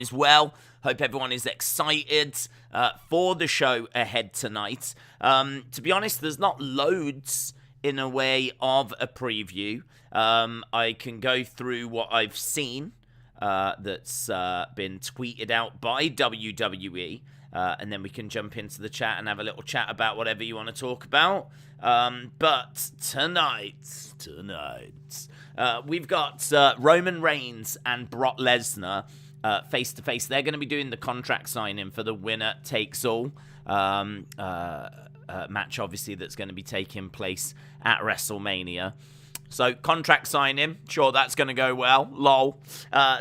as well. Hope everyone is excited for the show ahead tonight. To be honest, there's not loads in a way of a preview. I can go through what I've seen that's been tweeted out by WWE, and then we can jump into the chat and have a little chat about whatever you want to talk about. But tonight, we've got Roman Reigns and Brock Lesnar face-to-face. They're going to be doing the contract signing for the winner takes all match, obviously, that's going to be taking place at WrestleMania. So, contract signing, sure, that's going to go well, lol.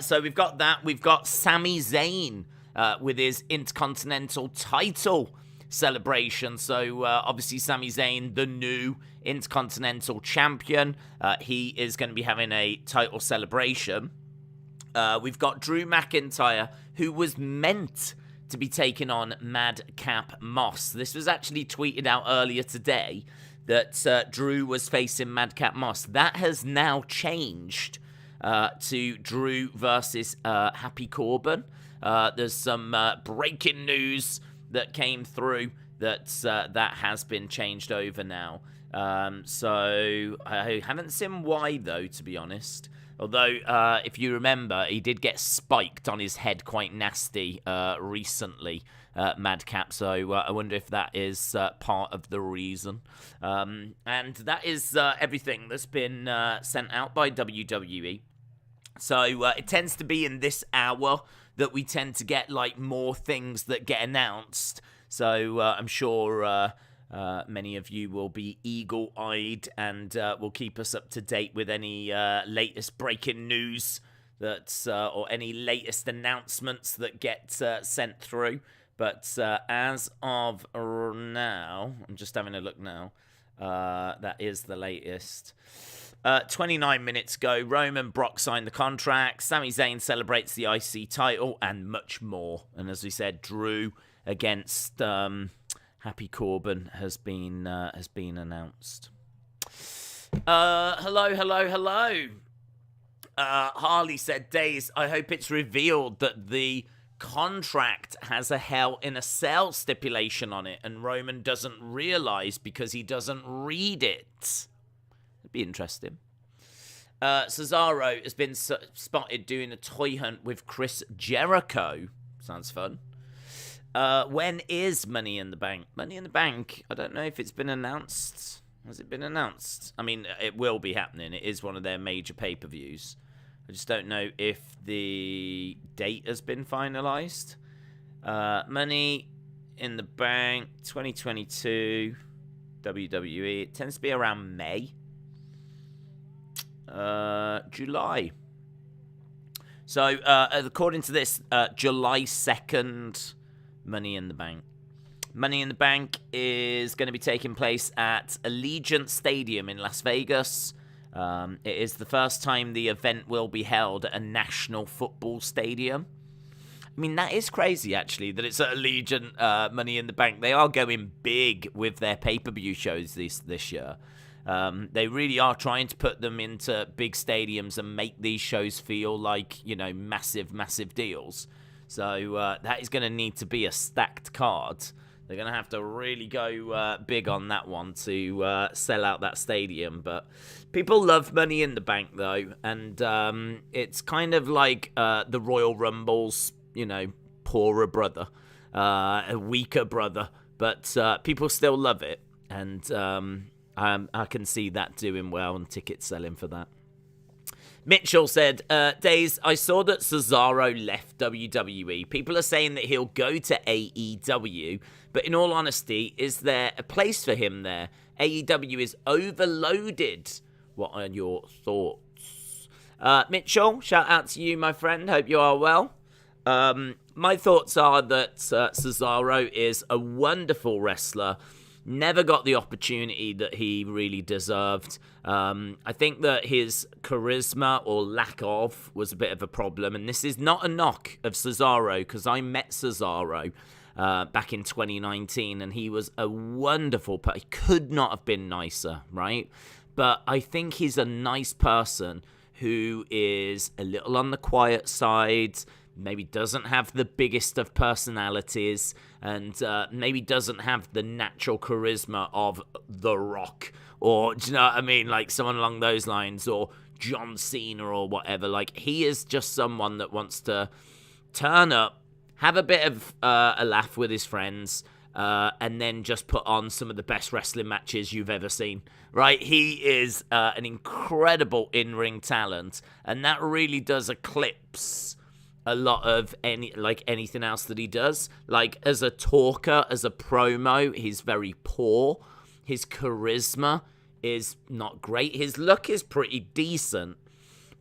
So, we've got that. We've got Sami Zayn with his Intercontinental title celebration. So, obviously, Sami Zayn, the new Intercontinental champion. He is going to be having a title celebration. We've got Drew McIntyre, who was meant to be taking on Madcap Moss. This was actually tweeted out earlier today that Drew was facing Madcap Moss. That has now changed to Drew versus Happy Corbin. There's some breaking news that came through that that has been changed over now. So I haven't seen why, though, to be honest. Although, if you remember, he did get spiked on his head quite nasty recently, Madcap. So I wonder if that is part of the reason. And that is everything that's been sent out by WWE. So it tends to be in this hour that we tend to get like more things that get announced. So I'm sure many of you will be eagle-eyed and will keep us up to date with any latest breaking news that's or any latest announcements that get sent through. But as of now, I'm just having a look now. That is the latest. 29 minutes ago, Roman Brock signed the contract. Sami Zayn celebrates the IC title and much more. And as we said, Drew against Happy Corbin has been announced. Hello. Harley said, Days, I hope it's revealed that the contract has a Hell in a Cell stipulation on it and Roman doesn't realize because he doesn't read it. It'd be interesting. Cesaro has been spotted doing a toy hunt with Chris Jericho. Sounds fun. When is Money in the Bank? Money in the Bank, I don't know if it's been announced. Has it been announced? I mean, it will be happening. It is one of their major pay-per-views. I just don't know if the date has been finalized. Money in the Bank 2022 WWE. It tends to be around May. July. So, according to this, July 2nd, Money in the Bank. Money in the Bank is going to be taking place at Allegiant Stadium in Las Vegas. It is the first time the event will be held at a national football stadium. I mean, that is crazy, actually, that it's at Allegiant Money in the Bank. They are going big with their pay-per-view shows this year. They really are trying to put them into big stadiums and make these shows feel like, you know, massive deals. So that is going to need to be a stacked card. They're going to have to really go big on that one to sell out that stadium. But people love Money in the Bank, though. And it's kind of like the Royal Rumble's, you know, poorer brother, a weaker brother. But people still love it. And I can see that doing well and ticket selling for that. Mitchell said, Days, I saw that Cesaro left WWE. People are saying that he'll go to AEW, but in all honesty, is there a place for him there? AEW is overloaded. What are your thoughts? Mitchell, shout out to you, my friend. Hope you are well. My thoughts are that Cesaro is a wonderful wrestler. Never got the opportunity that he really deserved. I think that his charisma or lack of was a bit of a problem. And this is not a knock of Cesaro, because I met Cesaro back in 2019, and he was a wonderful person. He could not have been nicer, right? But I think he's a nice person who is a little on the quiet side, maybe doesn't have the biggest of personalities, and maybe doesn't have the natural charisma of The Rock, or, do you know what I mean, like someone along those lines, or John Cena or whatever. Like, he is just someone that wants to turn up, have a bit of a laugh with his friends, and then just put on some of the best wrestling matches you've ever seen, right? He is an incredible in-ring talent, and that really does eclipse a lot of anything else that he does. Like, as a talker, as a promo, he's very poor. His charisma is not great. His look is pretty decent,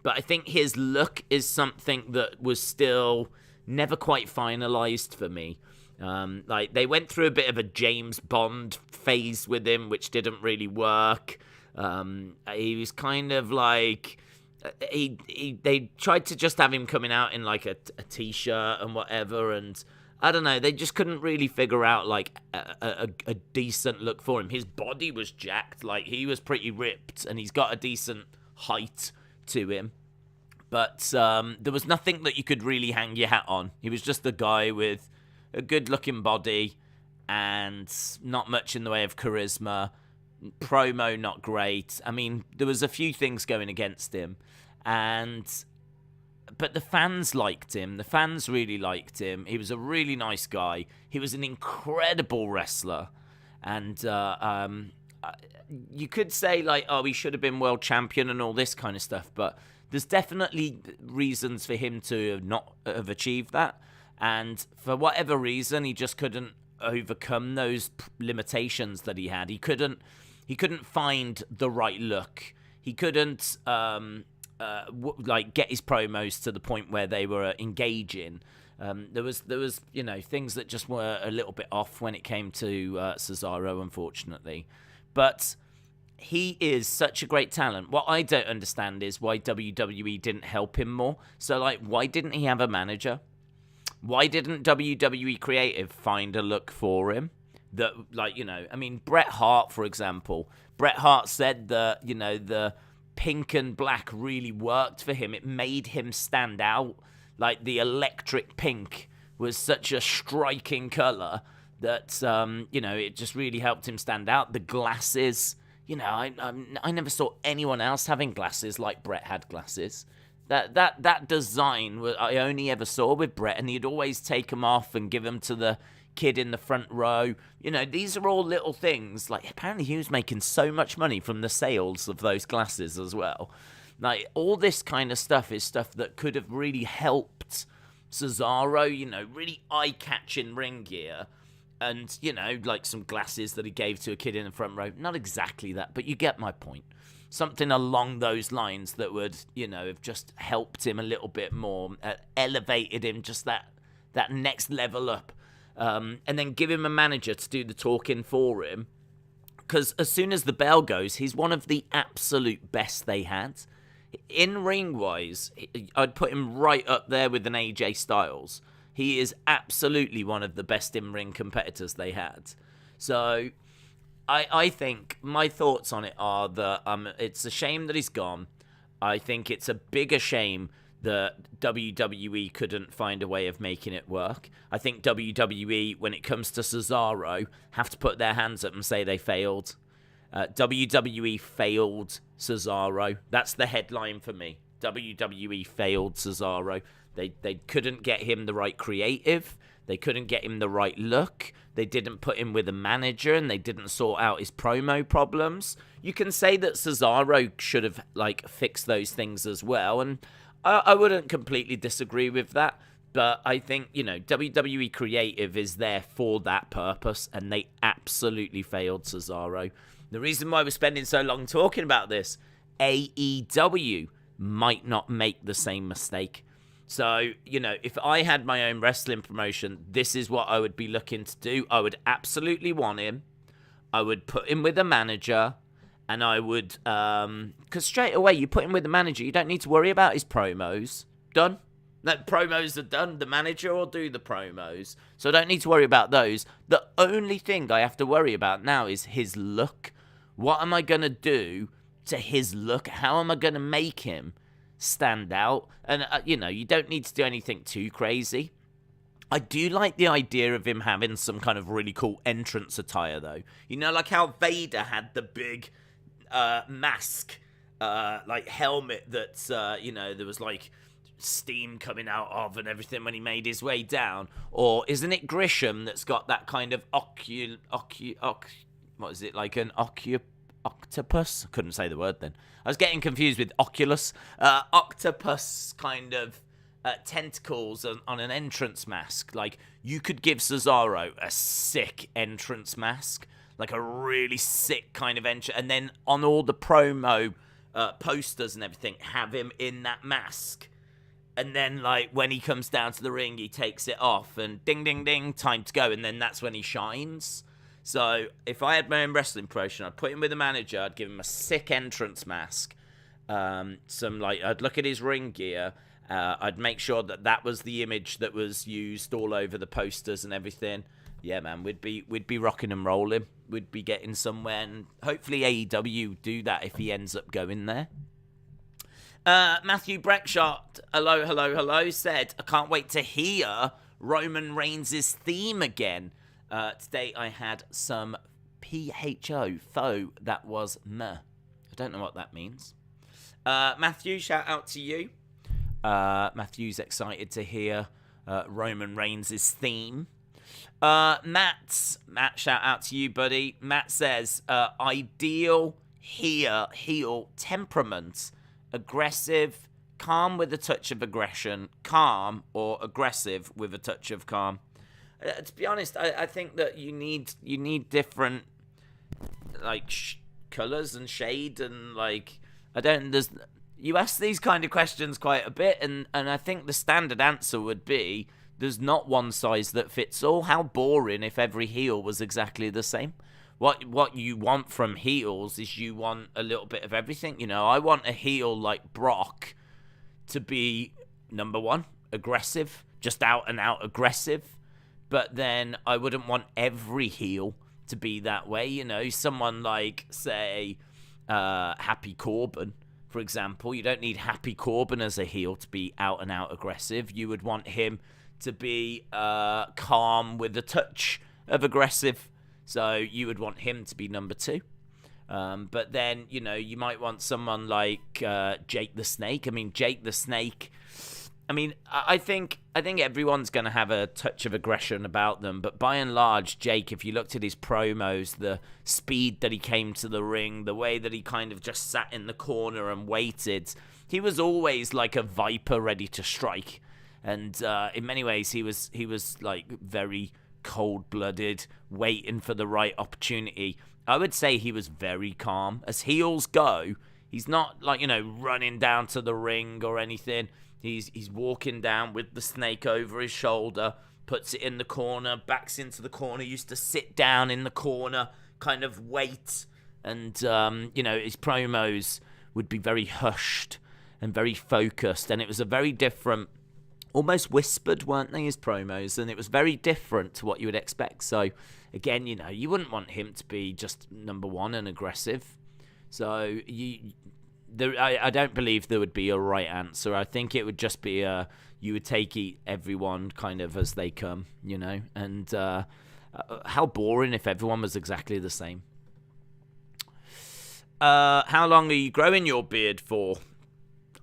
but I think his look is something that was still never quite finalized for me. Like, they went through a bit of a James Bond phase with him, which didn't really work. He was kind of like, they tried to just have him coming out in like a t-shirt and whatever, and I don't know, they just couldn't really figure out like a decent look for him. His body was jacked, like he was pretty ripped, and he's got a decent height to him, but there was nothing that you could really hang your hat on. He was just a guy with a good-looking body and not much in the way of charisma. Promo, not great. I mean, there was a few things going against him, but the fans liked him. The fans really liked him. He was a really nice guy. He was an incredible wrestler, and you could say, like, oh, he should have been world champion and all this kind of stuff, but there's definitely reasons for him to not have achieved that, and for whatever reason, he just couldn't overcome those limitations that he had. He couldn't find the right look. He couldn't get his promos to the point where they were engaging. There was things that just were a little bit off when it came to Cesaro, unfortunately. But he is such a great talent. What I don't understand is why WWE didn't help him more. So, like, why didn't he have a manager? Why didn't WWE Creative find a look for him? That, like, I mean, Bret Hart, for example. Bret Hart said that, the pink and black really worked for him. It made him stand out. Like, the electric pink was such a striking color that, it just really helped him stand out. The glasses, I never saw anyone else having glasses like Bret had glasses. That design I only ever saw with Bret, and he'd always take them off and give them to the kid in the front row. These are all little things. Like, apparently he was making so much money from the sales of those glasses as well. Like, all this kind of stuff is stuff that could have really helped Cesaro, really eye-catching ring gear. And, like some glasses that he gave to a kid in the front row. Not exactly that, but you get my point. Something along those lines that would, have just helped him a little bit more, elevated him just that next level up. And then give him a manager to do the talking for him. Because as soon as the bell goes, he's one of the absolute best they had. In ring-wise, I'd put him right up there with an AJ Styles. He is absolutely one of the best in-ring competitors they had. So I think my thoughts on it are that it's a shame that he's gone. I think it's a bigger shame that WWE couldn't find a way of making it work. I think WWE, when it comes to Cesaro, have to put their hands up and say they failed. WWE failed Cesaro. That's the headline for me. WWE failed Cesaro. They couldn't get him the right creative. They couldn't get him the right look. They didn't put him with a manager, and they didn't sort out his promo problems. You can say that Cesaro should have fixed those things as well, and I wouldn't completely disagree with that. But I think, WWE Creative is there for that purpose, and they absolutely failed Cesaro. The reason why we're spending so long talking about this, AEW might not make the same mistake. So, if I had my own wrestling promotion, this is what I would be looking to do. I would absolutely want him. I would put him with a manager, and I would, because straight away, you put him with the manager, you don't need to worry about his promos. Done. No, promos are done. The manager will do the promos. So I don't need to worry about those. The only thing I have to worry about now is his look. What am I going to do to his look? How am I going to make him stand out. And, you don't need to do anything too crazy. I do like the idea of him having some kind of really cool entrance attire, though. Like how Vader had the big mask, helmet that's, there was, steam coming out of and everything when he made his way down. Or isn't it Grisham that's got that kind of what is it, like an octopus? I couldn't say the word then. I was getting confused with Oculus. Octopus kind of tentacles on an entrance mask. Like, you could give Cesaro a sick entrance mask, like a really sick kind of entrance, and then on all the promo posters and everything, have him in that mask. And then, when he comes down to the ring, he takes it off, and ding, ding, ding, time to go, and then that's when he shines. So, if I had my own wrestling promotion, I'd put him with a manager, I'd give him a sick entrance mask, I'd look at his ring gear, I'd make sure that was the image that was used all over the posters and everything. Yeah, man, we'd be rocking and rolling. We'd be getting somewhere, and hopefully AEW do that if he ends up going there. Matthew Breckshot, hello, said, I can't wait to hear Roman Reigns' theme again. Today I had some PHO, faux, that was meh. I don't know what that means. Matthew, shout out to you. Matthew's excited to hear Roman Reigns' theme. Matt, shout out to you, buddy. Matt says, ideal heel temperament. Aggressive, calm with a touch of aggression, calm or aggressive with a touch of calm. To be honest, I think that you need different colors and shade, and you ask these kind of questions quite a bit, and I think the standard answer would be there's not one size that fits all. How boring if every heel was exactly the same. What you want from heels is you want a little bit of everything. I want a heel like Brock to be, number one, aggressive, just out and out aggressive. But then I wouldn't want every heel to be that way. Someone like, say, Happy Corbin, for example. You don't need Happy Corbin as a heel to be out and out aggressive. You would want him to be calm with a touch of aggressive. So you would want him to be number two. But then, you might want someone like Jake the Snake. Jake the Snake, I think everyone's going to have a touch of aggression about them. But by and large, Jake, if you looked at his promos, the speed that he came to the ring, the way that he kind of just sat in the corner and waited, he was always like a viper ready to strike. And in many ways, he was very cold-blooded, waiting for the right opportunity. I would say he was very calm. As heels go, he's not running down to the ring or anything. He's walking down with the snake over his shoulder, puts it in the corner, backs into the corner, used to sit down in the corner, kind of wait. And, his promos would be very hushed and very focused. And it was a very different, almost whispered, weren't they, his promos? And it was very different to what you would expect. So, again, you wouldn't want him to be just number one and aggressive. So, I don't believe there would be a right answer. I think it would just be you would take everyone kind of as they come, And how boring if everyone was exactly the same. How long are you growing your beard for?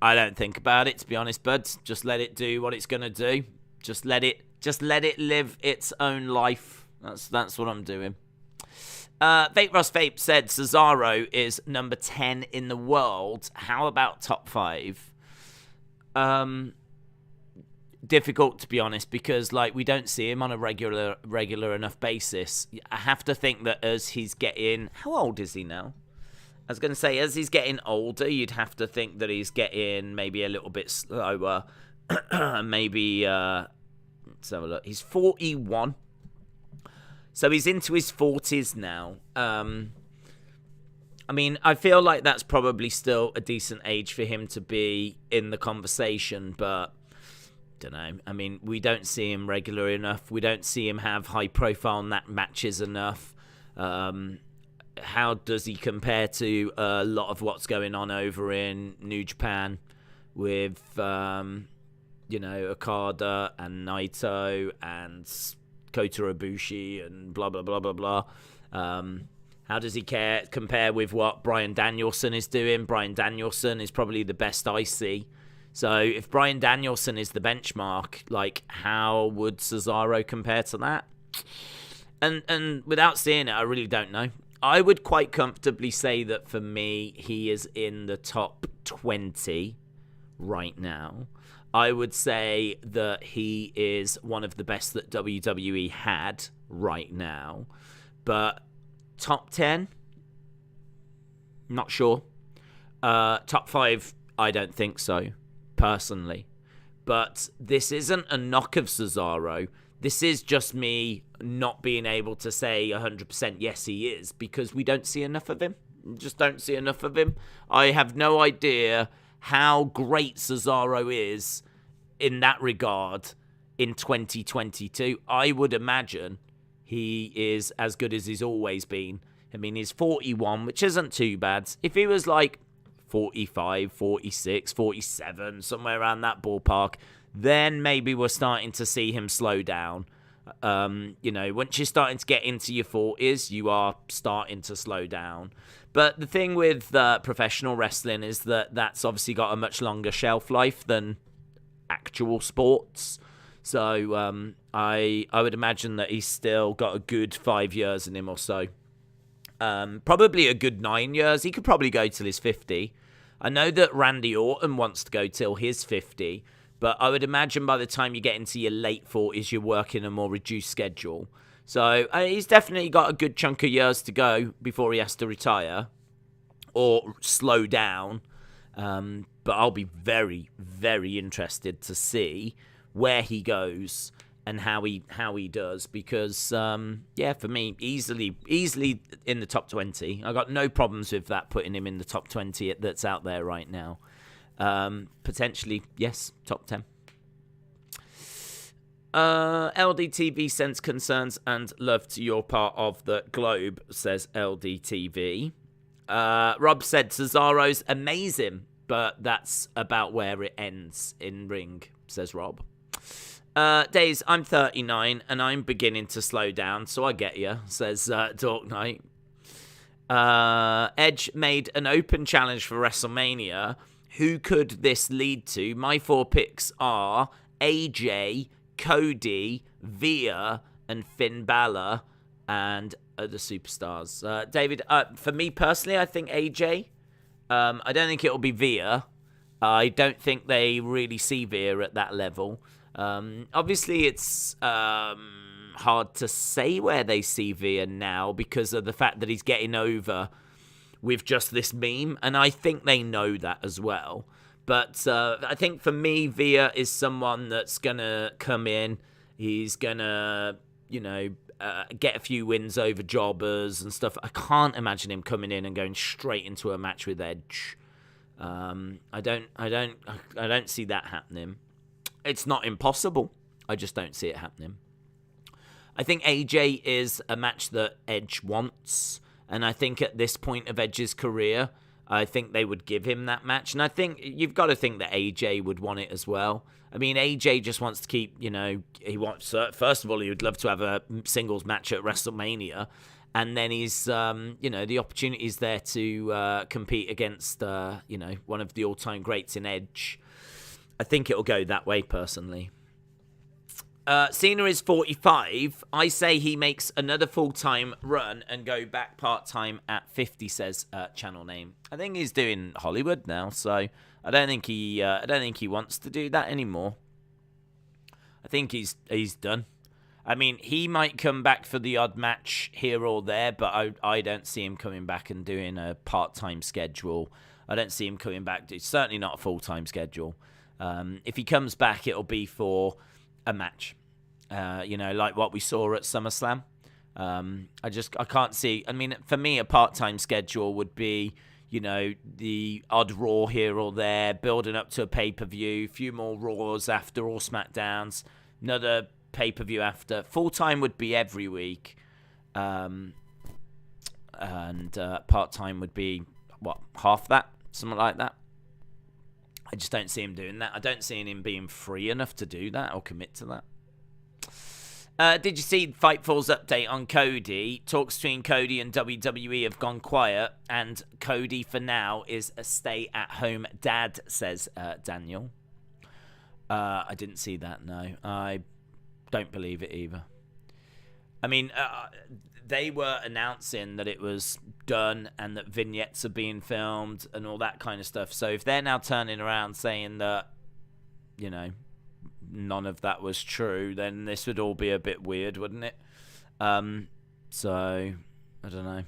I don't think about it, to be honest, buds. Just let it do what it's gonna do. Just let it live its own life. That's what I'm doing. Vape Ross Vape said Cesaro is number 10 in the world. How about top 5? Difficult, to be honest, because we don't see him on a regular enough basis. I have to think that as he's getting, how old is he now? I was going to say, as he's getting older, you'd have to think that he's getting maybe a little bit slower. Maybe, let's have a look. He's 41. So he's into his 40s now. I feel like that's probably still a decent age for him to be in the conversation, but don't know. We don't see him regular enough. We don't see him have high-profile matches enough. How does he compare to a lot of what's going on over in New Japan? with, Okada and Naito and Kota Ibushi and blah, blah, blah, blah, blah. How does he compare with what Bryan Danielson is doing? Bryan Danielson is probably the best I see. So if Bryan Danielson is the benchmark, like, how would Cesaro compare to that? And without seeing it, I really don't know. I would quite comfortably say that for me, he is in the top 20 right now. I would say that he is one of the best that WWE had right now. But top 10? Not sure. Top 5? I don't think so, personally. But this isn't a knock of Cesaro. This is just me not being able to say 100% yes, he is, because we don't see enough of him. Just don't see enough of him. I have no idea how great Cesaro is in that regard in 2022. I would imagine he is as good as he's always been. I mean, he's 41, which isn't too bad. If he was like 45, 46, 47, somewhere around that ballpark, then maybe we're starting to see him slow down. Once you're starting to get into your 40s, you are starting to slow down. But the thing with professional wrestling is that that's obviously got a much longer shelf life than actual sports. So I would imagine that he's still got a good 5 years in him or so. Probably a good 9 years. He could probably go till he's 50. I know that Randy Orton wants to go till he's 50. But I would imagine by the time you get into your late 40s, you're working a more reduced schedule. So he's definitely got a good chunk of years to go before he has to retire or slow down. But I'll be very, very interested to see where he goes and how he does. Because, for me, easily in the top 20. I got no problems with that, putting him in the top 20 that's out there right now. Potentially, yes, top 10. LDTV sends concerns and love to your part of the globe, says LDTV. Rob said Cesaro's amazing, but that's about where it ends in ring, says Rob. Days, I'm 39 and I'm beginning to slow down, so I get you, says Dork Knight. Edge made an open challenge for WrestleMania. Who could this lead to? My 4 picks are AJ, Cody, Via, and Finn Balor, and other superstars. David, for me personally, I think AJ. I don't think it'll be Via. I don't think they really see Via at that level. Obviously, it's hard to say where they see Via now because of the fact that he's getting over with just this meme, and I think they know that as well. But I think for me, Via is someone that's going to come in. He's going to, get a few wins over jobbers and stuff. I can't imagine him coming in and going straight into a match with Edge. I don't see that happening. It's not impossible. I just don't see it happening. I think AJ is a match that Edge wants. And I think at this point of Edge's career, I think they would give him that match. And I think you've got to think that AJ would want it as well. I mean, AJ just wants to keep, he wants, first of all, he would love to have a singles match at WrestleMania. And then he's, the opportunity's there to compete against, one of the all-time greats in Edge. I think it'll go that way, personally. Cena is 45. I say he makes another full-time run and go back part-time at 50, says channel name. I think he's doing Hollywood now, so I don't think he wants to do that anymore. I think he's done. I mean, he might come back for the odd match here or there, but I don't see him coming back and doing a part-time schedule. I don't see him coming back. It's certainly not a full-time schedule. If he comes back, it'll be for a match, like what we saw at SummerSlam. I can't see. I mean, for me, a part-time schedule would be, the odd Raw here or there, building up to a pay-per-view, a few more Raws after, or SmackDowns, another pay-per-view after. Full-time would be every week, and part-time would be, half that, something like that. I just don't see him doing that. I don't see him being free enough to do that or commit to that. Did you see Fightful's update on Cody? Talks between Cody and WWE have gone quiet, and Cody for now is a stay-at-home dad, says Daniel. I didn't see that, no. I don't believe it either. I mean, they were announcing that it was done and that vignettes are being filmed and all that kind of stuff. So if they're now turning around saying that, you know, none of that was true, then this would all be a bit weird, wouldn't it? So I don't know.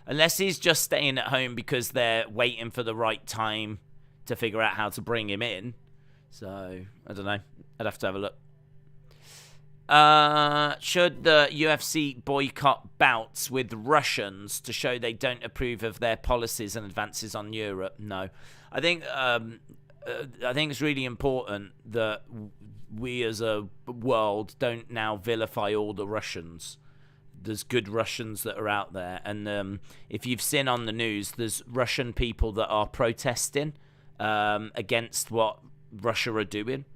Unless he's just staying at home because they're waiting for the right time to figure out how to bring him in. So I don't know. I'd have to have a look. Should the UFC boycott bouts with Russians to show they don't approve of their policies and advances on Europe? No. I think it's really important that we as a world don't now vilify all the Russians. There's good Russians that are out there. And if you've seen on the news, there's Russian people that are protesting against what Russia are doing.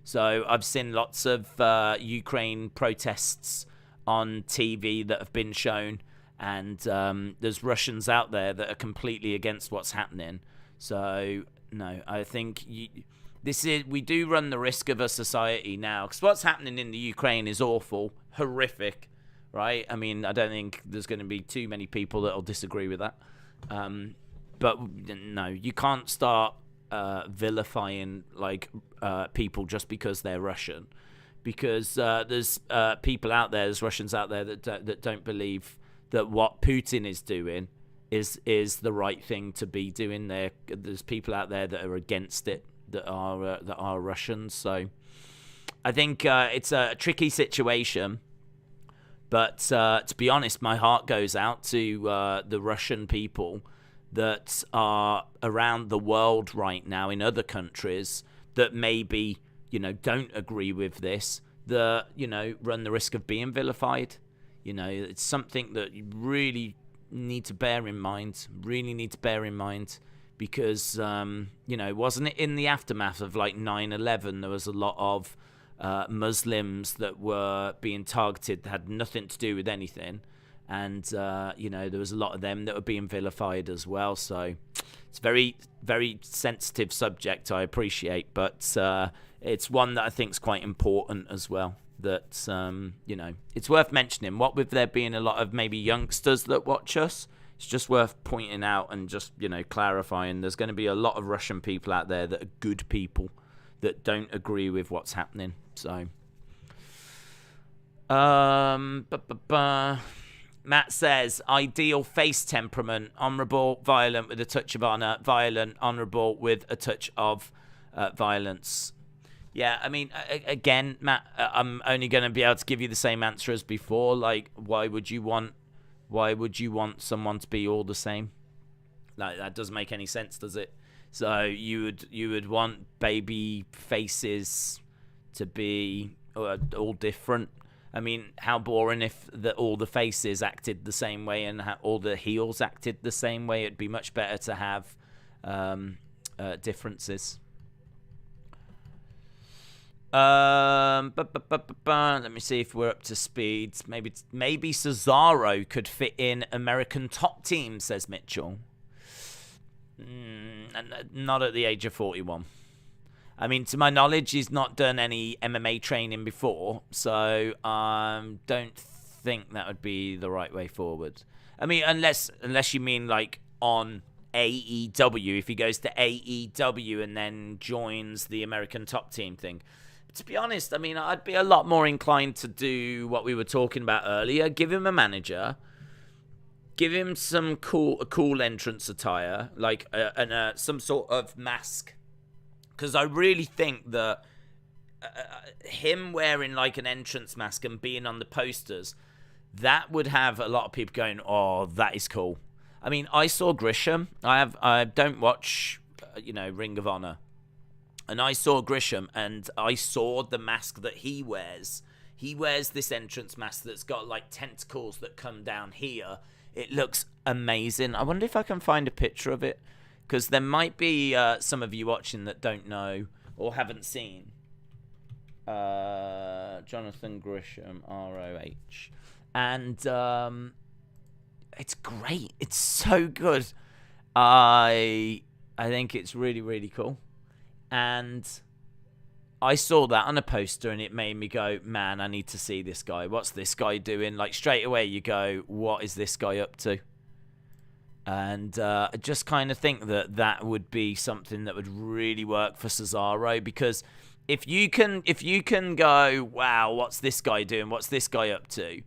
So I've seen lots of Ukraine protests on TV that have been shown. And there's Russians out there that are completely against what's happening. So... no, I think we do run the risk of a society now, because what's happening in the Ukraine is awful, horrific, right? I mean, I don't think there's going to be too many people that will disagree with that. But no, you can't start vilifying people just because they're Russian, because there's people out there, there's Russians out there that don't believe that what Putin is doing is the right thing to be doing. There's people out there that are against it, that are Russians. So I think it's a tricky situation. But to be honest, my heart goes out to the Russian people that are around the world right now in other countries that maybe, don't agree with this, that, run the risk of being vilified. It's something that you really need to bear in mind, because, wasn't it in the aftermath of 9/11, there was a lot of Muslims that were being targeted that had nothing to do with anything. And, there was a lot of them that were being vilified as well. So it's a very, very sensitive subject, I appreciate. But it's one that I think is quite important as well. That, it's worth mentioning. What with there being a lot of maybe youngsters that watch us, it's just worth pointing out and just, clarifying. There's going to be a lot of Russian people out there that are good people that don't agree with what's happening. So, Matt says, ideal face temperament, honourable, violent with a touch of honour, violent, honourable with a touch of violence. Yeah, I mean, again, Matt, I'm only going to be able to give you the same answer as before. Why would you want someone to be all the same? That doesn't make any sense, does it? So you would want baby faces to be all different. I mean, how boring if all the faces acted the same way and all the heels acted the same way. It'd be much better to have differences. Let me see if we're up to speed. Maybe Cesaro could fit in American Top Team, says Mitchell. Not at the age of 41. I mean, to my knowledge, he's not done any MMA training before, so don't think that would be the right way forward. I mean, unless you mean on AEW, if he goes to AEW and then joins the American Top Team thing. But to be honest, I mean, I'd be a lot more inclined to do what we were talking about earlier. Give him a manager. Give him some cool entrance attire, some sort of mask. Because I really think that him wearing an entrance mask and being on the posters, that would have a lot of people going, "Oh, that is cool." I mean, I saw Grisham. I don't watch, Ring of Honor, and I saw Grisham, and I saw the mask that he wears. He wears this entrance mask that's got tentacles that come down here. It looks amazing. I wonder if I can find a picture of it. because there might be some of you watching that don't know or haven't seen. Jonathan Grisham, ROH. And it's great. It's so good. I think it's really, really cool. And I saw that on a poster and it made me go, man, I need to see this guy. What's this guy doing? Like, straight away you go, what is this guy up to? And I just kind of think that would be something that would really work for Cesaro, because if you can go, wow, what's this guy doing? What's this guy up to?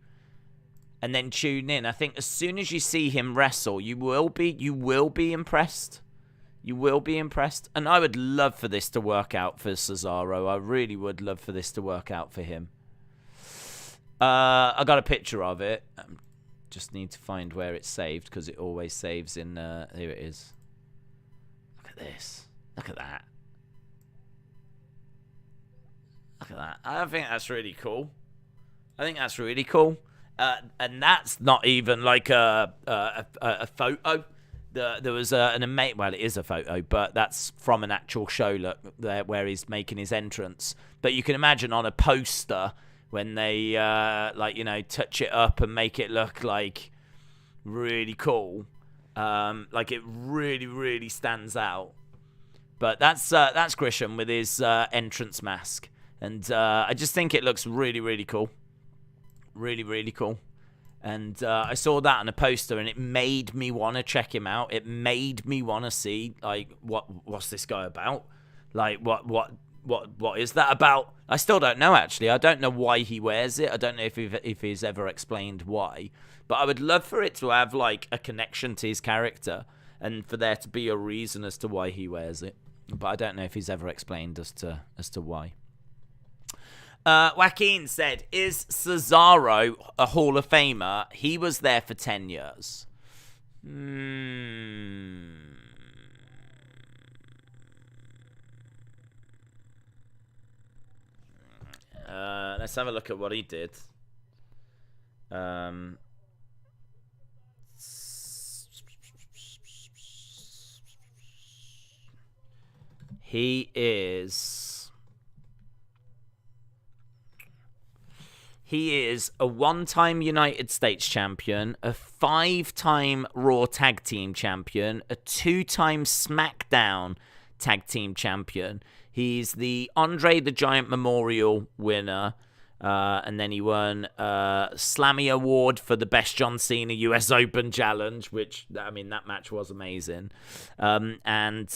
And then tune in. I think as soon as you see him wrestle, you will be impressed. You will be impressed. And I would love for this to work out for Cesaro. I really would love for this to work out for him. I got a picture of it. Just need to find where it's saved, because it always saves in... here it is. Look at this. Look at that. Look at that. I think that's really cool. I think that's really cool. And that's not even like a photo. There was an amazing... Well, it is a photo, but that's from an actual show, look, there, where he's making his entrance. But you can imagine on a poster... when they, touch it up and make it look, like, really cool. Like, it really, really stands out. But that's Grisham with his entrance mask. And I just think it looks really, really cool. Really, really cool. And I saw that on a poster, and it made me want to check him out. It made me want to see, like, what's this guy about? Like, what is that about? I still don't know, actually. I don't know why he wears it. I don't know if he's ever explained why. But I would love for it to have, like, a connection to his character, and for there to be a reason as to why he wears it. But I don't know if he's ever explained as to why. Joaquin said, is Cesaro a Hall of Famer? He was there for 10 years. Let's have a look at what he did. He is a one-time United States champion, a 5-time Raw Tag Team champion, a 2-time SmackDown Tag Team champion. He's the Andre the Giant Memorial winner. And then he won Slammy Award for the Best John Cena US Open Challenge, which, I mean, that match was amazing. And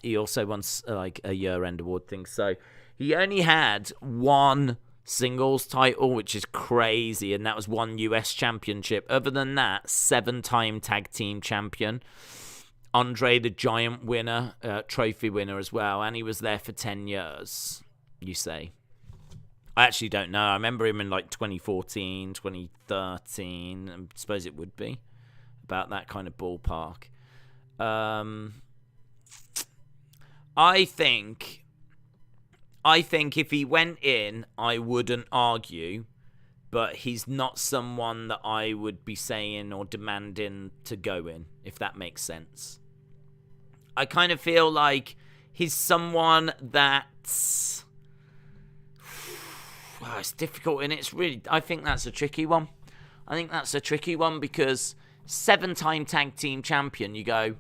he also won, like, a year-end award thing. So he only had one singles title, which is crazy, and that was one US championship. Other than that, 7-time tag team champion. Andre the Giant winner, trophy winner as well, and he was there for 10 years, you say. I actually don't know. I remember him in like 2014, 2013. I suppose it would be about that kind of ballpark. I think if he went in, I wouldn't argue, but he's not someone that I would be saying or demanding to go in, if that makes sense. I kind of feel like he's someone that's... Wow, it's difficult, and it's really... I think that's a tricky one. Because 7-time tag team champion, you go,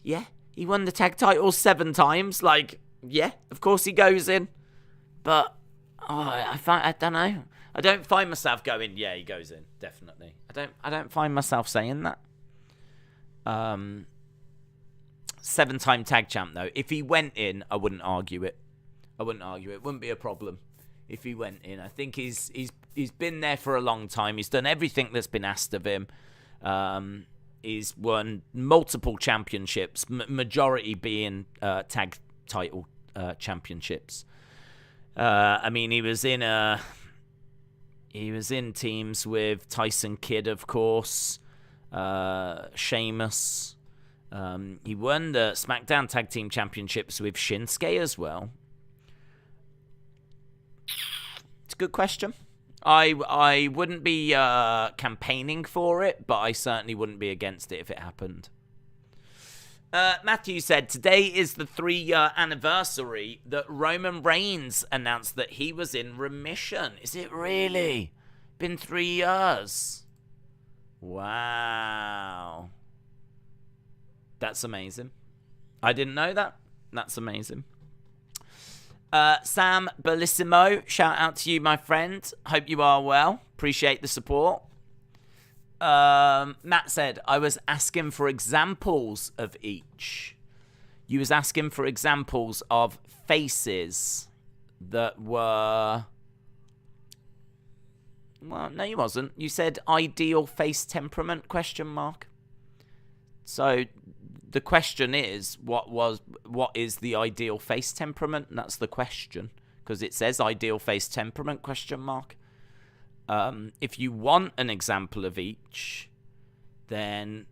yeah, he won the tag title 7 times. Like, yeah, of course he goes in. But, I don't know. I don't find myself going, yeah, he goes in, definitely. I don't find myself saying that. 7-time tag champ, though. If he went in, I wouldn't argue it. It wouldn't be a problem if he went in. I think he's been there for a long time. He's done everything that's been asked of him. He's won multiple championships, majority being tag title championships. I mean, he was in teams with Tyson Kidd, of course, Sheamus. He won the SmackDown Tag Team Championships with Shinsuke as well. It's a good question. I wouldn't be campaigning for it, but I certainly wouldn't be against it if it happened. Matthew said, today is the 3-year anniversary that Roman Reigns announced that he was in remission. Is it really? Been 3 years. Wow. That's amazing. I didn't know that. That's amazing. Sam Bellissimo, shout out to you, my friend. Hope you are well. Appreciate the support. Matt said, I was asking for examples of each. You was asking for examples of faces that were... Well, no, you wasn't. You said ideal face temperament, ? So the question is, what is the ideal face temperament? And that's the question, because it says ideal face temperament, ? If you want an example of each, then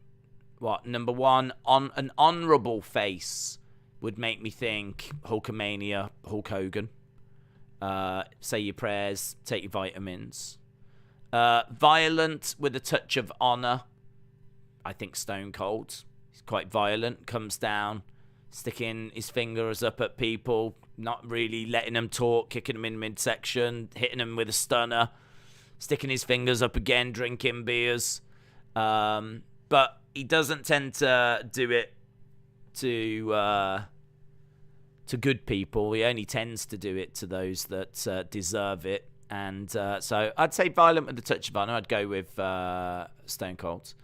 what? Number one, on an honourable face would make me think Hulkamania, Hulk Hogan. Say your prayers, take your vitamins. Violent with a touch of honour, I think Stone Cold. He's quite violent, comes down, sticking his fingers up at people, not really letting them talk, kicking them in midsection, hitting them with a stunner. Sticking his fingers up again, drinking beers. But he doesn't tend to do it to good people. He only tends to do it to those that deserve it. And so I'd say violent with a touch of honor. I'd go with Stone Cold.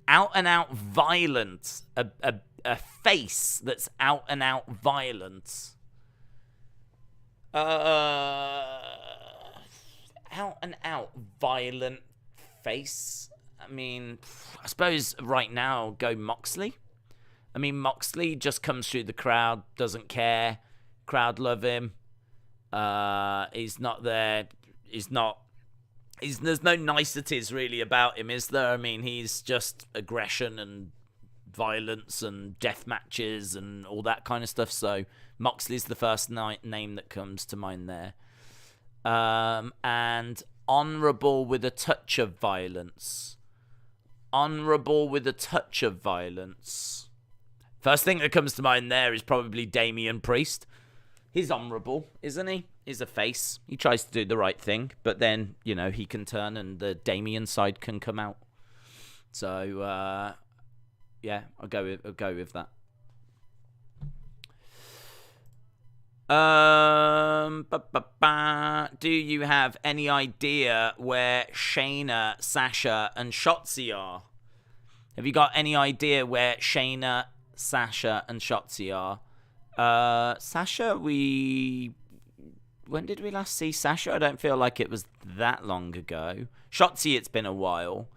Out and out violent. A face that's out and out violent. Out and out violent face. I mean, I suppose right now go Moxley. I mean, Moxley just comes through the crowd, doesn't care. Crowd love him. He's not there. There's no niceties really about him, is there? I mean, he's just aggression and violence and death matches and all that kind of stuff. So Moxley's the first name that comes to mind there. And honourable with a touch of violence. Honourable with a touch of violence. First thing that comes to mind there is probably Damian Priest. He's honourable, isn't he? He's a face. He tries to do the right thing, but then, you know, he can turn and the Damian side can come out. So, yeah, I'll go with that. Do you have any idea where Shayna, Sasha, and Shotzi are? Have you got any idea where Shayna, Sasha, and Shotzi are? Sasha, when did we last see Sasha? I don't feel like it was that long ago. Shotzi, it's been a while.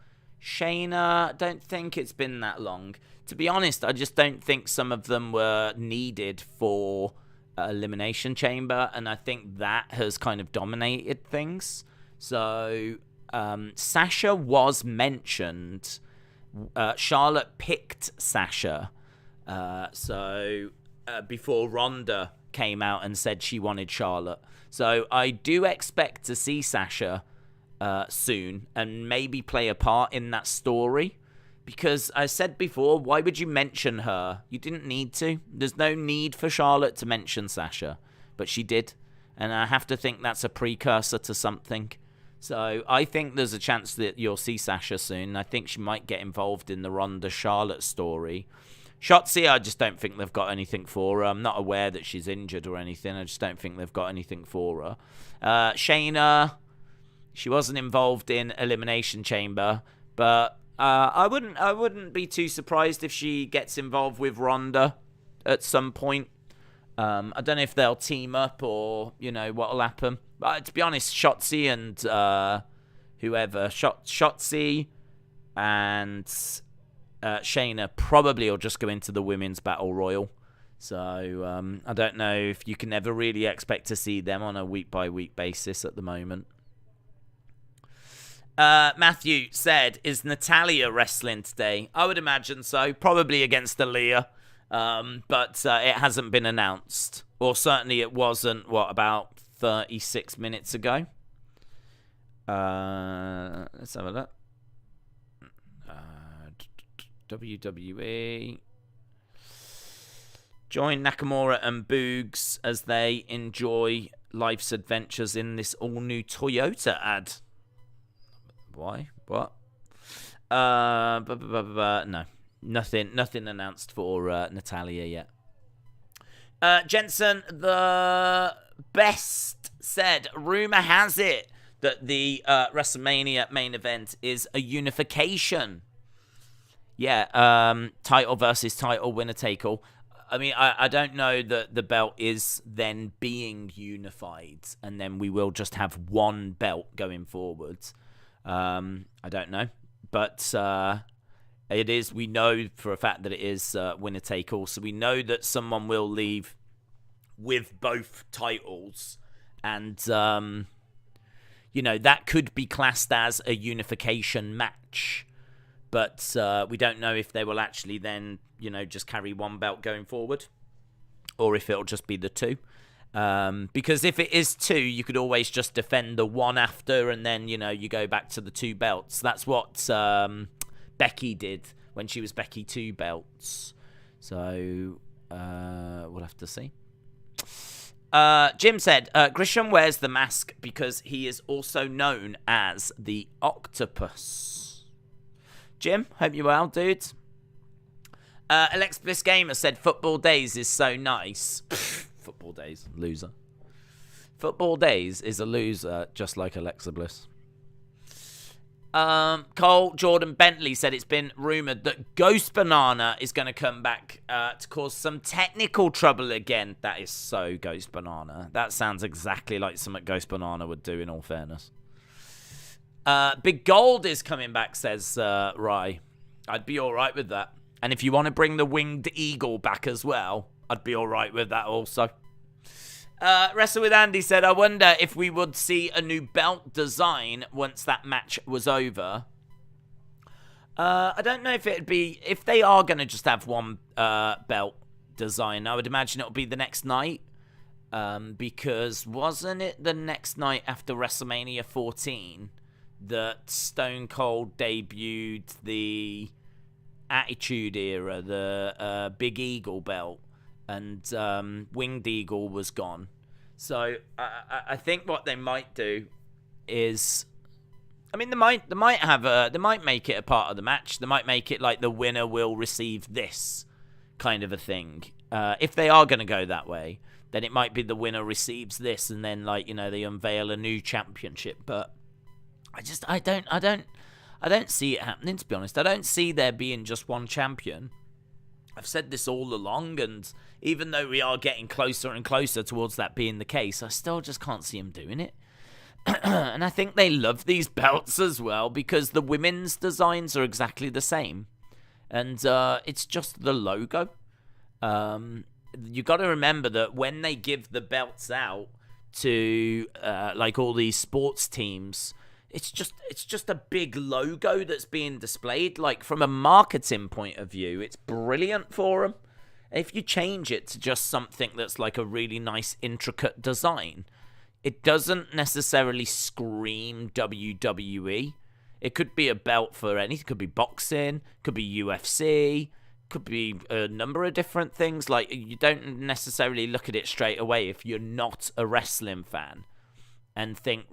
Shayna, don't think it's been that long. To be honest, I just don't think some of them were needed for Elimination Chamber, and I think that has kind of dominated things. So Sasha was mentioned. Charlotte picked Sasha. Before Ronda came out and said she wanted Charlotte. So I do expect to see Sasha soon and maybe play a part in that story. Because I said before, why would you mention her? You didn't need to. There's no need for Charlotte to mention Sasha. But she did. And I have to think that's a precursor to something. So I think there's a chance that you'll see Sasha soon. I think she might get involved in the Ronda-Charlotte story. Shotzi, I just don't think they've got anything for her. I'm not aware that she's injured or anything. I just don't think they've got anything for her. Shayna, she wasn't involved in Elimination Chamber. But I wouldn't be too surprised if she gets involved with Ronda at some point. I don't know if they'll team up or, you know, what'll happen. But to be honest, Shotzi and Shotzi and Shayna probably will just go into the Women's Battle Royal. So I don't know if you can ever really expect to see them on a week-by-week basis at the moment. Matthew said, is Natalya wrestling today? I would imagine so. Probably against Aaliyah. But it hasn't been announced. Or certainly it wasn't, about 36 minutes ago? Let's have a look. WWE. Join Nakamura and Boogs as they enjoy life's adventures in this all-new Toyota ad. Why? What? No. Nothing announced for Natalya yet. Jensen, the best said, rumor has it that the WrestleMania main event is a unification. Yeah, title versus title, winner take all. I mean, I don't know that the belt is then being unified, and then we will just have one belt going forwards. I don't know, but it is. We know for a fact that it is winner take all, so we know that someone will leave with both titles, and that could be classed as a unification match. But we don't know if they will actually then, just carry one belt going forward, or if it'll just be the two. Because if it is two, you could always just defend the one after, and then, you go back to the two belts. That's what Becky did when she was Becky 2 belts. So we'll have to see. Jim said, Grisham wears the mask because he is also known as the Octopus. Jim, hope you're well, dude. Alexa Bliss Gamer said, Football Days is so nice. Football Days, loser. Football Days is a loser, just like Alexa Bliss. Cole Jordan Bentley said it's been rumoured that Ghost Banana is going to come back to cause some technical trouble again. That is so Ghost Banana. That sounds exactly like something Ghost Banana would do, in all fairness. Big Gold is coming back, says Rye. I'd be all right with that. And if you want to bring the Winged Eagle back as well, I'd be all right with that also. Wrestle with Andy said, I wonder if we would see a new belt design once that match was over. I don't know if it'd be... If they are going to just have one belt design, I would imagine it'll be the next night. Because wasn't it the next night after WrestleMania 14... that Stone Cold debuted the Attitude Era, the Big Eagle belt, and Winged Eagle was gone. So I think what they might do is, I mean, they might make it a part of the match. They might make it like the winner will receive this kind of a thing. If they are going to go that way, then it might be the winner receives this, and then they unveil a new championship. But I don't see it happening, to be honest. I don't see there being just one champion. I've said this all along, and even though we are getting closer and closer towards that being the case, I still just can't see them doing it. And I think they love these belts as well, because the women's designs are exactly the same. And it's just the logo. You got to remember that when they give the belts out to all these sports teams, it's just a big logo that's being displayed. Like, from a marketing point of view, it's brilliant for them. If you change it to just something that's like a really nice, intricate design, it doesn't necessarily scream WWE. It could be a belt for anything. It could be boxing, could be UFC, could be a number of different things. Like, you don't necessarily look at it straight away if you're not a wrestling fan and think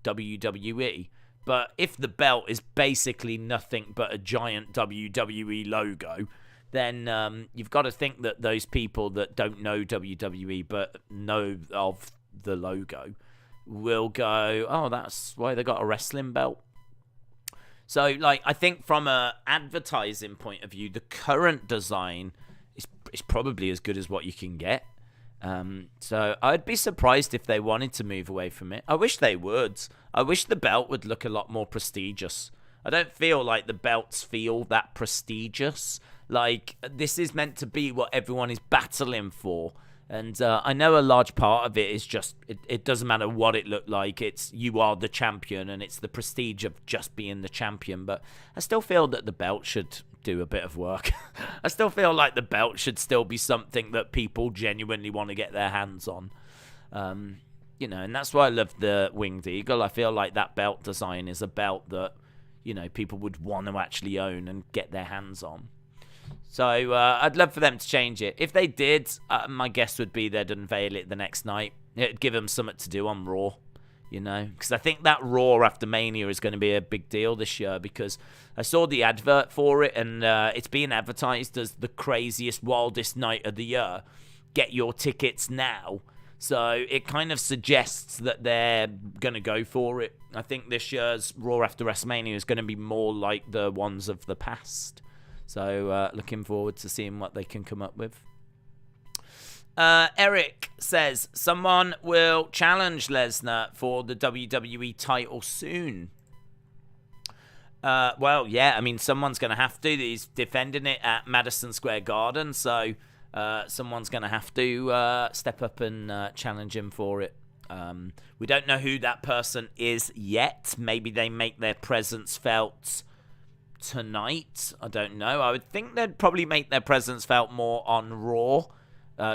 WWE. But if the belt is basically nothing but a giant WWE logo, then you've got to think that those people that don't know WWE but know of the logo will go, oh, that's why they got a wrestling belt. So, I think from a advertising point of view, the current design is probably as good as what you can get. So I'd be surprised if they wanted to move away from it. I wish they would. I wish the belt would look a lot more prestigious. I don't feel like the belts feel that prestigious. Like, this is meant to be what everyone is battling for. And I know a large part of it is just, it doesn't matter what it looked like. It's, you are the champion, and it's the prestige of just being the champion. But I still feel that the belt should do a bit of work. I still feel like the belt should still be something that people genuinely want to get their hands on. And that's why I love the Winged Eagle. I feel like that belt design is a belt that, people would want to actually own and get their hands on. So I'd love for them to change it. If they did, my guess would be they'd unveil it the next night. It'd give them something to do on Raw, you know? Because I think that Raw after Mania is going to be a big deal this year, because I saw the advert for it, and it's being advertised as the craziest, wildest night of the year. Get your tickets now. So it kind of suggests that they're going to go for it. I think this year's Raw after WrestleMania is going to be more like the ones of the past. So looking forward to seeing what they can come up with. Eric says, someone will challenge Lesnar for the WWE title soon. Well, yeah, I mean, someone's going to have to. He's defending it at Madison Square Garden, so someone's going to have to step up and challenge him for it. We don't know who that person is yet. Maybe they make their presence felt tonight. I don't know. I would think they'd probably make their presence felt more on Raw,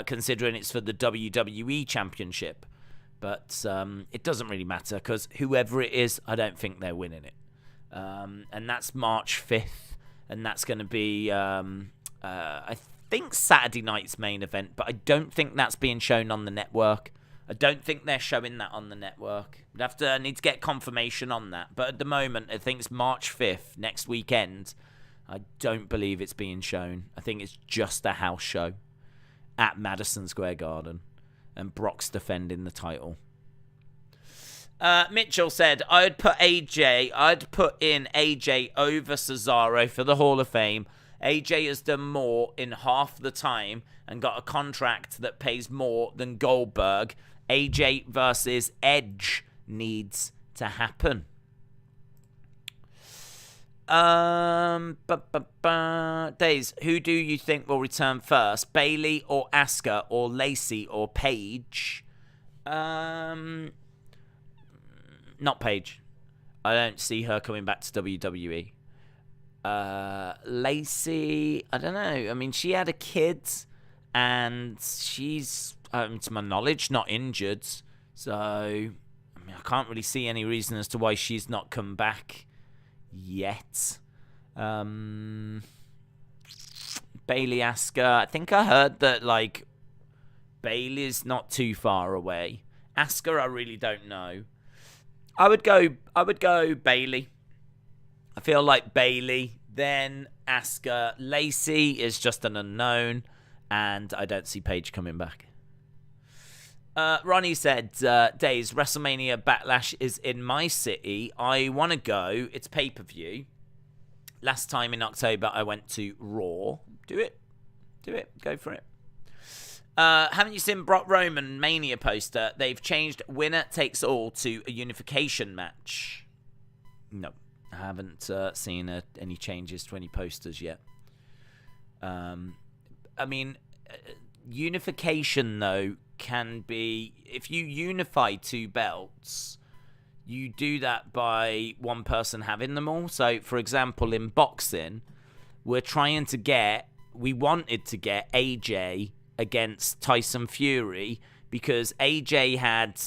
considering it's for the WWE Championship. But it doesn't really matter, because whoever it is, I don't think they're winning it. And that's March 5th, and that's going to be, I think, Saturday night's main event, but I don't think that's being shown on the network. I don't think they're showing that on the network. I need to get confirmation on that. But at the moment, I think it's March 5th, next weekend. I don't believe it's being shown. I think it's just a house show at Madison Square Garden. And Brock's defending the title. Mitchell said, I'd put in AJ over Cesaro for the Hall of Fame. AJ has done more in half the time and got a contract that pays more than Goldberg. AJ versus Edge needs to happen. Days, who do you think will return first? Bayley or Asuka or Lacey or Paige? Not Paige. I don't see her coming back to WWE. Lacey, I don't know. I mean, she had a kid, and she's, to my knowledge, not injured. So, I mean, I can't really see any reason as to why she's not come back yet. Bayley, Asuka, I think I heard that, like, Bayley's not too far away. Asuka, I really don't know. I would go Bayley. I feel like Bayley, then Asuka. Lacey is just an unknown, and I don't see Paige coming back. Ronnie said, Days, WrestleMania Backlash is in my city. I want to go. It's pay-per-view. Last time in October, I went to Raw. Do it. Go for it. Haven't you seen Brock Roman Mania poster? They've changed winner takes all to a unification match. No, I haven't seen any changes to any posters yet. I mean, unification, though, can be, if you unify two belts, you do that by one person having them all. So, for example, in boxing, we wanted to get AJ against Tyson Fury, because AJ had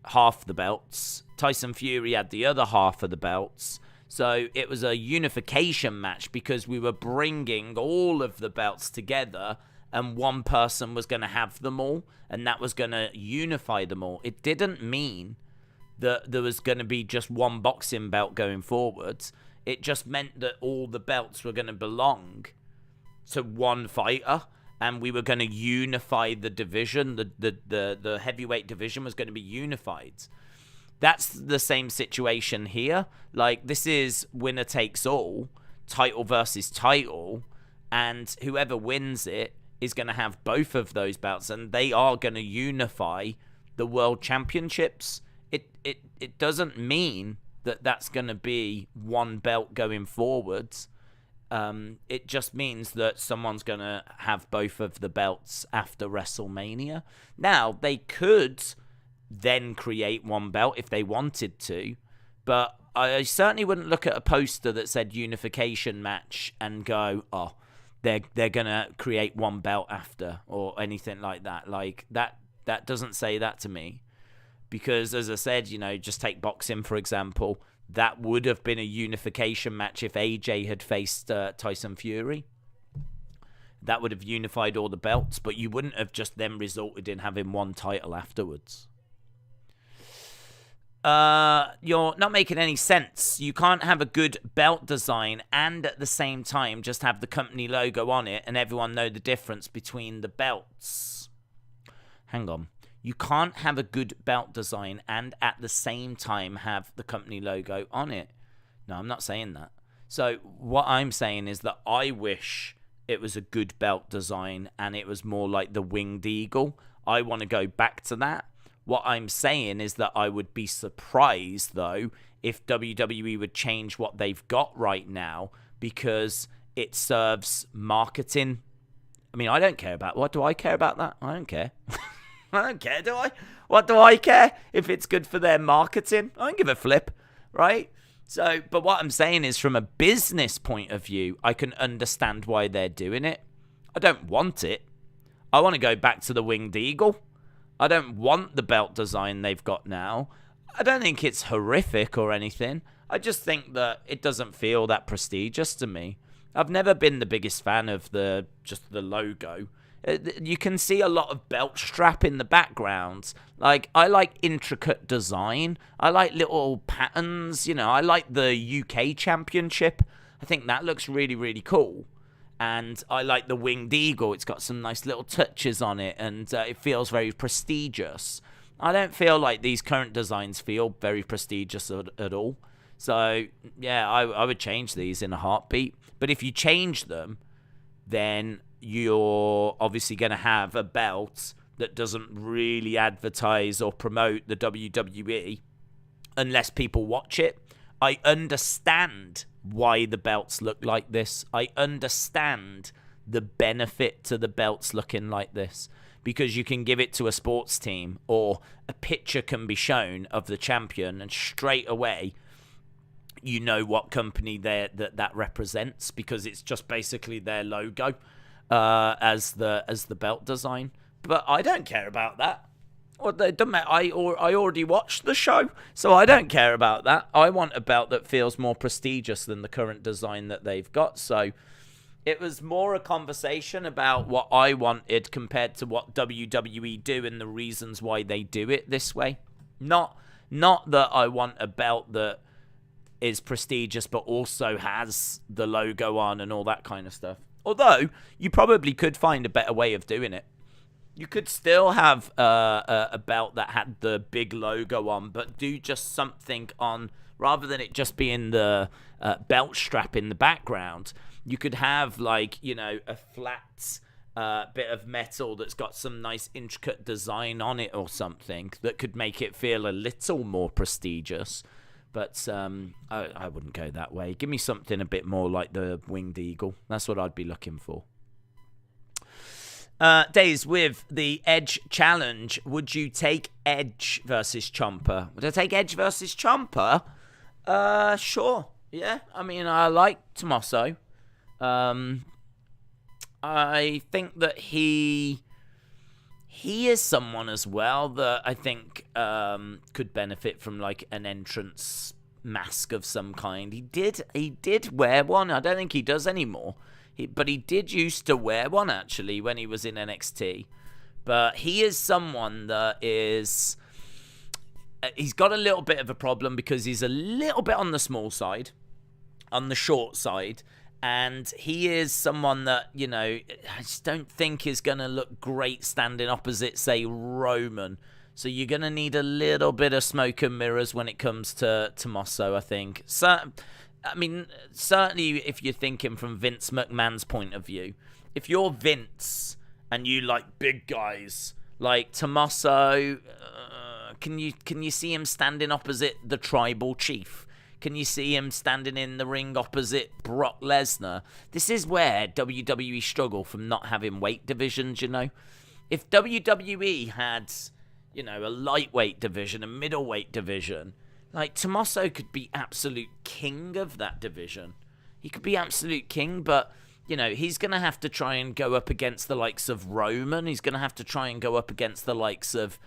half the belts, Tyson Fury had the other half of the belts. So it was a unification match, because we were bringing all of the belts together, and one person was going to have them all, and that was going to unify them all. It didn't mean that there was going to be just one boxing belt going forwards. It just meant that all the belts were going to belong to one fighter, and we were going to unify the division. The heavyweight division was going to be unified. That's the same situation here. Like, this is winner takes all, title versus title, and whoever wins it is going to have both of those belts, and they are going to unify the world championships. It doesn't mean that that's going to be one belt going forwards. It just means that someone's going to have both of the belts after WrestleMania. Now, they could then create one belt if they wanted to, but I certainly wouldn't look at a poster that said unification match and go, oh, they're going to create one belt after, or anything like that. Like, that doesn't say that to me. Because, as I said, just take boxing, for example. That would have been a unification match if AJ had faced Tyson Fury. that would have unified all the belts, but you wouldn't have just then resulted in having one title afterwards. You're not making any sense. You can't have a good belt design and at the same time just have the company logo on it and everyone know the difference between the belts. Hang on. You can't have a good belt design and at the same time have the company logo on it. No, I'm not saying that. So what I'm saying is that I wish it was a good belt design and it was more like the winged eagle. I want to go back to that. What I'm saying is that I would be surprised, though, if WWE would change what they've got right now because it serves marketing. I mean, I don't care about... What do I care about that? I don't care. I don't care, do I? What do I care if it's good for their marketing? I don't give a flip, right? So, but what I'm saying is from a business point of view, I can understand why they're doing it. I don't want it. I want to go back to the winged eagle. I don't want the belt design they've got now. I don't think it's horrific or anything. I just think that it doesn't feel that prestigious to me. I've never been the biggest fan of just the logo. You can see a lot of belt strap in the background. Like, I like intricate design. I like little patterns. I like the UK Championship. I think that looks really, really cool. And I like the winged eagle. It's got some nice little touches on it, and it feels very prestigious. I don't feel like these current designs feel very prestigious at all. So, yeah, I would change these in a heartbeat. But if you change them, then you're obviously going to have a belt that doesn't really advertise or promote the WWE unless people watch it. I understand why the belts look like this. I understand the benefit to the belts looking like this because you can give it to a sports team or a picture can be shown of the champion and straight away you know what company that represents because it's just basically their logo as the belt design. But I don't care about that. Well, it doesn't matter. I already watched the show, so I don't care about that. I want a belt that feels more prestigious than the current design that they've got. So it was more a conversation about what I wanted compared to what WWE do and the reasons why they do it this way. Not that I want a belt that is prestigious but also has the logo on and all that kind of stuff. Although, you probably could find a better way of doing it. You could still have a belt that had the big logo on, but do just something on, rather than it just being the belt strap in the background, you could have, like, a flat bit of metal that's got some nice intricate design on it or something that could make it feel a little more prestigious. But I wouldn't go that way. Give me something a bit more like the winged eagle. That's what I'd be looking for. Days, with the Edge challenge, would you take Edge versus Ciampa? Would I take Edge versus Ciampa? Sure. Yeah. I mean, I like Tommaso. I think that he is someone as well that I think could benefit from like an entrance mask of some kind. He did wear one. I don't think he does anymore. But he did used to wear one, actually, when he was in NXT. But he is someone that is... He's got a little bit of a problem because he's a little bit on the small side, on the short side. And he is someone that, I just don't think is going to look great standing opposite, say, Roman. So you're going to need a little bit of smoke and mirrors when it comes to Tommaso, I think. Certainly if you're thinking from Vince McMahon's point of view, if you're Vince and you like big guys like Tommaso, can you see him standing opposite the tribal chief? Can you see him standing in the ring opposite Brock Lesnar? This is where WWE struggle from not having weight divisions, If WWE had, a lightweight division, a middleweight division, like, Tommaso could be absolute king of that division. He could be absolute king, but, he's going to have to try and go up against the likes of Roman. He's going to have to try and go up against the likes of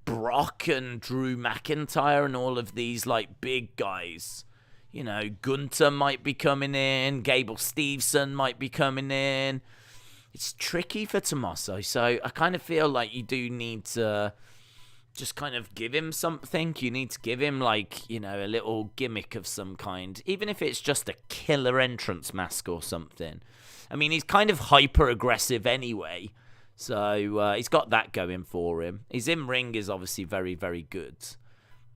Brock and Drew McIntyre and all of these, like, big guys. Gunther might be coming in. Gable Steveson might be coming in. it's tricky for Tommaso. So I kind of feel like you do need to just kind of give him something. You need to give him, like, you know, a little gimmick of some kind, even if it's just a killer entrance mask or something. I mean, he's kind of hyper aggressive anyway, so he's got that going for him. His in-ring is obviously very, very good,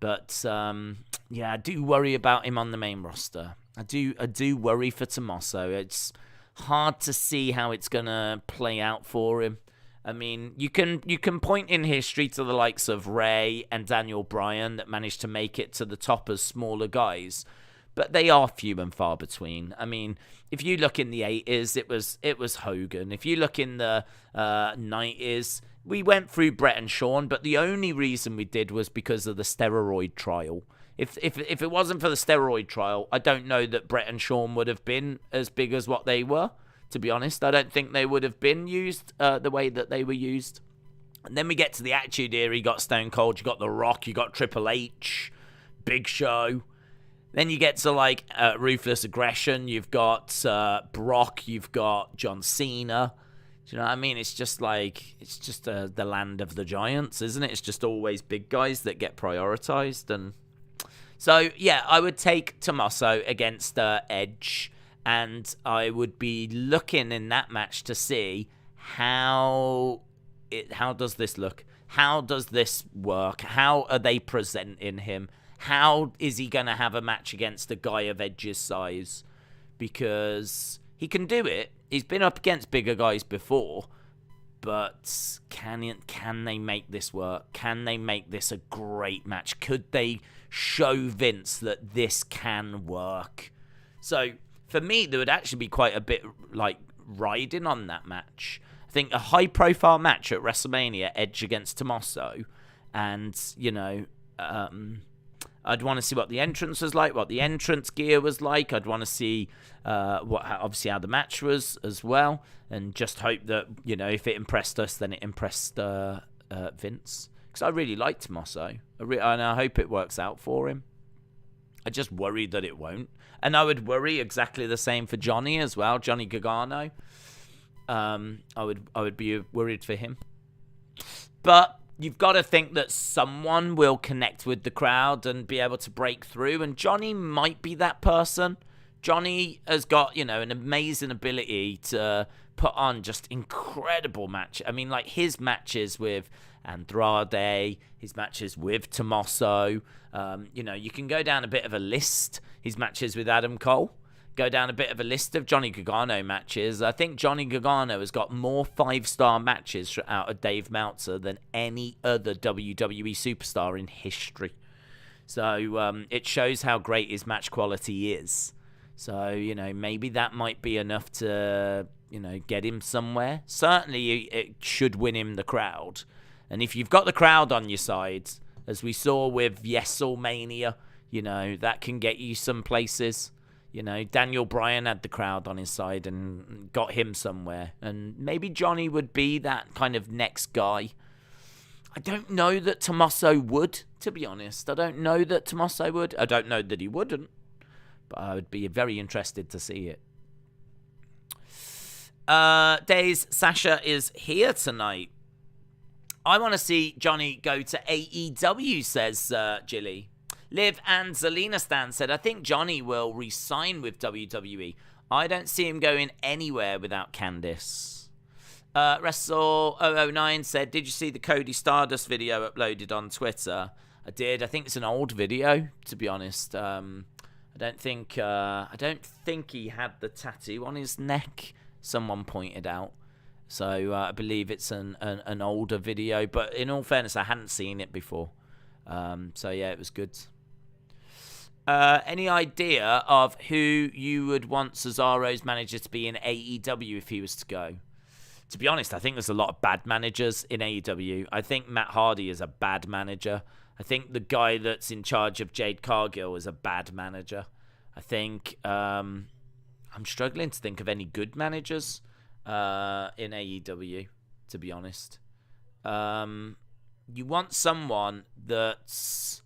but yeah, I do worry about him on the main roster. I do worry for Tommaso. It's hard to see how it's gonna play out for him. I mean, you can point in history to the likes of Ray and Daniel Bryan that managed to make it to the top as smaller guys, but they are few and far between. I mean, if you look in the 80s, it was Hogan. If you look in the 90s, we went through Bret and Shawn, but the only reason we did was because of the steroid trial. If it wasn't for the steroid trial, I don't know that Bret and Shawn would have been as big as what they were. To be honest, I don't think they would have been used the way that they were used. And then we get to the Attitude Era. You got Stone Cold, you got The Rock, you got Triple H, Big Show. Then you get to, like, Ruthless Aggression. You've got Brock. You've got John Cena. Do you know what I mean? It's just like, it's just the land of the giants, isn't it? It's just always big guys that get prioritized. And so, yeah, I would take Tommaso against Edge. And I would be looking in that match to see how does this look? How does this work? How are they presenting him? How is he going to have a match against a guy of Edge's size? Because he can do it. He's been up against bigger guys before. But can they make this work? Can they make this a great match? Could they show Vince that this can work? So for me, there would actually be quite a bit, like, riding on that match. I think a high-profile match at WrestleMania, Edge against Tommaso, and, you know, I'd want to see what the entrance was like, what the entrance gear was like. I'd want to see obviously how the match was as well, and just hope that, you know, if it impressed us, then it impressed Vince. Because I really like Tommaso, and I hope it works out for him. I just worry that it won't. And I would worry exactly the same for Johnny as well, Johnny Gargano. I would be worried for him. But you've got to think that someone will connect with the crowd and be able to break through, and Johnny might be that person. Johnny has got, you know, an amazing ability to put on just incredible match. I mean, like, his matches with Andrade, his matches with Tommaso. You know, you can go down a bit of a list. His matches with Adam Cole. Go down a bit of a list of Johnny Gargano matches. I think Johnny Gargano has got more 5-star matches out of Dave Meltzer than any other WWE superstar in history. So it shows how great his match quality is. So, you know, maybe that might be enough to, you know, get him somewhere. Certainly, it should win him the crowd. And if you've got the crowd on your side, as we saw with WrestleMania, you know, that can get you some places. You know, Daniel Bryan had the crowd on his side and got him somewhere. And maybe Johnny would be that kind of next guy. I don't know that Tommaso would, to be honest. I don't know that Tommaso would. I don't know that he wouldn't. But I would be very interested to see it. Days, Sasha is here tonight. I want to see Johnny go to AEW, says Jilly. Liv and Zelina Stan said, I think Johnny will re-sign with WWE. I don't see him going anywhere without Candice. Wrestle 009 said, did you see the Cody Stardust video uploaded on Twitter? I did. I think it's an old video, to be honest. I don't think he had the tattoo on his neck, someone pointed out. So I believe it's an older video. But in all fairness, I hadn't seen it before. So yeah, it was good. Any idea of who you would want Cesaro's manager to be in AEW if he was to go? To be honest, I think there's a lot of bad managers in AEW. I think Matt Hardy is a bad manager. I think the guy that's in charge of Jade Cargill is a bad manager. I think I'm struggling to think of any good managers in AEW, to be honest. You want someone that's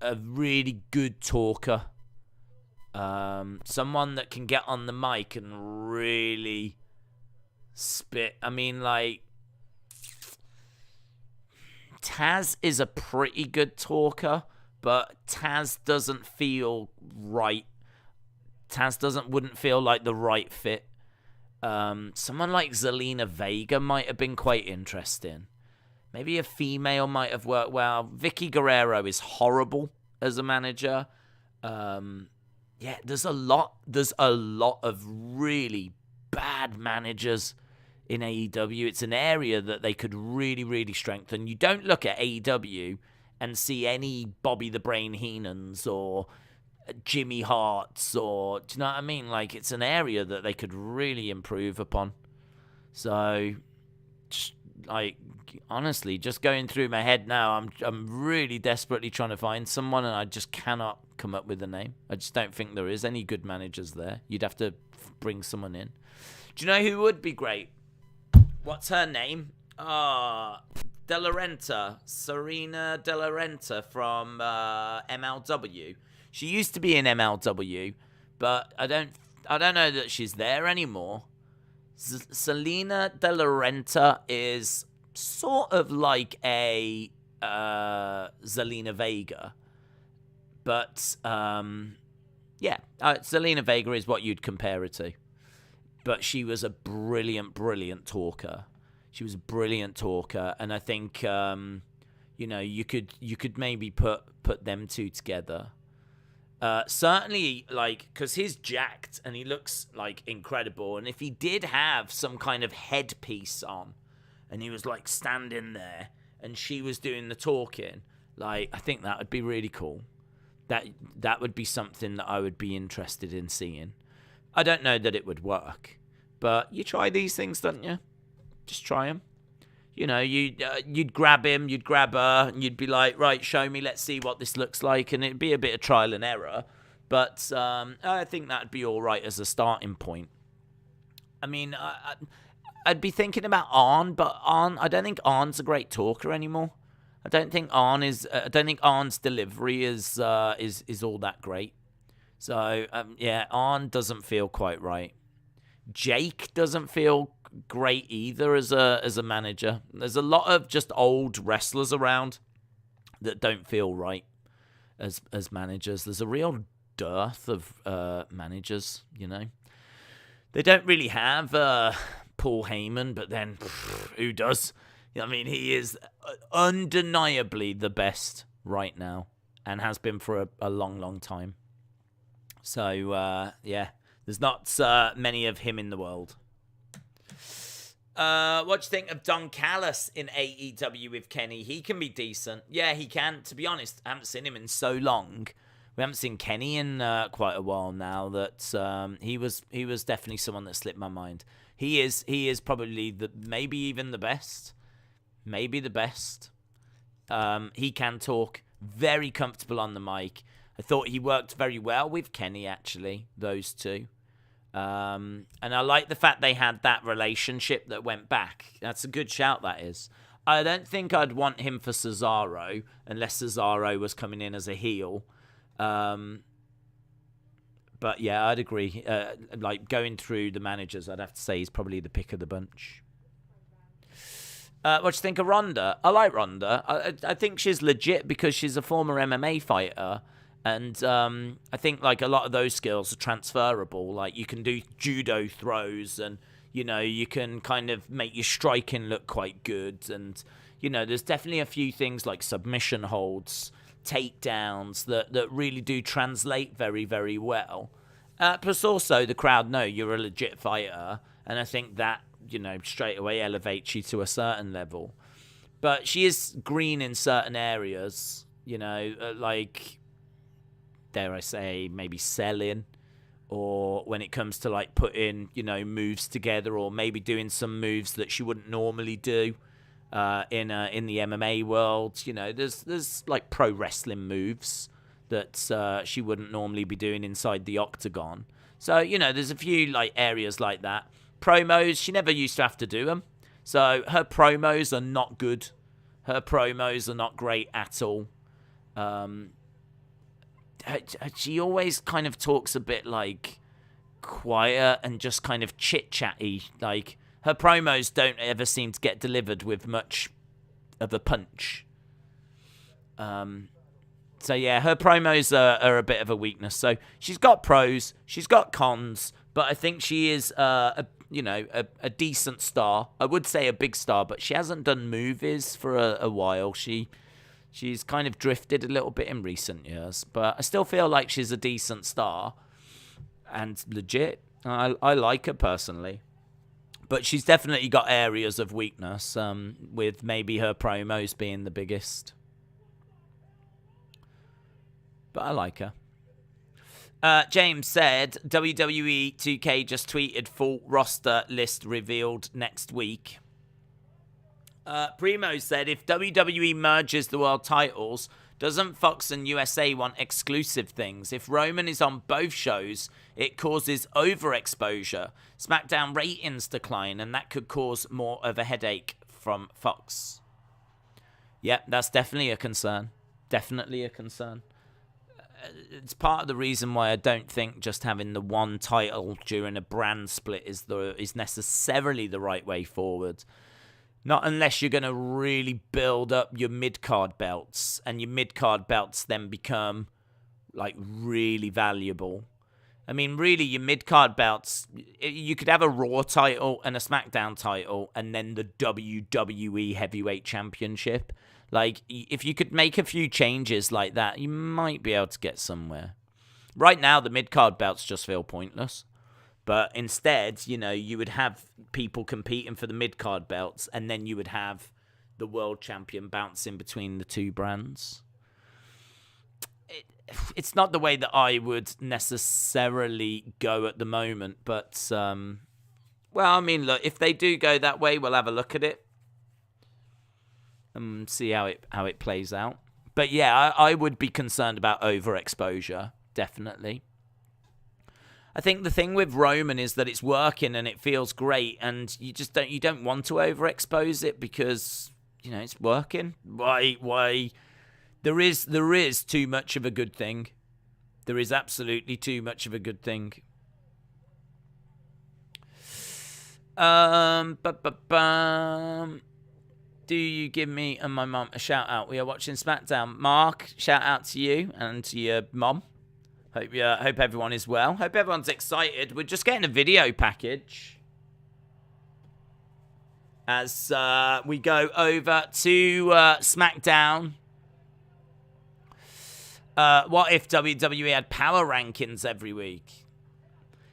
a really good talker. Someone that can get on the mic and really spit. I mean, like, Taz is a pretty good talker, but Taz doesn't feel right. Wouldn't feel like the right fit. Someone like Zelina Vega might have been quite interesting. Maybe a female might have worked well. Vicky Guerrero is horrible as a manager. Yeah, there's a lot of really bad managers in AEW. It's an area that they could really, really strengthen. You don't look at AEW and see any Bobby the Brain Heenans or Jimmy Harts, or do you know what I mean? Like, it's an area that they could really improve upon. So, just, like, honestly, just going through my head now, I'm really desperately trying to find someone, and I just cannot come up with a name. I just don't think there is any good managers there. You'd have to bring someone in. Do you know who would be great? What's her name? De La Renta. Serena De La Renta from MLW. She used to be in MLW, but I don't know that she's there anymore. Selena De La Renta is sort of like a Zelina Vega, but yeah, Zelina Vega is what you'd compare her to. But she was a brilliant talker. She was a brilliant talker, and I think you could maybe put them two together. Certainly, like, because he's jacked and he looks like incredible, and if he did have some kind of headpiece on, and he was like standing there, and she was doing the talking, like, I think that would be really cool. That would be something that I would be interested in seeing. I don't know that it would work, but you try these things, don't you? Just try them. You know, you'd grab him, you'd grab her, and you'd be like, right, show me, let's see what this looks like, and it'd be a bit of trial and error, but I think that'd be all right as a starting point. I mean, I'd be thinking about Arn, but I don't think Arn's a great talker anymore. I don't think Arn's delivery is all that great. So yeah, Arn doesn't feel quite right. Jake doesn't feel great either as a manager. There's a lot of just old wrestlers around that don't feel right as managers. There's a real dearth of managers, you know. They don't really have Paul Heyman, but then who does? I mean, he is undeniably the best right now and has been for a long time. So, yeah, there's not many of him in the world. What do you think of Don Callis in AEW with Kenny? He can be decent. Yeah, he can. To be honest, I haven't seen him in so long. We haven't seen Kenny in quite a while now. That he was definitely someone that slipped my mind. He is probably maybe even the best. Maybe the best. He can talk. Very comfortable on the mic. I thought he worked very well with Kenny, actually, those two. And I like the fact they had that relationship that went back. That's a good shout, that is. I don't think I'd want him for Cesaro, unless Cesaro was coming in as a heel. But yeah, I'd agree. Like, going through the managers, I'd have to say he's probably the pick of the bunch. What do you think of Ronda? I like Ronda. I think she's legit because she's a former MMA fighter. And I think, like, a lot of those skills are transferable. Like, you can do judo throws and, you know, you can kind of make your striking look quite good. And, you know, there's definitely a few things like submission holds, takedowns that really do translate very, very well. Plus also the crowd know you're a legit fighter. And I think that, you know, straight away elevates you to a certain level. But she is green in certain areas, you know, like, dare I say, maybe selling, or when it comes to, like, putting, you know, moves together, or maybe doing some moves that she wouldn't normally do in the MMA world. You know, there's like pro wrestling moves that she wouldn't normally be doing inside the octagon. So, you know, there's a few, like, areas like that. Promos, she never used to have to do them. So her promos are not good. Her promos are not great at all. She always kind of talks a bit, like, quiet and just kind of chit-chatty. Like, her promos don't ever seem to get delivered with much of a punch. So yeah, her promos are a bit of a weakness. So she's got pros, she's got cons, but I think she is a decent star. I would say a big star, but she hasn't done movies for a while. She's kind of drifted a little bit in recent years, but I still feel like she's a decent star and legit. I like her personally. But she's definitely got areas of weakness, with maybe her promos being the biggest. But I like her. James said, WWE 2K just tweeted full roster list revealed next week. Primo said, if WWE merges the world titles, doesn't Fox and USA want exclusive things? If Roman is on both shows, it causes overexposure. SmackDown ratings decline, and that could cause more of a headache from Fox. Yep, that's definitely a concern. Definitely a concern. It's part of the reason why I don't think just having the one title during a brand split is necessarily the right way forward. Not unless you're going to really build up your mid-card belts, and your mid-card belts then become, like, really valuable. I mean, really, your mid-card belts, you could have a Raw title and a SmackDown title, and then the WWE Heavyweight Championship. Like, if you could make a few changes like that, you might be able to get somewhere. Right now, the mid-card belts just feel pointless. But instead, you would have people competing for the mid-card belts, and then you would have the world champion bouncing between the two brands. It's not the way that I would necessarily go at the moment, but, look, if they do go that way, we'll have a look at it and see how it plays out. But yeah, I would be concerned about overexposure, definitely. I think the thing with Roman is that it's working and it feels great, and you don't want to overexpose it because it's working. Why? There is too much of a good thing. There is absolutely too much of a good thing. Do you give me and my mum a shout out? We are watching SmackDown. Mark, shout out to you and to your mum. Hope everyone is well. Hope everyone's excited. We're just getting a video package as we go over to SmackDown. What if WWE had power rankings every week?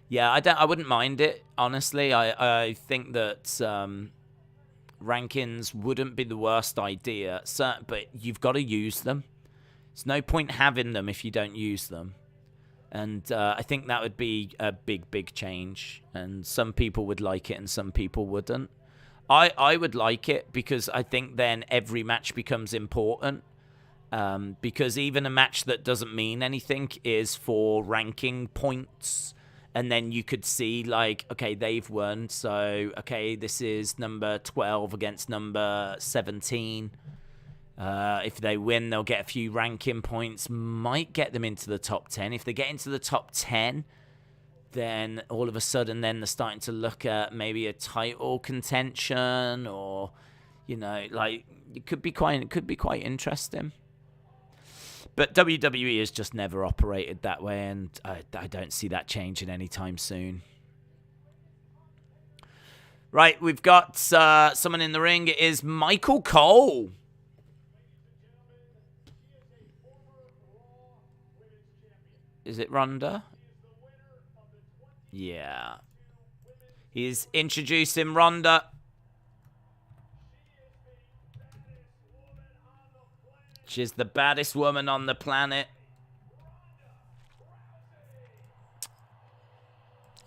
Yeah, I wouldn't mind it, honestly. I think that rankings wouldn't be the worst idea, but you've got to use them. There's no point having them if you don't use them. And I think that would be a big change. And some people would like it and some people wouldn't. I would like it because I think then every match becomes important. Because even a match that doesn't mean anything is for ranking points. And then you could see, like, okay, they've won. So, okay, this is number 12 against number 17. If they win, they'll get a few ranking points. Might get them into the top 10. If they get into the top 10, then all of a sudden, then they're starting to look at maybe a title contention, or like it could be quite interesting. But WWE has just never operated that way, and I don't see that changing anytime soon. Right, we've got someone in the ring. It is Michael Cole. Is it Ronda? Yeah. He's introducing Ronda. She's the baddest woman on the planet.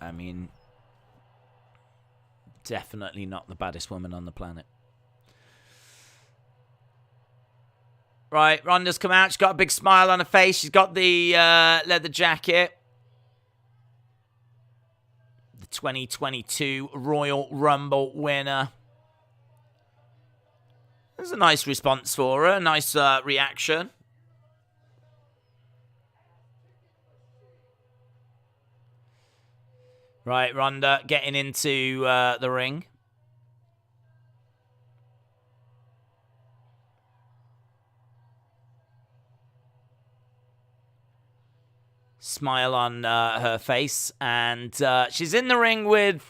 I mean, definitely not the baddest woman on the planet. Right, Ronda's come out. She's got a big smile on her face. She's got the leather jacket. The 2022 Royal Rumble winner. There's a nice response for her. A nice reaction. Right, Ronda getting into the ring. smile on her face. And she's in the ring with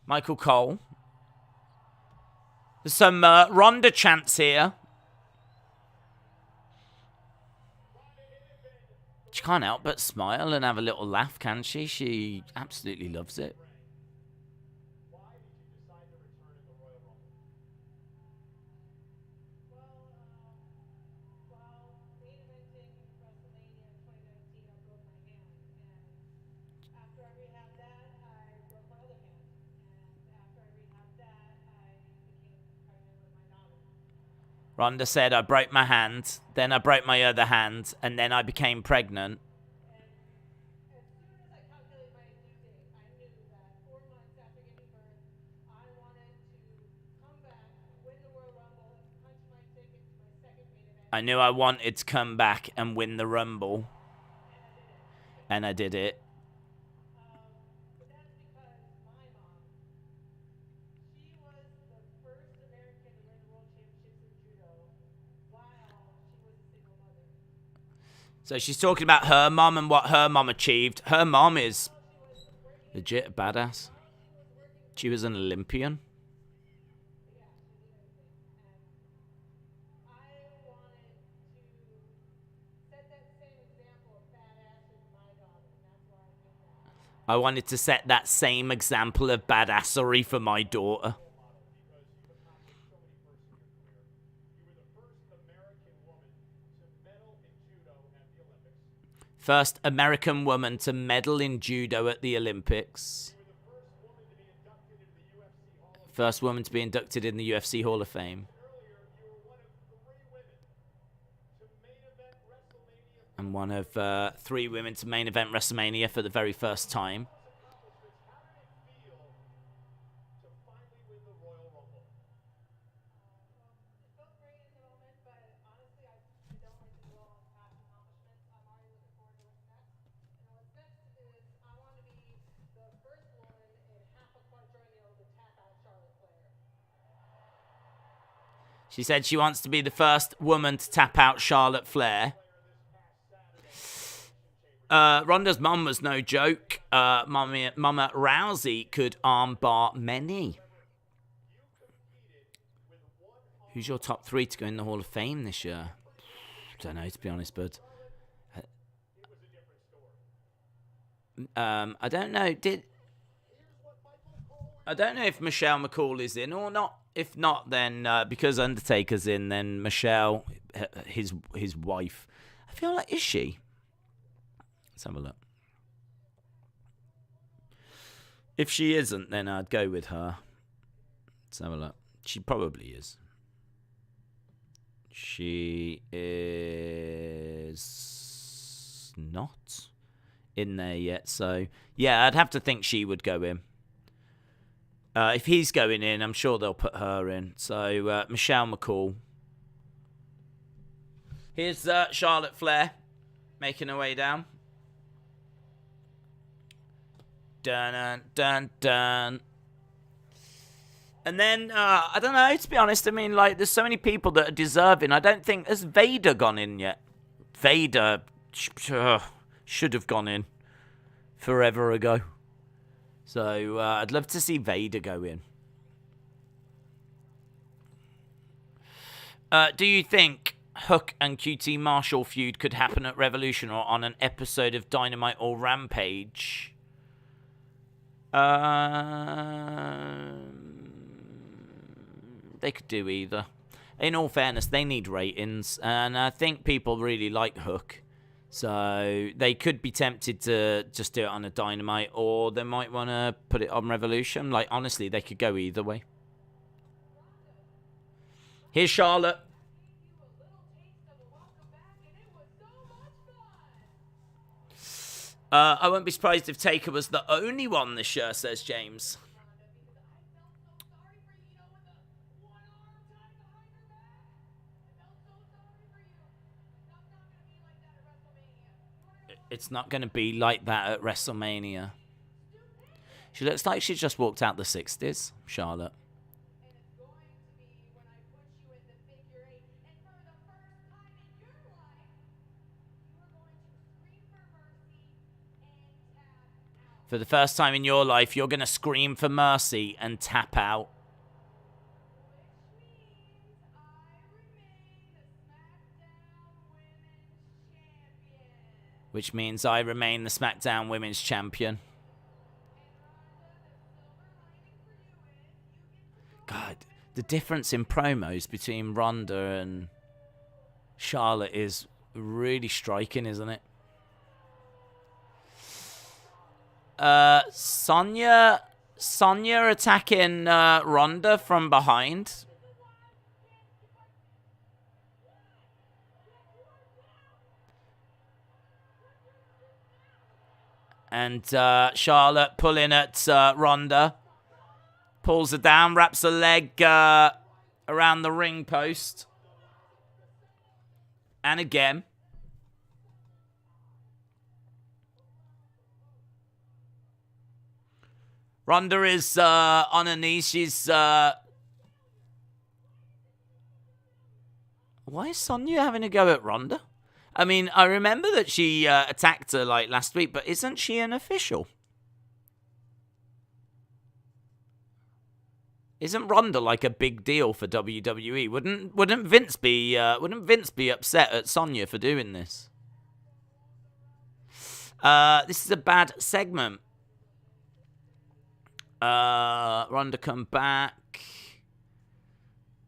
Michael Cole. There's some Ronda chants here. She can't help but smile and have a little laugh, can she? She absolutely loves it. Ronda said, I broke my hand, then I broke my other hand, and then I became pregnant. I knew I wanted to come back and win the Rumble. And I did it. So she's talking about her mom and what her mom achieved. Her mom is legit a badass. She was an Olympian. I wanted to set that same example of badassery for my daughter. First American woman to medal in judo at the Olympics. First woman to be inducted in the UFC Hall of Fame. And one of 3 women to main event WrestleMania for the very first time. She said she wants to be the first woman to tap out Charlotte Flair. Ronda's mum was no joke. Mama Rousey could armbar many. Who's your top 3 to go in the Hall of Fame this year? Don't know, to be honest, bud. I don't know. I don't know if Michelle McCall is in or not. If not, then because Undertaker's in, then Michelle, his wife. I feel like, is she? Let's have a look. If she isn't, then I'd go with her. Let's have a look. She probably is. She is not in there yet. So, yeah, I'd have to think she would go in. If he's going in, I'm sure they'll put her in. So, Michelle McCall. Here's Charlotte Flair making her way down. Dun, dun, dun, dun. And then, I don't know, to be honest, I mean, like, there's so many people that are deserving. I don't think, has Vader gone in yet? Vader should have gone in forever ago. So, I'd love to see Vader go in. Do you think Hook and QT Marshall feud could happen at Revolution or on an episode of Dynamite or Rampage? They could do either. In all fairness, they need ratings, and I think people really like Hook. So they could be tempted to just do it on a Dynamite, or they might want to put it on Revolution. Like, honestly, they could go either way. Here's Charlotte. I wouldn't be surprised if Taker was the only one this year, says James. It's not going to be like that at WrestleMania. She looks like she just walked out the 60s, Charlotte. For the first time in your life, you're going to scream for mercy and tap out. Which means I remain the SmackDown Women's Champion. God, the difference in promos between Ronda and Charlotte is really striking, isn't it? Sonya attacking Ronda from behind. And Charlotte pulling at Ronda. Pulls her down, wraps her leg around the ring post. And again. Ronda is on her knees. She's... Why is Sonya having a go at Ronda? I mean, I remember that she attacked her like last week, but isn't she an official? Isn't Ronda like a big deal for WWE? Wouldn't Vince be upset at Sonya for doing this? This is a bad segment. Ronda come back.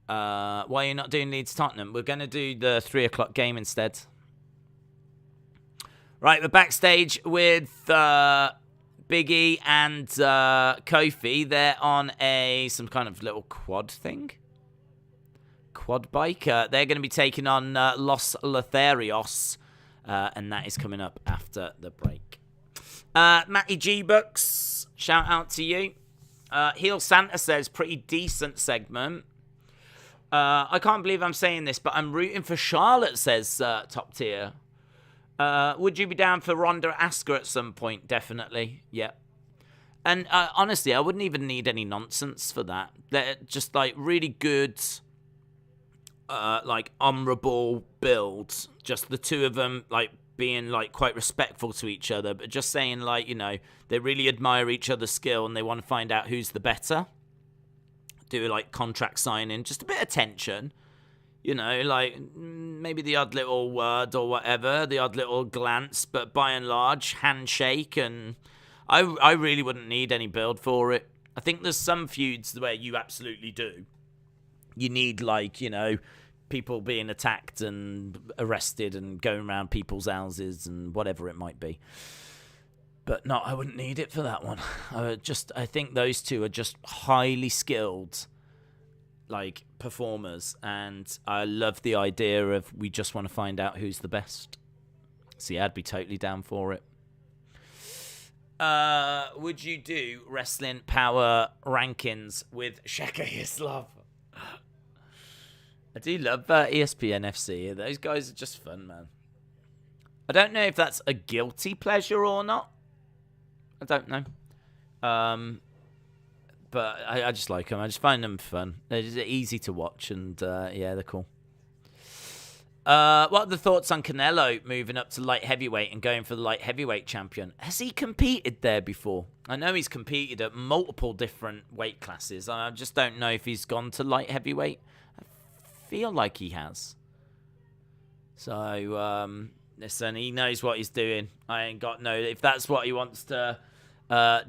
Why are you not doing Leeds Tottenham? We're going to do the 3 o'clock game instead. Right, we're backstage with Big E and Kofi. They're on some kind of little quad thing. Quad bike. They're going to be taking on Los Lotharios. And that is coming up after the break. Matty G Bucks, shout out to you. Heel Santa says, pretty decent segment. I can't believe I'm saying this, but I'm rooting for Charlotte, says Top Tier. Would you be down for Ronda Asuka at some point? Definitely, yeah. And honestly, I wouldn't even need any nonsense for that. They're just like really good, like honourable builds. Just the two of them like being like quite respectful to each other, but just saying like, you know, they really admire each other's skill and they want to find out who's the better. Do like contract signing, just a bit of tension. You know, like maybe the odd little word or whatever, the odd little glance, but by and large, handshake. And I really wouldn't need any build for it. I think there's some feuds where you absolutely do. You need, like, you know, people being attacked and arrested and going around people's houses and whatever it might be. But no, I wouldn't need it for that one. I think those two are just highly skilled, like, performers, and I love the idea of we just want to find out who's the best. So yeah, I'd be totally down for it. Would you do Wrestling Power Rankings with Shaka Hislov? I do love ESPN FC. Those guys are just fun, man. I don't know if that's a guilty pleasure or not. I don't know. But I just like them. I just find them fun. They're just easy to watch, and yeah, they're cool. What are the thoughts on Canelo moving up to light heavyweight and going for the light heavyweight champion? Has he competed there before? I know he's competed at multiple different weight classes. I just don't know if he's gone to light heavyweight. I feel like he has. So, listen, he knows what he's doing. I ain't got no... If that's what he wants to...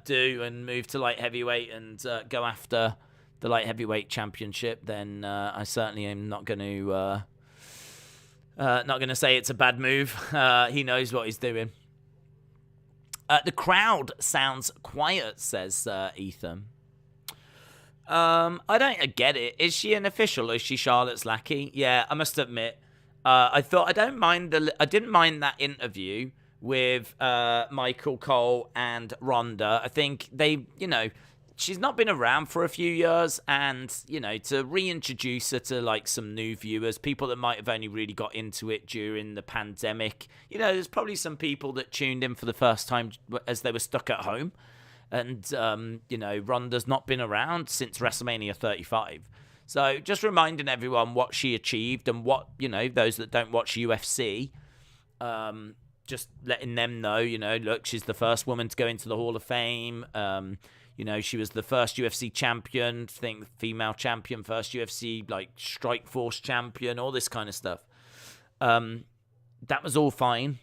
do and move to light heavyweight and go after the light heavyweight championship, then I certainly am not going to say it's a bad move. He knows what he's doing. The crowd sounds quiet, says Ethan. I don't get it. Is she an official or is she Charlotte's lackey? Yeah, I must admit, I didn't mind that interview with Michael Cole and Ronda. I think they, you know, she's not been around for a few years, and, you know, to reintroduce her to, like, some new viewers, people that might have only really got into it during the pandemic. You know, there's probably some people that tuned in for the first time as they were stuck at home. And, you know, Ronda's not been around since WrestleMania 35. So just reminding everyone what she achieved and what, you know, those that don't watch UFC, just letting them know, you know, look, she's the first woman to go into the Hall of Fame. You know, she was the first UFC champion, female champion, first UFC, like, Strikeforce champion, all this kind of stuff. That was all fine.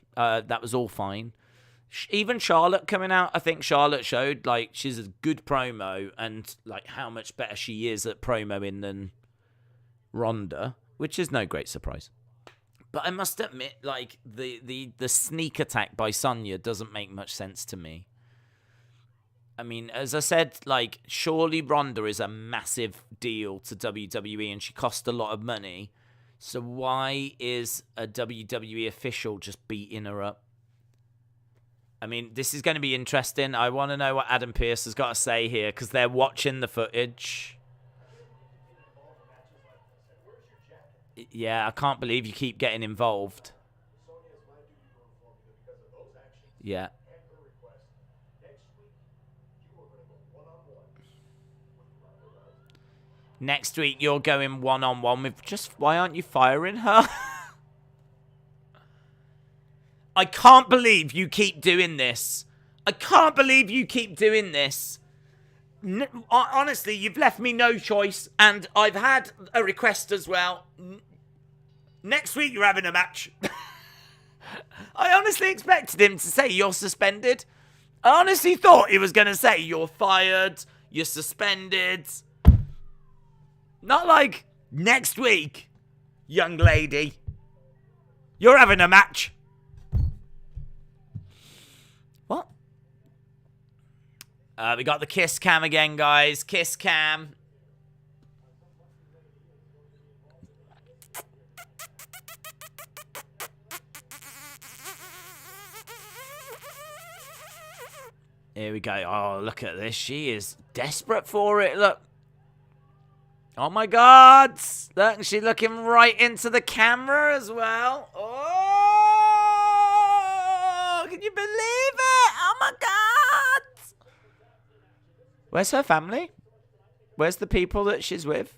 Even Charlotte coming out, I think Charlotte showed, like, she's a good promo and, like, how much better she is at promoing than Ronda, which is no great surprise. But I must admit, like, the sneak attack by Sonya doesn't make much sense to me. I mean, as I said, like, surely Ronda is a massive deal to WWE and she cost a lot of money. So why is a WWE official just beating her up? I mean, this is going to be interesting. I want to know what Adam Pearce has got to say here because they're watching the footage. Yeah, I can't believe you keep getting involved. Yeah. Next week, you're going one-on-one with why aren't you firing her? I can't believe you keep doing this. Honestly, you've left me no choice, and I've had a request as well. Next week, you're having a match. I honestly expected him to say you're suspended. I honestly thought he was going to say you're fired, you're suspended. Not like, next week, young lady, you're having a match. What? We got the kiss cam again, guys. Kiss cam. Here we go. Oh, look at this. She is desperate for it. Look. Oh my God! Look, she's looking right into the camera as well. Oh! Can you believe it? Oh my God! Where's her family? Where's the people that she's with?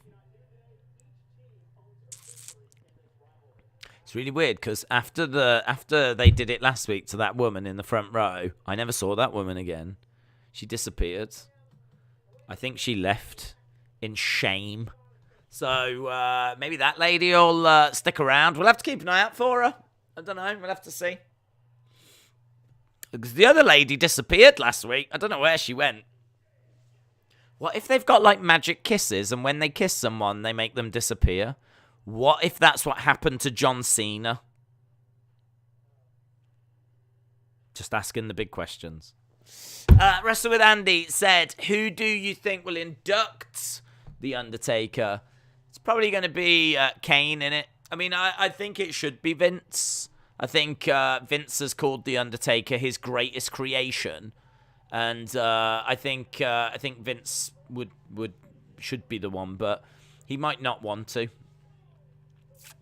It's really weird because after they did it last week to that woman in the front row, I never saw that woman again. She disappeared. I think she left in shame. So maybe that lady will stick around. We'll have to keep an eye out for her. I don't know. We'll have to see. Because the other lady disappeared last week. I don't know where she went. What if they've got like magic kisses and when they kiss someone, they make them disappear? What if that's what happened to John Cena? Just asking the big questions. Wrestle with Andy said, who do you think will induct The Undertaker? It's probably going to be Kane in it. I mean, I think it should be Vince. I think Vince has called The Undertaker his greatest creation. And I think Vince should be the one, but he might not want to.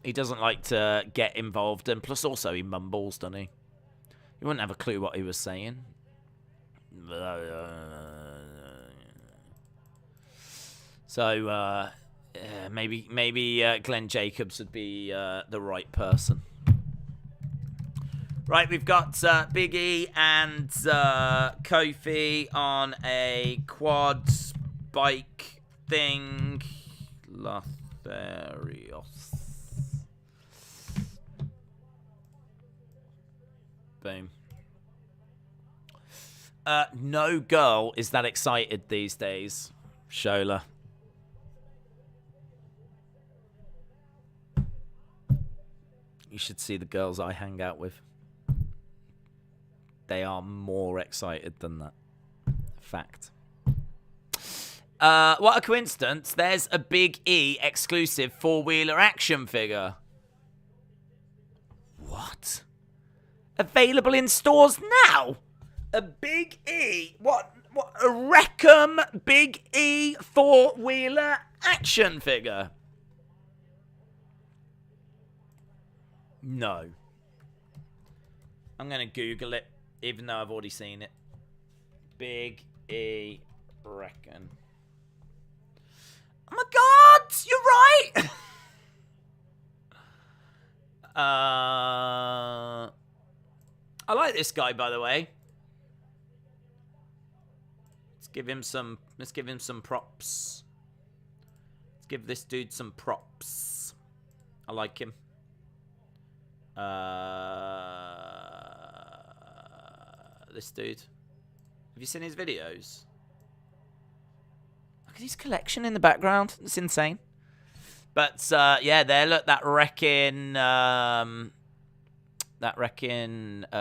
He doesn't like to get involved, and plus also he mumbles, doesn't he? You wouldn't have a clue what he was saying. So maybe Glenn Jacobs would be the right person. Right, we've got Big E and Kofi on a quad bike thing. Lotharios. Boom. No girl is that excited these days, Shola. You should see the girls I hang out with. They are more excited than that. Fact. What a coincidence. There's a Big E exclusive four-wheeler action figure. What? Available in stores now? A Big E? What a Wreckham Big E four-wheeler action figure? No. I'm going to Google it, even though I've already seen it. Big E Wreckham. Oh my God! You're right! I like this guy, by the way. Let's give him some props. Let's give this dude some props. I like him. This dude. Have you seen his videos? Look at his collection in the background. It's insane. But yeah, there. Look, that wrecking. I don't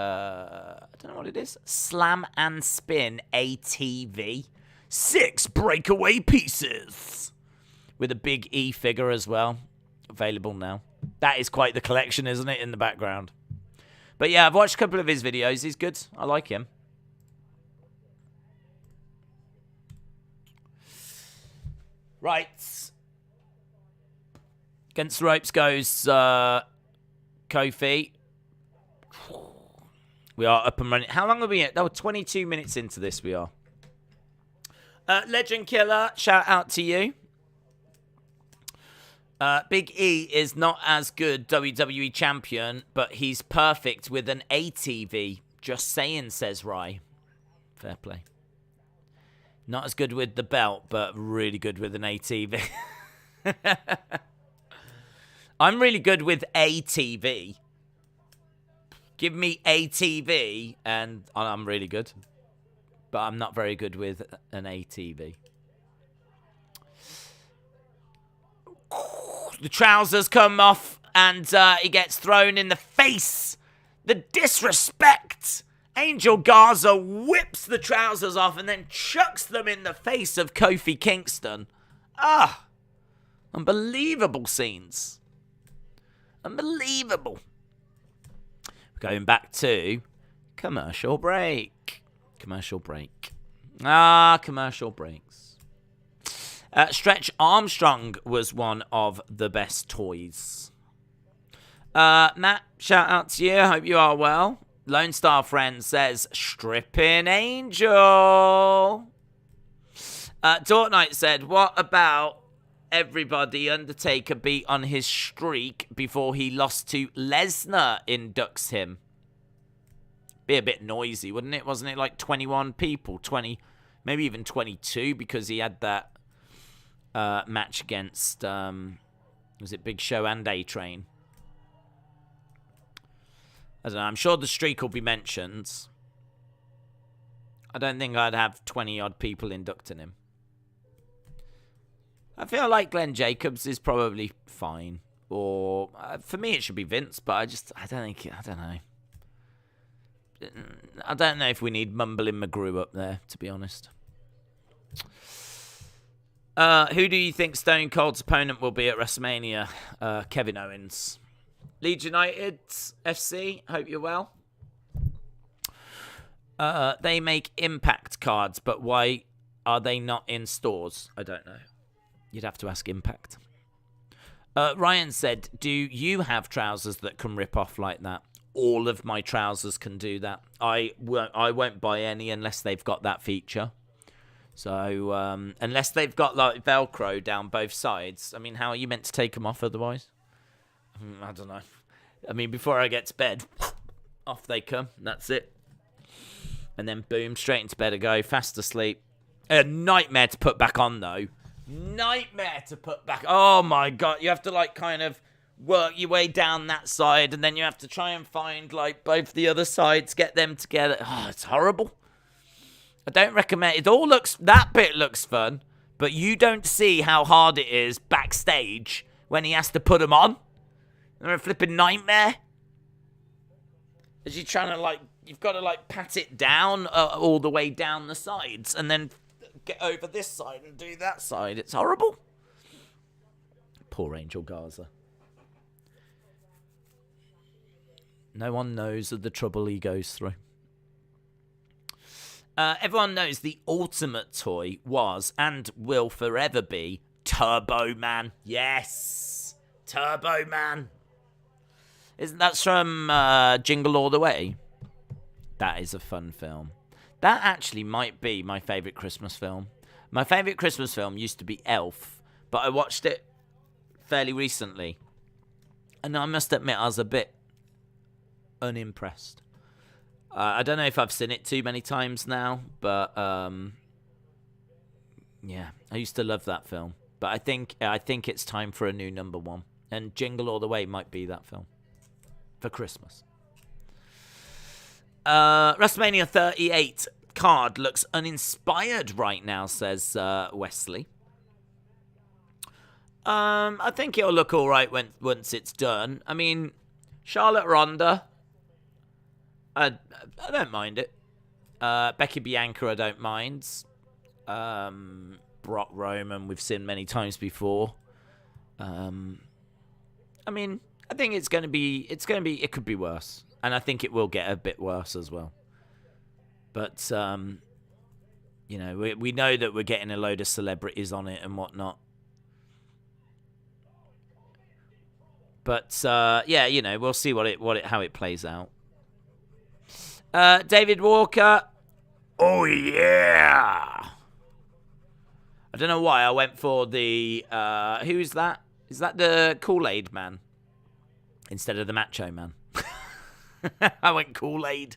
know what it is. Slam and Spin ATV. 6 breakaway pieces. With a big E figure as well. Available now. That is quite the collection, isn't it, in the background? But yeah, I've watched a couple of his videos. He's good. I like him. Right. Against the ropes goes Kofi. We are up and running. How long are we at? Oh, 22 minutes into this we are. Legend Killer, shout out to you. Big E is not as good WWE champion, but he's perfect with an ATV. Just saying, says Rye. Fair play. Not as good with the belt, but really good with an ATV. I'm really good with ATV. Give me ATV, and I'm really good. But I'm not very good with an ATV. The trousers come off, and he gets thrown in the face. The disrespect. Angel Garza whips the trousers off and then chucks them in the face of Kofi Kingston. Unbelievable scenes. Unbelievable. Going back to commercial break. Commercial break. Commercial breaks. Stretch Armstrong was one of the best toys. Matt, shout out to you. Hope you are well. Lone Star Friend says, Stripping Angel. Dort Knight said, what about everybody Undertaker beat on his streak before he lost to Lesnar inducts him? Be a bit noisy, wouldn't it? Wasn't it like 21 people? 20, maybe even 22, because he had that match against, was it Big Show and A-Train? I don't know. I'm sure the streak will be mentioned. I don't think I'd have 20-odd people inducting him. I feel like Glenn Jacobs is probably fine. Or, for me, it should be Vince, but I don't know. I don't know if we need Mumbling McGrew up there, to be honest. Who do you think Stone Cold's opponent will be at WrestleMania? Kevin Owens. Leeds United FC, hope you're well. They make Impact cards, but why are they not in stores? I don't know. You'd have to ask Impact. Ryan said, do you have trousers that can rip off like that? All of my trousers can do that. I won't buy any unless they've got that feature. So, unless they've got like Velcro down both sides. I mean, how are you meant to take them off otherwise? I don't know. I mean, before I get to bed, off they come. That's it. And then boom, straight into bed I go, fast asleep. A nightmare to put back on, though. Nightmare to put back. Oh, my God. You have to, like, kind of work your way down that side, and then you have to try and find, like, both the other sides, get them together. Oh, it's horrible. I don't recommend it. That bit looks fun, but you don't see how hard it is backstage when he has to put them on. They're a flipping nightmare. As you're trying to, like, you've got to, like, pat it down all the way down the sides and then get over this side and do that side. It's horrible. Poor Angel Garza. No one knows of the trouble he goes through. Everyone knows the ultimate toy was and will forever be Turbo Man. Yes! Turbo Man. Isn't that from Jingle All the Way? That is a fun film. That actually might be my favourite Christmas film. My favourite Christmas film used to be Elf, but I watched it fairly recently. And I must admit, I was a bit unimpressed. I don't know if I've seen it too many times now, but yeah, I used to love that film. But I think it's time for a new number one, and Jingle All the Way might be that film for Christmas. WrestleMania 38 card looks uninspired right now, says Wesley. I think it'll look all right once it's done. I mean, Charlotte Ronda, I don't mind it. Becky Bianca, I don't mind. Brock Roman, we've seen many times before. I mean, I think it could be worse. And I think it will get a bit worse as well. But, you know, we know that we're getting a load of celebrities on it and whatnot. But, yeah, you know, we'll see how it plays out. David Walker. Oh, yeah. I don't know why I went for the, who's that? Is that the Kool-Aid man? Instead of the Macho Man. I went Kool-Aid.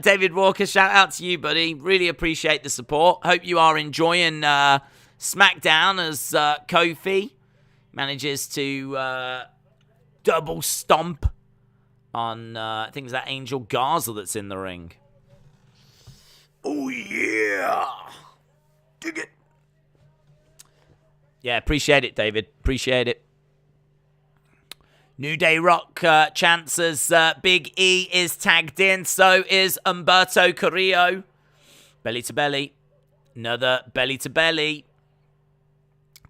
David Walker, shout out to you, buddy. Really appreciate the support. Hope you are enjoying SmackDown as Kofi manages to double stomp on, I think it's that Angel Garza that's in the ring. Oh, yeah. Dig it. Yeah, appreciate it, David. Appreciate it. New Day Rock chances Big E is tagged in. So is Humberto Carrillo. Belly to belly. Another belly to belly.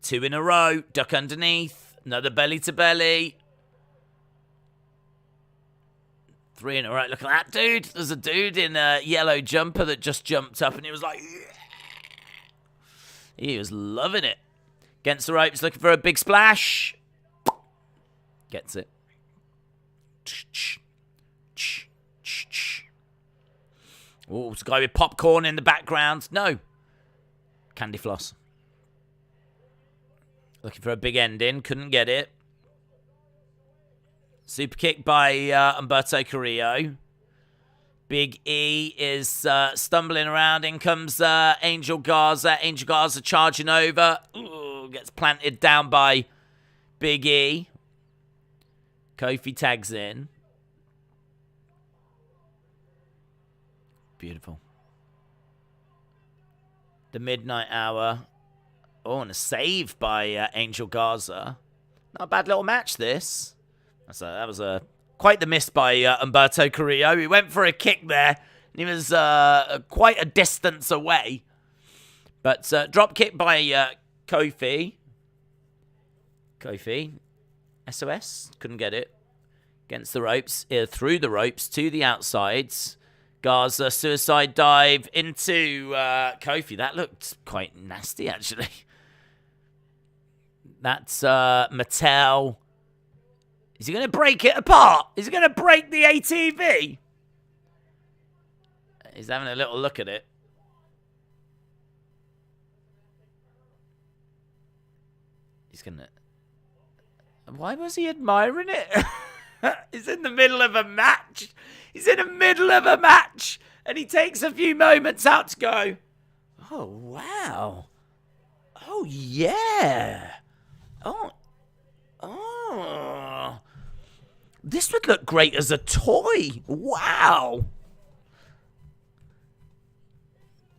2 in a row. Duck underneath. Another belly to belly. 3 in a row. Look at that dude. There's a dude in a yellow jumper that just jumped up and he was like, yeah. He was loving it. Against the ropes, looking for a big splash. Gets it. Oh, it's a guy with popcorn in the background. No. Candy floss. Looking for a big ending. Couldn't get it. Super kick by Humberto Carrillo. Big E is stumbling around. In comes Angel Garza. Angel Garza charging over. Ooh, gets planted down by Big E. Kofi tags in. Beautiful. The Midnight Hour. Oh, and a save by Angel Garza. Not a bad little match, this. That was quite the miss by Humberto Carrillo. He went for a kick there. And he was quite a distance away. But drop kick by Kofi. Kofi. SOS. Couldn't get it. Against the ropes. Through the ropes to the outsides. Garza suicide dive into Kofi. That looked quite nasty, actually. That's Mattel. Is he going to break it apart? Is he going to break the ATV? He's having a little look at it. He's going to... Why was he admiring it? He's in the middle of a match. He's in the middle of a match. And he takes a few moments out to go, oh, wow. Oh, yeah. Oh. This would look great as a toy. Wow.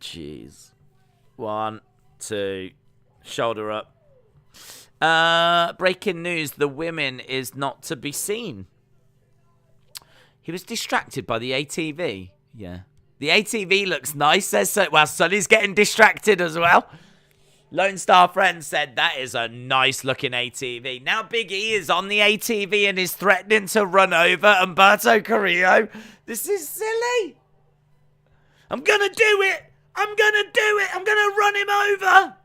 Jeez. 1, 2. Shoulder up. Breaking news. The women is not to be seen. He was distracted by the ATV. Yeah. The ATV looks nice, says so. Well, Sonny's getting distracted as well. Lone Star Friend said that is a nice looking ATV. Now Big E is on the ATV and is threatening to run over Humberto Carrillo. This is silly. I'm going to do it. I'm going to do it. I'm going to run him over.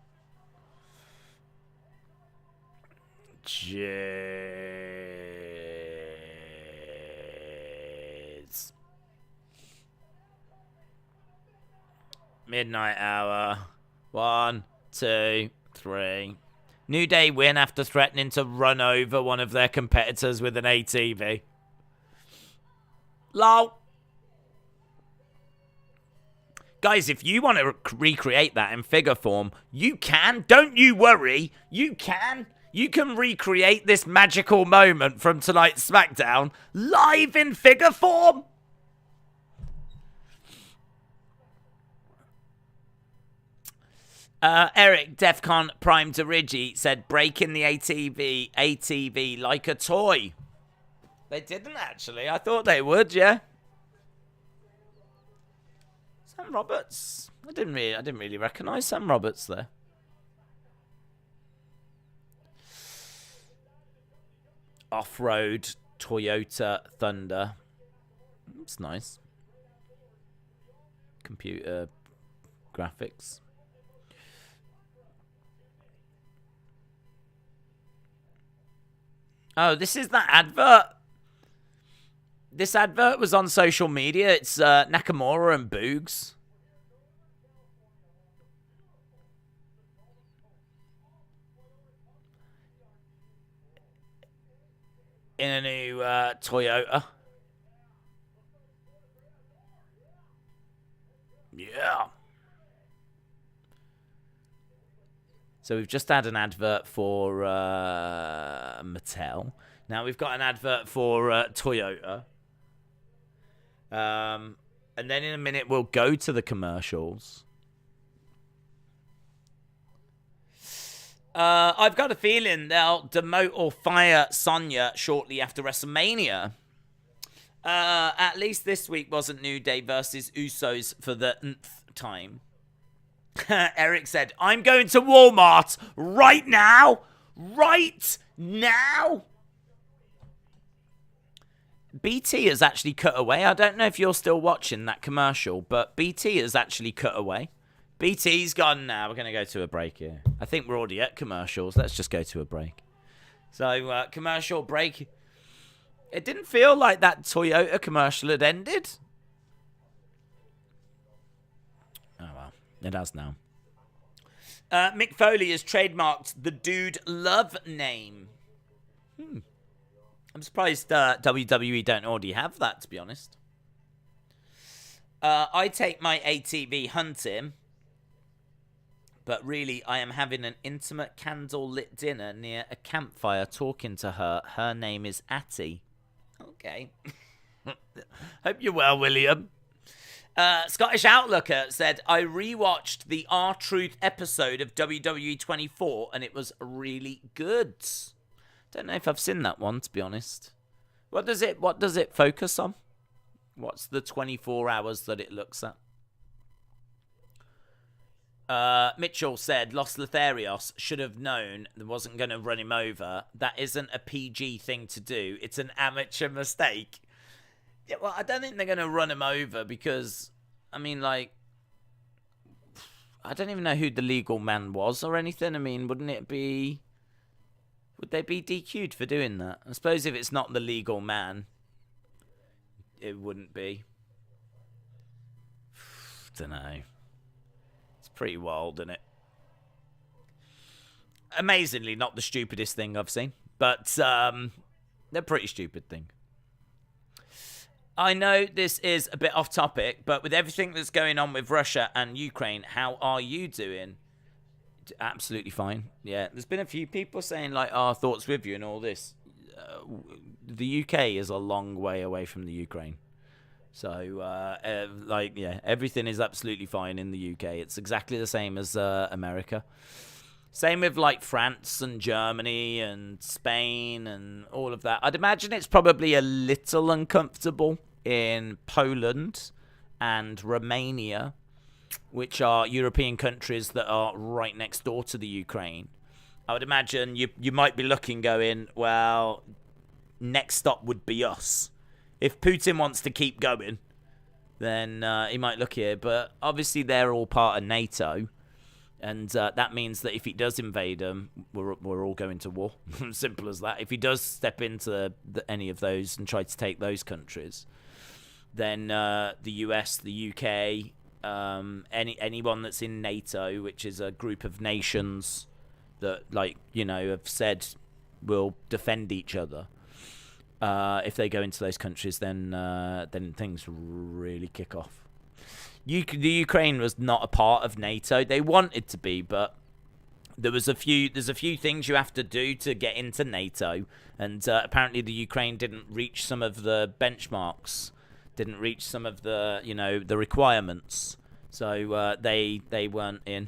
Jeez. Midnight Hour. 1, 2, 3. New Day win after threatening to run over one of their competitors with an ATV. Lol. Guys, if you want to recreate that in figure form, you can. Don't you worry. You can. You can recreate this magical moment from tonight's SmackDown live in figure form. Eric, Defcon Prime to Ridgie, said breaking the ATV like a toy. They didn't, actually. I thought they would, yeah. Sam Roberts. I didn't really recognise Sam Roberts there. Off-road Toyota Thunder. It's nice. Computer graphics. Oh, this is that advert. This advert was on social media. It's Nakamura and Boogs. In a new Toyota. Yeah. So we've just had an advert for Mattel. Now we've got an advert for Toyota. And then in a minute we'll go to the commercials. I've got a feeling they'll demote or fire Sonya shortly after WrestleMania. At least this week wasn't New Day versus Usos for the nth time. Eric said, I'm going to Walmart right now. Right now. BT has actually cut away. I don't know if you're still watching that commercial, but BT has actually cut away. BT's gone now. We're going to go to a break here. I think we're already at commercials. Let's just go to a break. So, commercial break. It didn't feel like that Toyota commercial had ended. Oh, well. It has now. Mick Foley has trademarked the Dude Love name. I'm surprised WWE don't already have that, to be honest. I take my ATV hunting. But really, I am having an intimate candle-lit dinner near a campfire talking to her. Her name is Atty. Okay. Hope you're well, William. Scottish Outlooker said, I rewatched the R-Truth episode of WWE 24, and it was really good. Don't know if I've seen that one, to be honest. What does it focus on? What's the 24 hours that it looks at? Mitchell said Los Lotharios should have known they wasn't going to run him over. That isn't a PG thing to do. It's an amateur mistake. Yeah, well, I don't think they're going to run him over because, I mean, like, I don't even know who the legal man was or anything. I mean, would they be DQ'd for doing that? I suppose if it's not the legal man, it wouldn't be. Don't know. Pretty wild, isn't it? Amazingly, not the stupidest thing I've seen, but they're pretty stupid thing. I know this is a bit off topic, but with everything that's going on with Russia and Ukraine, how are you doing? Absolutely fine. Yeah, there's been a few people saying like, "Our thoughts with you" and all this. The UK is a long way away from the Ukraine. So, everything is absolutely fine in the UK. It's exactly the same as America. Same with, like, France and Germany and Spain and all of that. I'd imagine it's probably a little uncomfortable in Poland and Romania, which are European countries that are right next door to the Ukraine. I would imagine you might be looking going, well, next stop would be us. If Putin wants to keep going, then he might look here. But obviously they're all part of NATO. And that means that if he does invade them, we're all going to war. Simple as that. If he does step into any of those and try to take those countries, then the US, the UK, anyone that's in NATO, which is a group of nations that, like, you know, have said will defend each other. If they go into those countries, then things really kick off. The Ukraine was not a part of NATO. They wanted to be, but there's a few things you have to do to get into NATO, and apparently the Ukraine didn't reach some of the benchmarks, didn't reach some of the the requirements, so they weren't in.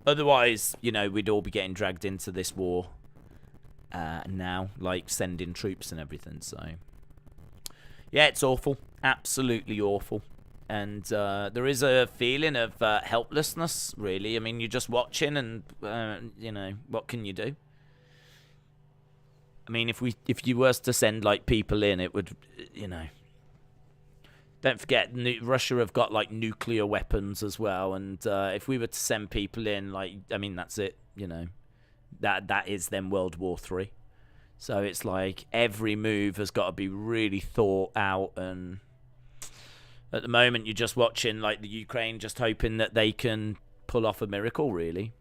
Otherwise, we'd all be getting dragged into this war now, like sending troops and everything. So yeah, it's awful, absolutely awful. And there is a feeling of helplessness, really. I mean, you're just watching, and what can you do? I mean, if you were to send like people in, it would, Don't forget, Russia have got like nuclear weapons as well, and if we were to send people in, that's it. That is then World War III. So it's like every move has got to be really thought out, and at the moment, you're just watching like the Ukraine, just hoping that they can pull off a miracle, really.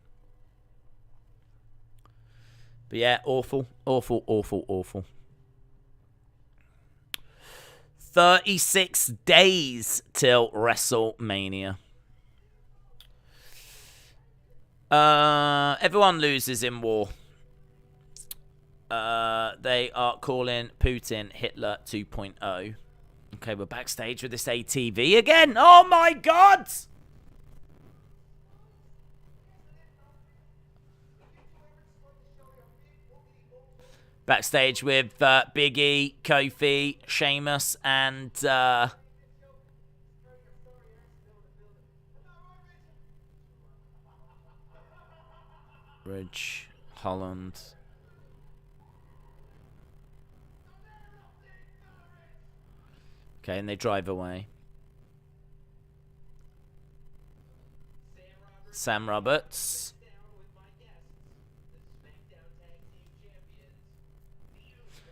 But yeah, awful, awful, awful, awful. 36 days till WrestleMania. Everyone loses in war. They are calling Putin Hitler 2.0. Okay, we're backstage with this ATV again. Oh my God! Backstage with Big E, Kofi, Sheamus, and Ridge Holland. Okay, and they drive away. Sam Roberts.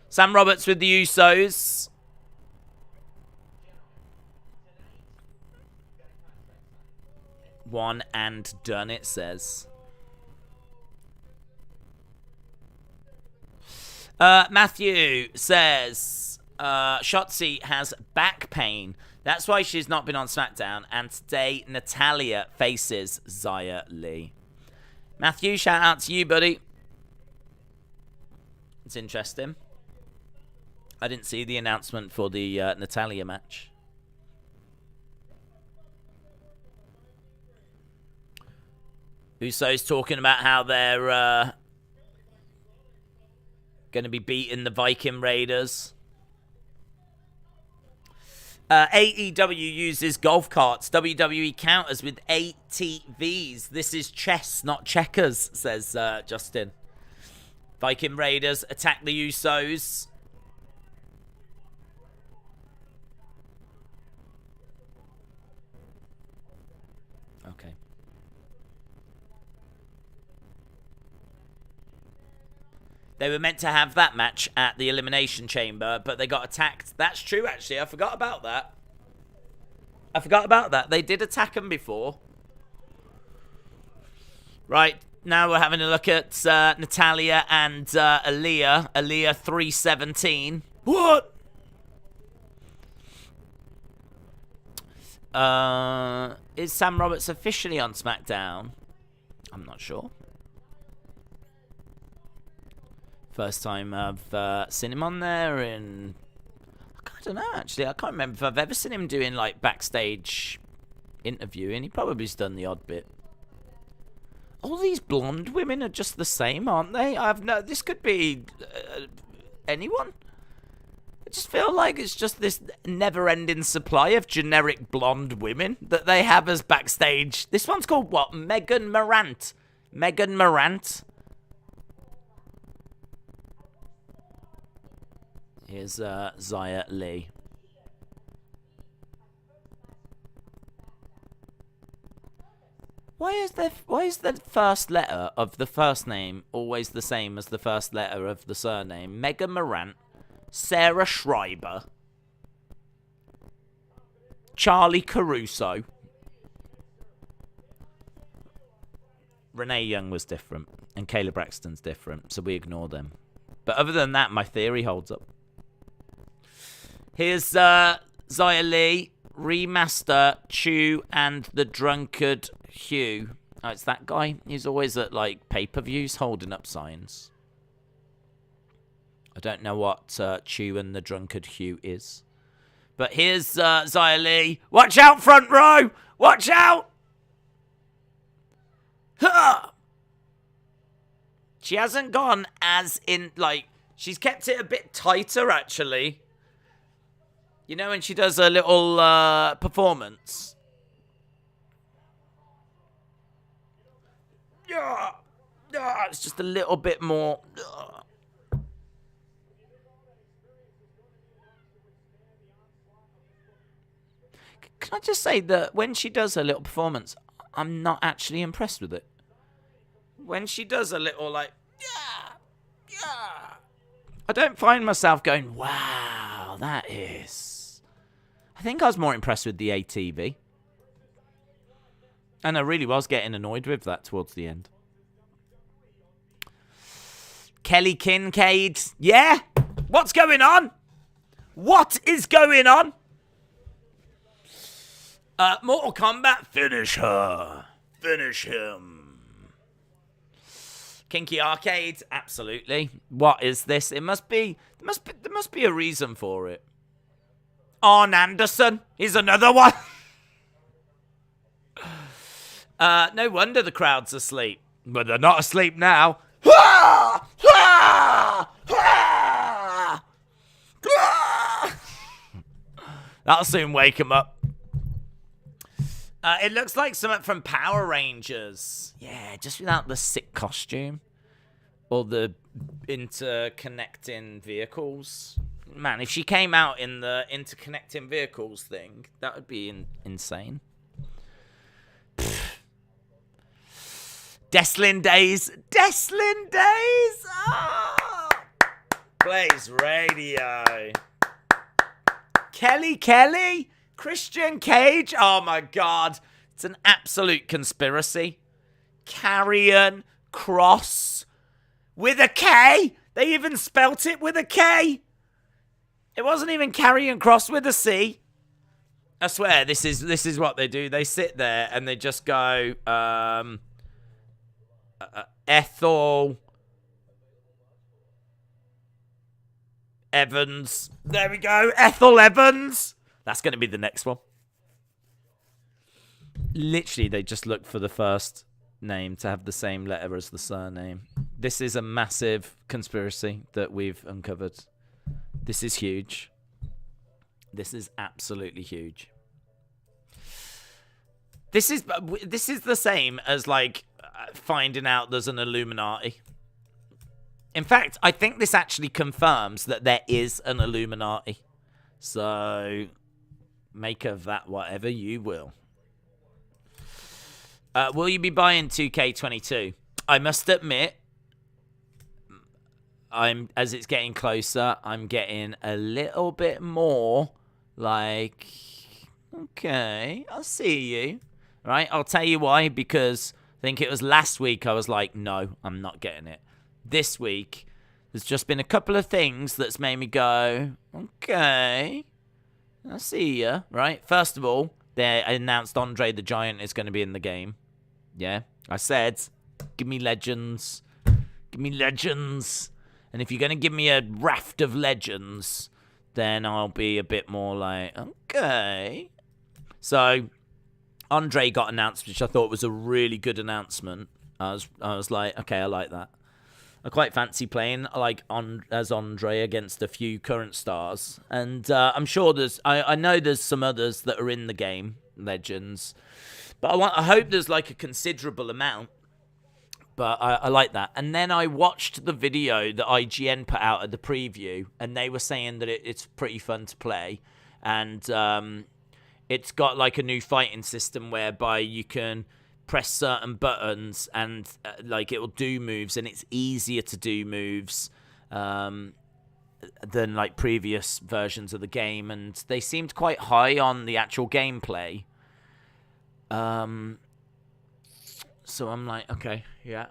Sam Roberts with the Usos. One and done, it says. Matthew says, Shotzi has back pain. That's why she's not been on SmackDown. And today, Natalya faces Zaya Lee. Matthew, shout out to you, buddy. It's interesting. I didn't see the announcement for the Natalya match. Uso's talking about how they're going to be beating the Viking Raiders. AEW uses golf carts. WWE counters with ATVs. This is chess, not checkers, says Justin. Viking Raiders attack the Usos. Okay. They were meant to have that match at the Elimination Chamber, but they got attacked. That's true, actually. I forgot about that. They did attack them before. Right, now we're having a look at Natalya and Aaliyah. Aaliyah 317. What? Is Sam Roberts officially on SmackDown? I'm not sure. First time I've seen him on there, and I don't know, actually. I can't remember if I've ever seen him doing like backstage interviewing. He probably's done the odd bit. All these blonde women are just the same, aren't they? This could be anyone. I just feel like it's just this never-ending supply of generic blonde women that they have as backstage. This one's called what? Megan Morant. Megan Morant. Here's Zaya Lee. Why is the first letter of the first name always the same as the first letter of the surname? Megan Morant, Sarah Schreiber, Charlie Caruso. Renee Young was different, and Kayla Braxton's different, so we ignore them. But other than that, my theory holds up. Here's Zaya Lee, Remaster Chew and the Drunkard Hugh. Oh, it's that guy. He's always at, like, pay-per-views holding up signs. I don't know what Chew and the Drunkard Hugh is. But here's Zaya Lee. Watch out, front row! Watch out! Huh! She hasn't gone as in, like... She's kept it a bit tighter, actually. You know when she does a little performance? Yeah, it's just a little bit more... Can I just say that when she does her little performance, I'm not actually impressed with it. When she does a little, like... I don't find myself going, wow, that is... I think I was more impressed with the ATV. And I really was getting annoyed with that towards the end. Kelly Kincaid. Yeah? What's going on? What is going on? Mortal Kombat. Finish her. Finish him. Kinky Arcade, absolutely. What is this? There must be a reason for it. Arn Anderson is another one. No wonder the crowd's asleep. But they're not asleep now. That'll soon wake them up. It looks like something from Power Rangers. Yeah, just without the sick costume. Or the interconnecting vehicles. Man, if she came out in the interconnecting vehicles thing, that would be insane. Deslin Days. Deslin Days! Oh! Plays radio. Kelly? Christian Cage? Oh my god. It's an absolute conspiracy. Carrion Cross. With a K? They even spelt it with a K. It wasn't even Carrion Cross with a C. I swear, this is what they do. They sit there and they just go, Ethel Evans. There we go. Ethel Evans. That's going to be the next one. Literally, they just look for the first name to have the same letter as the surname. This is a massive conspiracy that we've uncovered. This is huge. This is absolutely huge. This is the same as, like, finding out there's an Illuminati. In fact, I think this actually confirms that there is an Illuminati. So, make of that whatever you will. Will you be buying 2K22? I must admit, as it's getting closer, I'm getting a little bit more like, okay, I'll see you. Right? I'll tell you why, because I think it was last week I was like, no, I'm not getting it. This week, there's just been a couple of things that's made me go, okay, I'll see you. Right? First of all, they announced Andre the Giant is going to be in the game. Yeah, I said, give me legends. Give me legends. And if you're going to give me a raft of legends, then I'll be a bit more like, okay. So, Andre got announced, which I thought was a really good announcement. I was like, okay, I like that. I quite fancy playing as Andre against a few current stars. And I'm sure I know there's some others that are in the game, legends. But I hope there's like a considerable amount. But I like that. And then I watched the video that IGN put out at the preview, and they were saying that it's pretty fun to play. And it's got like a new fighting system whereby you can press certain buttons and like it will do moves, and it's easier to do moves than like previous versions of the game. And they seemed quite high on the actual gameplay. So I'm like, okay, yeah.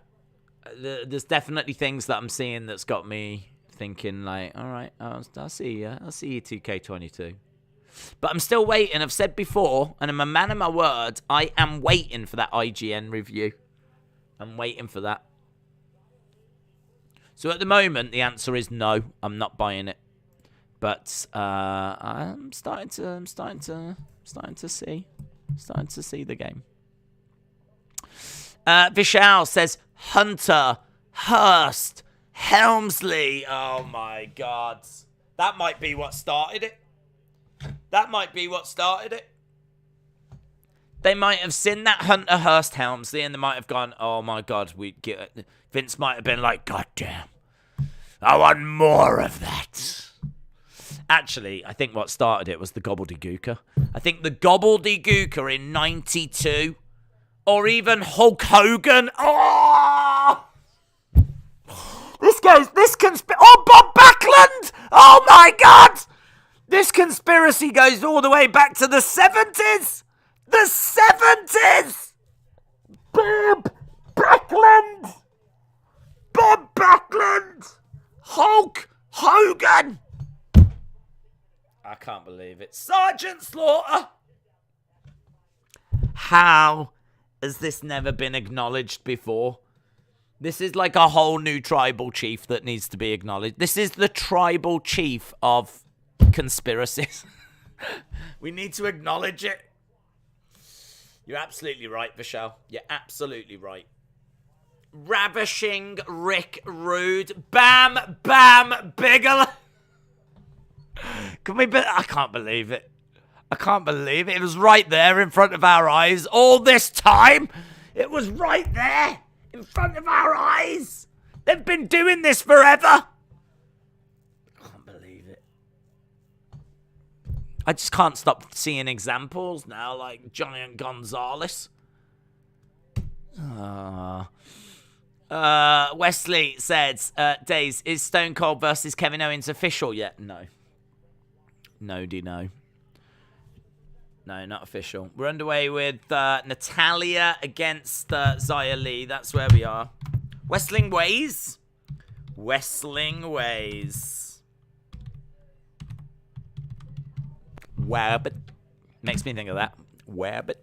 There's definitely things that I'm seeing that's got me thinking like, all right, I'll see you. I'll see you 2K22. But I'm still waiting. I've said before, and I'm a man of my word, I am waiting for that IGN review. I'm waiting for that. So at the moment, the answer is no. I'm not buying it. But I'm starting to see the game. Vishal says Hunter, Hurst, Helmsley. Oh my God. That might be what started it. They might have seen that Hunter, Hurst, Helmsley, and they might have gone, oh my God, Vince might have been like, God damn, I want more of that. Actually, I think what started it was the gobbledygooker. I think the gobbledygooker in 92, or even Hulk Hogan. Oh! Oh, Bob Backlund! Oh my God! This conspiracy goes all the way back to the 70s! The 70s! Bob Backlund! Hulk Hogan! I can't believe it. Sergeant Slaughter! How has this never been acknowledged before? This is like a whole new tribal chief that needs to be acknowledged. This is the tribal chief of conspiracies. We need to acknowledge it. You're absolutely right, Vishal. You're absolutely right. Ravishing Rick Rude. Bam, bam, Bigelow. I can't believe it. It was right there in front of our eyes all this time. It was right there in front of our eyes. They've been doing this forever. I can't believe it. I just can't stop seeing examples now, like Giant Gonzalez. Wesley says, Days, is Stone Cold versus Kevin Owens official yet? No. No. No, not official. We're underway with Natalya against Zaya Lee. That's where we are. Wrestling Ways. Wabbit. Makes me think of that. Wabbit.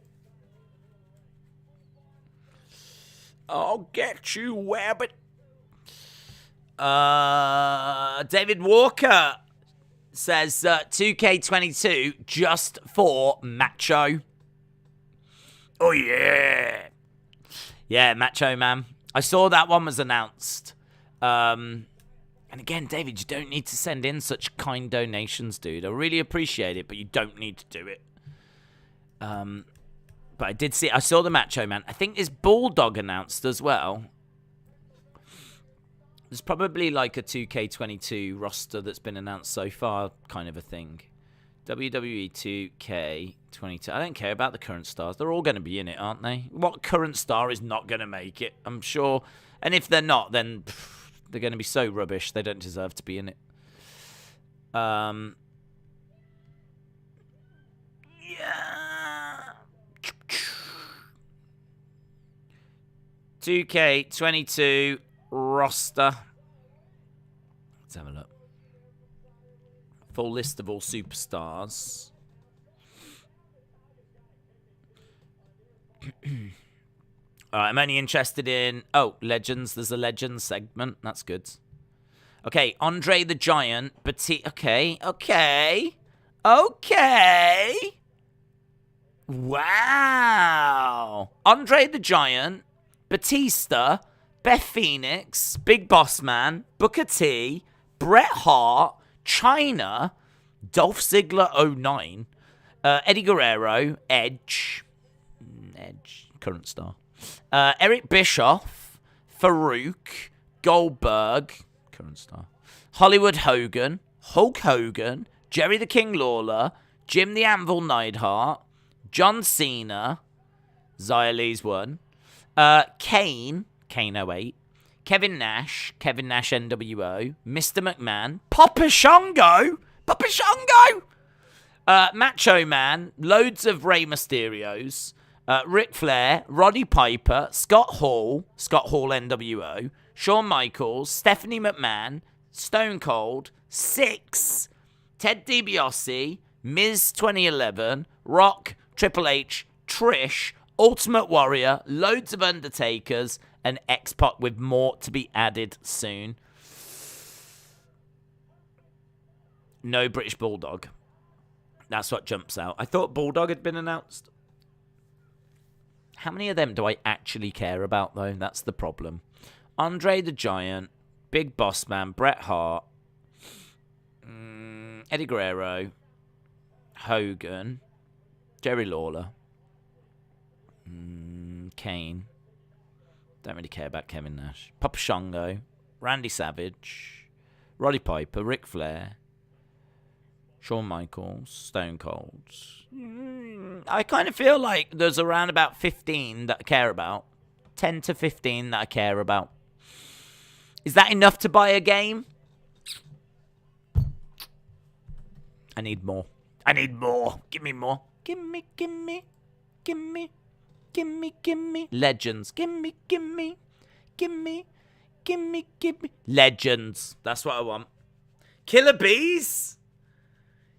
I'll get you, Wabbit. David Walker says 2K22 just for Macho. Oh, yeah. Yeah, Macho Man. I saw that one was announced. And again, David, you don't need to send in such kind donations, dude. I really appreciate it, but you don't need to do it. But I saw the Macho Man. I think there's Bulldog announced as well. There's probably like a 2K22 roster that's been announced so far, kind of a thing. WWE 2K22. I don't care about the current stars. They're all going to be in it, aren't they? What current star is not going to make it? I'm sure. And if they're not, then they're going to be so rubbish. They don't deserve to be in it. Yeah. 2K22 roster. Let's have a look. Full list of all superstars. Alright, I'm only interested in... Oh, Legends. There's a Legends segment. That's good. Okay, Andre the Giant. Okay. Wow. Andre the Giant. Batista. Beth Phoenix. Big Boss Man. Booker T. Bret Hart. China. Dolph Ziggler 09. Eddie Guerrero. Edge, current star. Eric Bischoff. Farouk. Goldberg, current star. Hollywood Hogan. Hulk Hogan. Jerry the King Lawler. Jim the Anvil Neidhart. John Cena. Zaya Lee's one. Kane 08. Kevin Nash NWO. Mr. McMahon. Papa Shango. Macho Man. Loads of Rey Mysterios. Ric Flair. Roddy Piper. Scott Hall NWO. Shawn Michaels. Stephanie McMahon. Stone Cold. Six. Ted DiBiase. Miz 2011, Rock, Triple H, Trish, Ultimate Warrior, loads of Undertakers, and X-Pac with more to be added soon. No British Bulldog. That's what jumps out. I thought Bulldog had been announced. How many of them do I actually care about, though? That's the problem. Andre the Giant, Big Boss Man, Bret Hart, Eddie Guerrero, Hogan, Jerry Lawler, Kane. Don't really care about Kevin Nash. Papa Shango, Randy Savage, Roddy Piper, Ric Flair, Shawn Michaels, Stone Cold. I kind of feel like there's around about 15 that I care about. 10 to 15 that I care about. Is that enough to buy a game? I need more. I need more. Give me more. Give me, give me, give me, give me, give me. Legends. Give me, give me, give me, give me, give me. Legends. That's what I want. Killer Bees?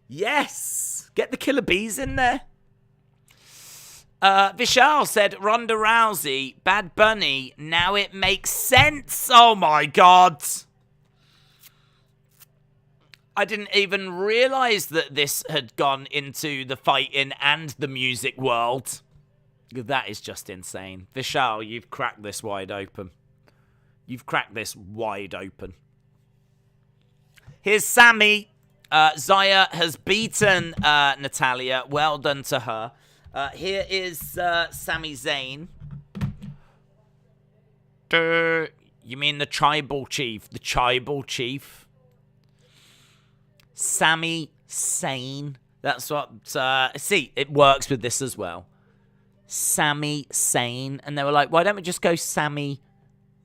Yes. Get the Killer Bees in there. Vishal said, Ronda Rousey, Bad Bunny, now it makes sense. Oh my God. I didn't even realize that this had gone into the fighting and the music world. That is just insane. Vishal, you've cracked this wide open. You've cracked this wide open. Here's Sami. Zaya has beaten Natalya. Well done to her. Here is Sami Zayn. You mean the tribal chief? The tribal chief? Sami Zayn. That's what... see, it works with this as well. Sami Zayn. And they were like, why don't we just go Sami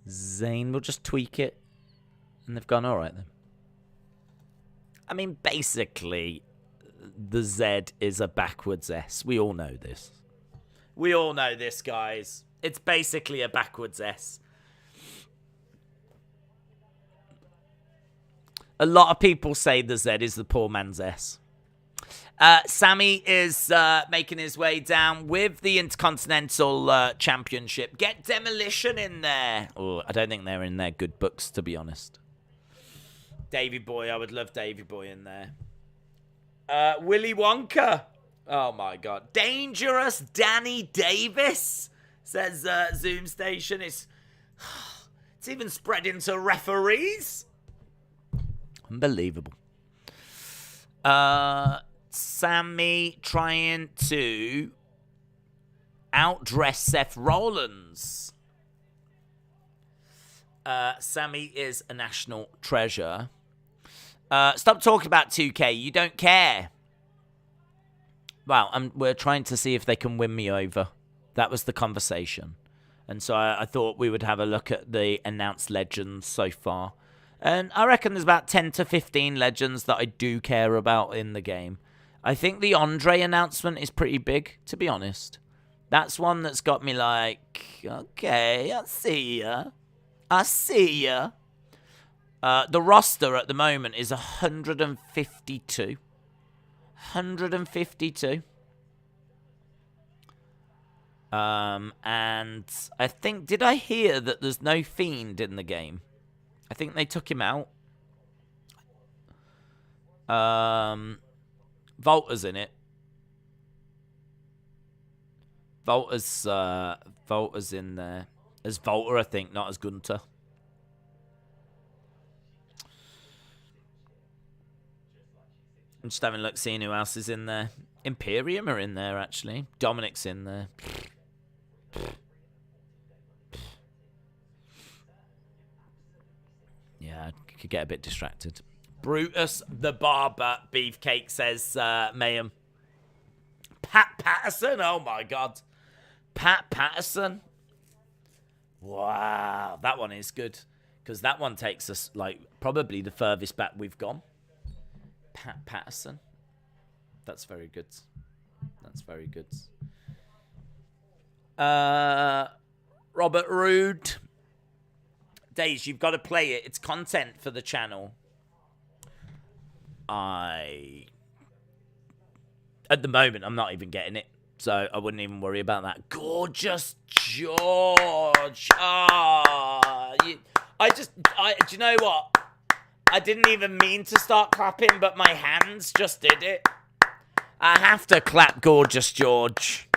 Zayn? We'll just tweak it. And they've gone, all right then. I mean, basically, the Z is a backwards S. We all know this. We all know this, guys. It's basically a backwards S. A lot of people say the Z is the poor man's S. Sami is making his way down with the Intercontinental Championship. Get Demolition in there. Oh, I don't think they're in their good books, to be honest. Davey Boy, I would love Davey Boy in there. Willy Wonka. Oh, my God. Dangerous Danny Davis, says Zoom Station. It's even spread into referees. Unbelievable. Sami trying to outdress Seth Rollins. Sami is a national treasure. Stop talking about 2K. You don't care. Well, we're trying to see if they can win me over. That was the conversation. And so I thought we would have a look at the announced legends so far. And I reckon there's about 10 to 15 legends that I do care about in the game. I think the Andre announcement is pretty big, to be honest. That's one that's got me like, okay, I see ya. I see ya. The roster at the moment is 152. 152. And I think, did I hear that there's no Fiend in the game? I think they took him out. Volta's in it. Volta's in there. As Volta, I think, not as Gunter. I'm just having a look, seeing who else is in there. Imperium are in there, actually. Dominic's in there. Yeah, I could get a bit distracted. Brutus the Barber Beefcake, says Mayhem. Pat Patterson? Oh, my God. Pat Patterson? Wow, that one is good. Because that one takes us, like, probably the furthest back we've gone. Pat Patterson. That's very good. That's very good. Robert Roode. Days, you've got to play it. It's content for the channel. I At the moment, I'm not even getting it. So I wouldn't even worry about that. Gorgeous George. Do you know what? I didn't even mean to start clapping, but my hands just did it. I have to clap Gorgeous George.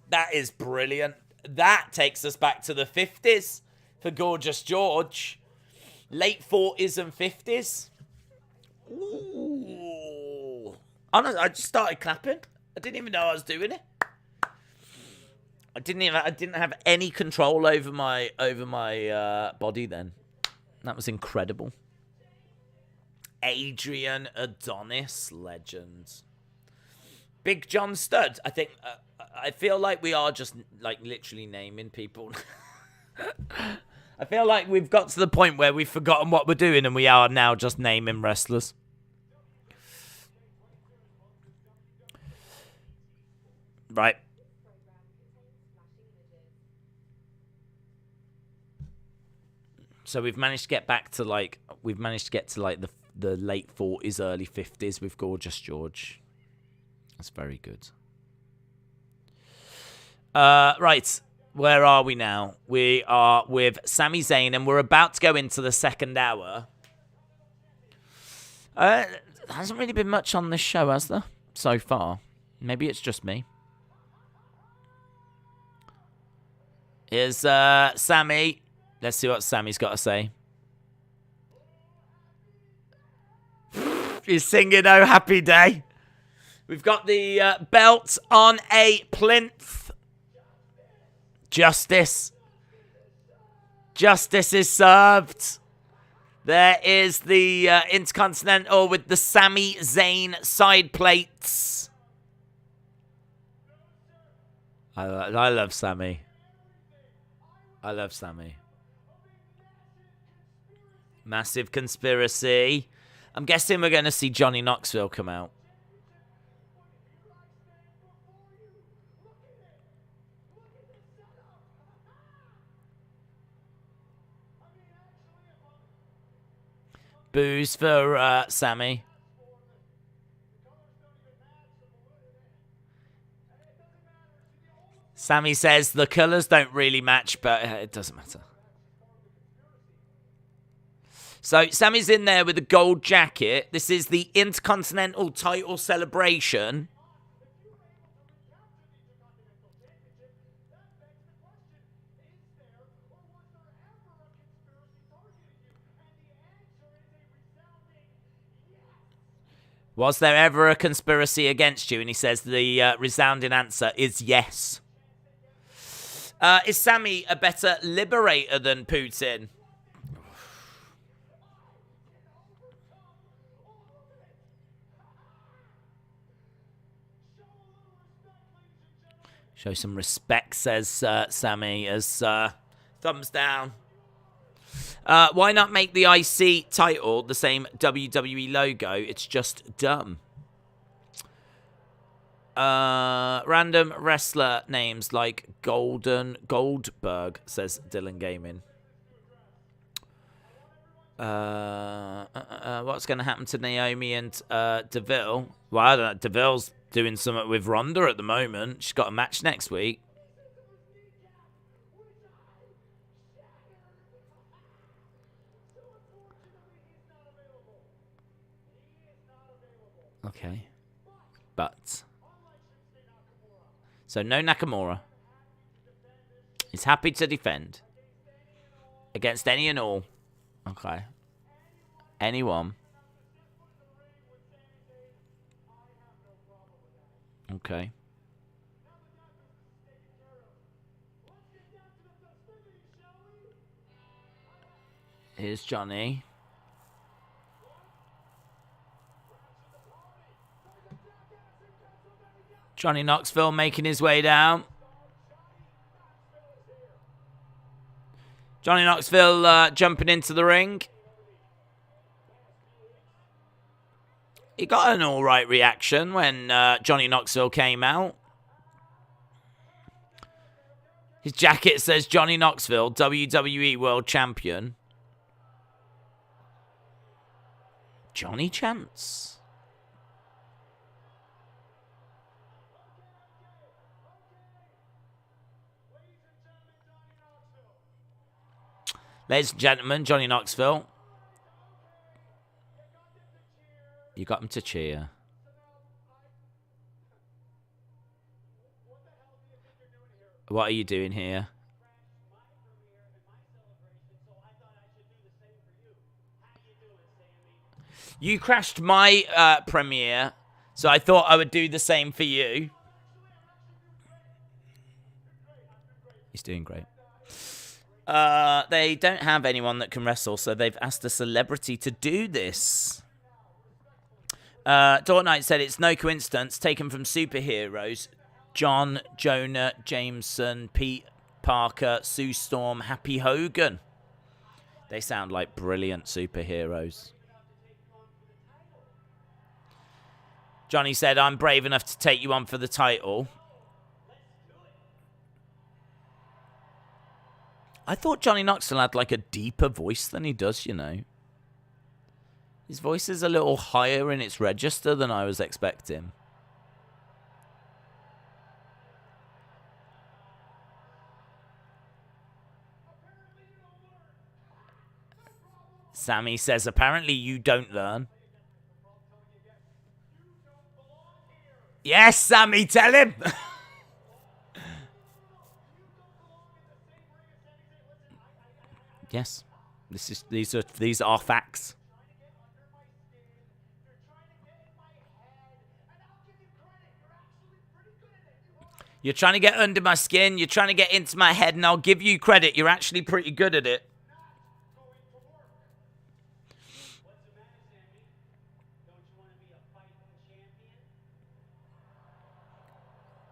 That is brilliant. That takes us back to the 50s for Gorgeous George. Late 40s and 50s. Ooh. Honestly, I just started clapping. I didn't even know I was doing it. I didn't have any control over my body then. That was incredible. Adrian Adonis, legend. Big John Studd. I feel like we are just like literally naming people. I feel like we've got to the point where we've forgotten what we're doing and we are now just naming wrestlers. Right. So we've managed to get back to like the late 40s, early 50s with Gorgeous George. That's very good. Right. Where are we now? We are with Sami Zayn, and we're about to go into the second hour. There hasn't really been much on this show, has there? So far. Maybe it's just me. Here's Sami. Let's see what Sami's got to say. He's singing "Oh Happy Day." We've got the belt on a plinth. Justice. Justice is served. There is the Intercontinental with the Sami Zayn side plates. I love Sami. I love Sami. Massive conspiracy. I'm guessing we're going to see Johnny Knoxville come out. Boos for Sami. Sami says the colours don't really match, but it doesn't matter. So Sami's in there with a gold jacket. This is the Intercontinental title celebration. Was there ever a conspiracy against you? And he says the resounding answer is yes. Is Sami a better liberator than Putin? Show some respect, says Sami, as thumbs down. Why not make the IC title the same WWE logo? It's just dumb. Random wrestler names like Goldberg, says Dylan Gaming. What's going to happen to Naomi and Deville? Well, I don't know. Deville's doing something with Ronda at the moment. She's got a match next week. Okay. But. So no Nakamura. He's happy to defend. Against any and all. Okay. Anyone. Okay. Here's Johnny. Johnny Knoxville making his way down. Johnny Knoxville jumping into the ring. He got an alright reaction when Johnny Knoxville came out. His jacket says Johnny Knoxville, WWE World Champion. Johnny Chance. Ladies and gentlemen, Johnny Knoxville. You got him to cheer. What are you doing here? You crashed my premiere, so I thought I would do the same for you. He's doing great. They don't have anyone that can wrestle, so they've asked a celebrity to do this. Dawn Knight said it's no coincidence, taken from superheroes. John, Jonah, Jameson, Pete Parker, Sue Storm, Happy Hogan. They sound like brilliant superheroes. Johnny said, I'm brave enough to take you on for the title. I thought Johnny Knoxville had like a deeper voice than he does, you know. His voice is a little higher in its register than I was expecting. Sami says, apparently you don't learn. Yes, Sami, tell him. Yes, these are facts. You're trying to get under my skin. You're trying to get into my head, and I'll give you credit. You're actually pretty good at it.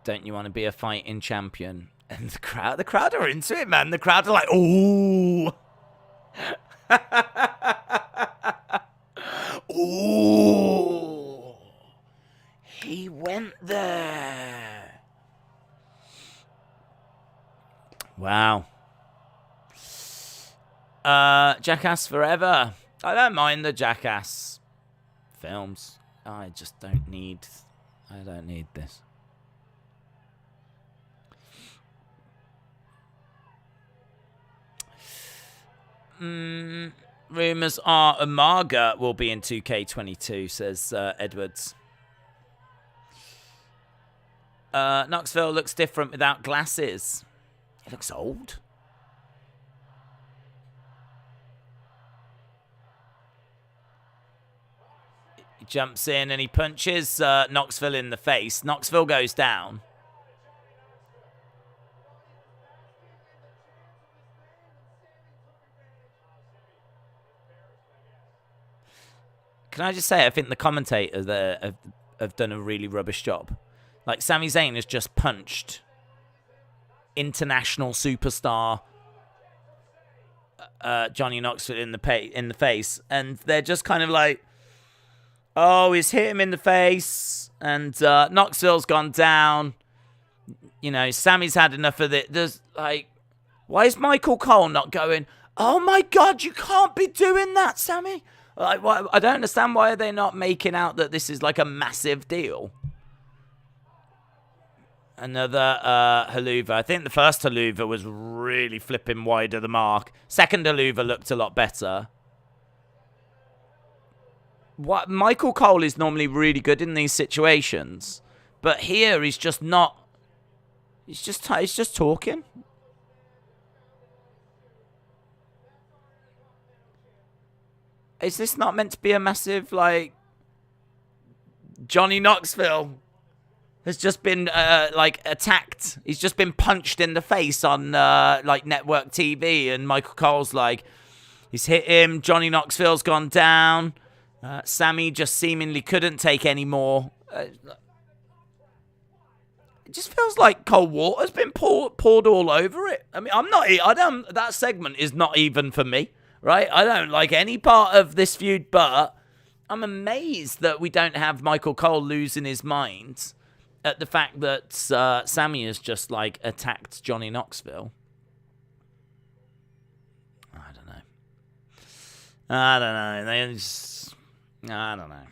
Don't you want to be a fighting champion? And the crowd are into it, man. The crowd are like, ooh. Ooh. He went there. Wow. Jackass Forever. I don't mind the Jackass films. I don't need this. Rumors are Umaga will be in 2K22, says Edwards. Knoxville looks different without glasses. He looks old. He jumps in and he punches Knoxville in the face. Knoxville goes down. Can I just say, I think the commentators there have done a really rubbish job. Like, Sami Zayn has just punched international superstar Johnny Knoxville in the face, and they're just kind of like, oh, he's hit him in the face, and Knoxville's gone down. You know, Sami's had enough of it. There's like, why is Michael Cole not going, oh my God, you can't be doing that, Sami? Like, I don't understand, why are they not making out that this is like a massive deal? Another haluva. I think the first haluva was really flipping wide of the mark. Second haluva looked a lot better. Michael Cole is normally really good in these situations, but here he's just not. He's just talking. Is this not meant to be a massive, like, Johnny Knoxville has just been, like, attacked. He's just been punched in the face on, like, network TV. And Michael Cole's like, he's hit him. Johnny Knoxville's gone down. Sami just seemingly couldn't take any more. It just feels like cold water's been poured all over it. I mean, that segment is not even for me. Right? I don't like any part of this feud, but I'm amazed that we don't have Michael Cole losing his mind at the fact that Sami has just, like, attacked Johnny Knoxville. I don't know. I don't know.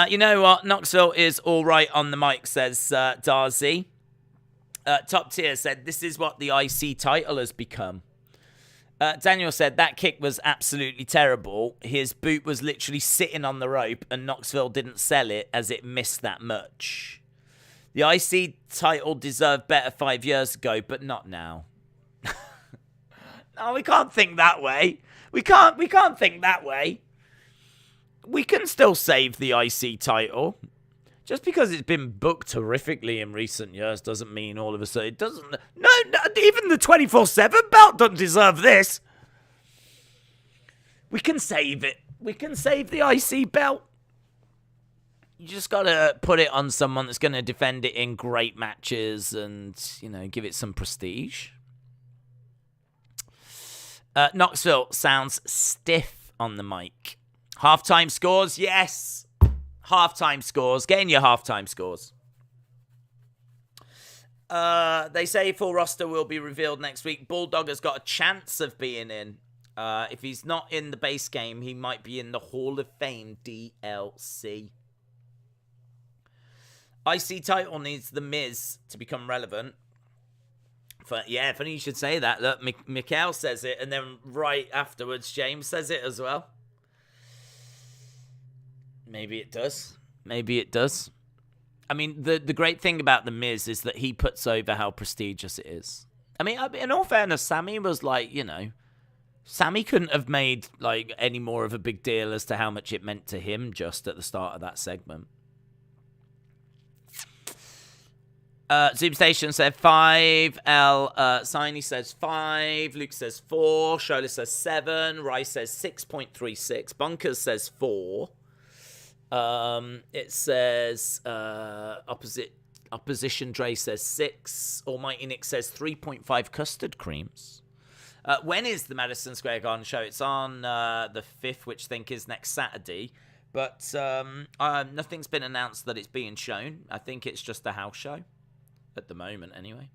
You know what? Knoxville is all right on the mic, says Darcy. Top Tier said, this is what the IC title has become. Daniel said that kick was absolutely terrible. His boot was literally sitting on the rope and Knoxville didn't sell it as it missed that much. The IC title deserved better 5 years ago, but not now. No, we can't think that way. We can't think that way. We can still save the IC title. Just because it's been booked horrifically in recent years doesn't mean all of a sudden it doesn't. No, even the 24/7 belt doesn't deserve this. We can save it. We can save the IC belt. You just got to put it on someone that's going to defend it in great matches and, you know, give it some prestige. Knoxville sounds stiff on the mic. Halftime scores, yes. Halftime scores. Get in your halftime scores. They say full roster will be revealed next week. Bulldog has got a chance of being in. If he's not in the base game, he might be in the Hall of Fame DLC. IC title needs The Miz to become relevant. Yeah, funny you should say that. Look, Mikhail says it, and then right afterwards, James says it as well. Maybe it does. Maybe it does. I mean, the great thing about The Miz is that he puts over how prestigious it is. I mean, in all fairness, Sami was like, you know, Sami couldn't have made like any more of a big deal as to how much it meant to him just at the start of that segment. Zoom Station said 5. Siney says 5. Luke says 4. Shola says 7. Rice says 6.36. Bunkers says 4. It says Opposition Dre says 6. Almighty Nick says 3.5 custard creams. When is the Madison Square Garden show? It's on the 5th, which I think is next Saturday. But nothing's been announced that it's being shown. I think it's just a house show. At the moment, anyway.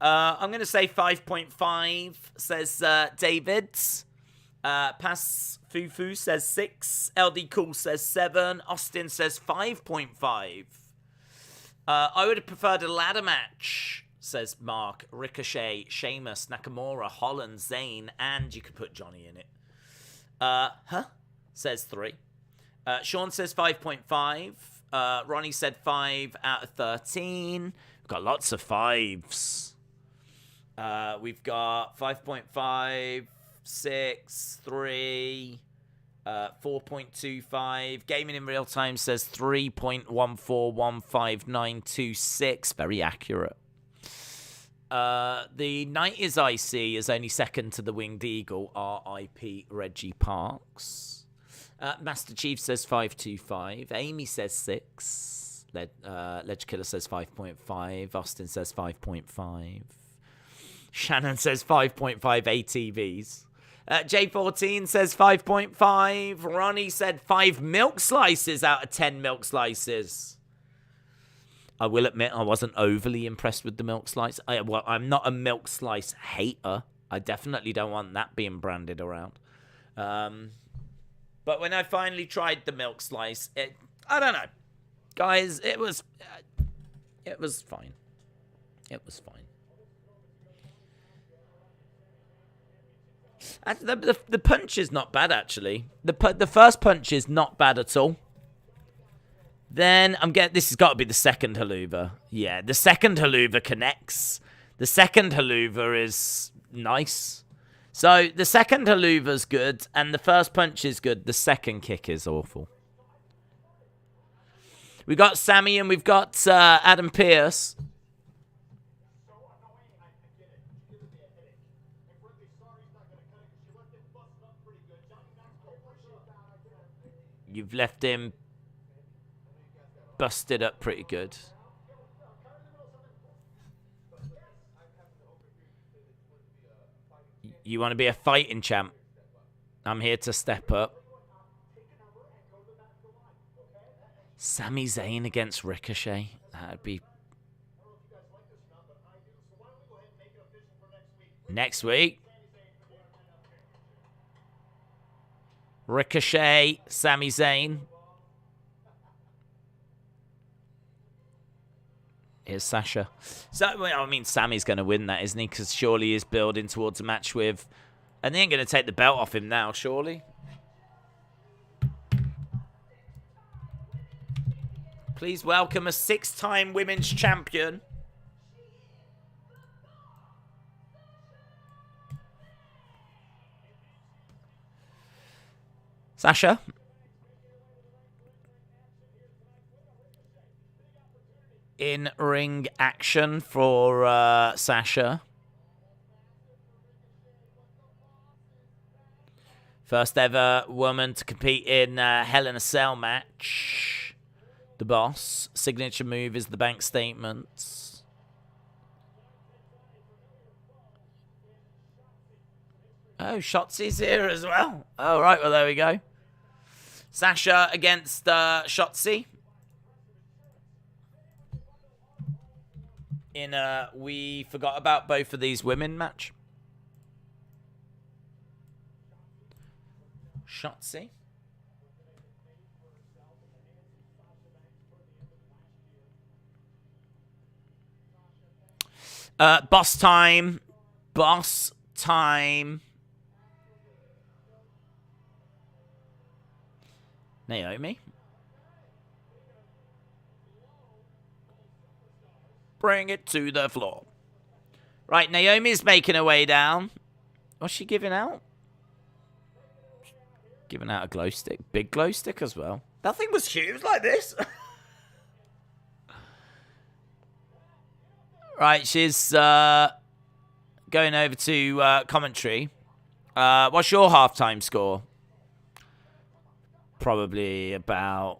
I'm going to say 5.5, says David. Pass Fufu says 6. LD Cool says 7. Austin says 5.5. I would have preferred a ladder match, says Mark. Ricochet, Sheamus, Nakamura, Holland, Zayn, and you could put Johnny in it. Says 3. Sean says 5.5. Ronnie said 5 out of 13. We've got lots of 5s. We've got 5.5, 6, 3, 4.25. Gaming in Real Time says 3.1415926. Very accurate. The 90s IC is only second to the Winged Eagle, RIP Reggie Parks. Master Chief says 5.25. Amy says 6. Ledge Killer says 5.5. Austin says 5.5. Shannon says 5.5 ATVs. J14 says 5.5. Ronnie said 5 milk slices out of 10 milk slices. I will admit I wasn't overly impressed with the milk slice. I'm not a milk slice hater. I definitely don't want that being branded around. But when I finally tried the milk slice, I don't know. Guys, it was fine. It was fine. The punch is not bad, actually. The first punch is not bad at all. Then this has got to be the second haluva. Yeah, the second haluva connects. The second haluva is nice. So the second haluva's good, and the first punch is good. The second kick is awful. We got Sami and we've got Adam Pearce. You've left him busted up pretty good. You want to be a fighting champ? I'm here to step up. Sami Zayn against Ricochet. That'd be... Next week. Ricochet, Sami Zayn. Here's Sasha. So, well, I mean, Sami's going to win that, isn't he? Because surely he's building towards a match with... And they ain't going to take the belt off him now, surely. Please welcome a 6-time women's champion. Sasha. In-ring action for Sasha. First ever woman to compete in Hell in a Cell match. The boss. Signature move is the bank statements. Oh, Shotzi's here as well. Oh, right, well, there we go. Sasha against Shotzi. In a we forgot about both of these women match. Shotzi. Boss time. Boss time. Naomi. Bring it to the floor. Right, Naomi's making her way down. What's she giving out? Giving out a glow stick. Big glow stick as well. That thing was huge like this. Right, she's going over to commentary. What's your halftime score? Probably about...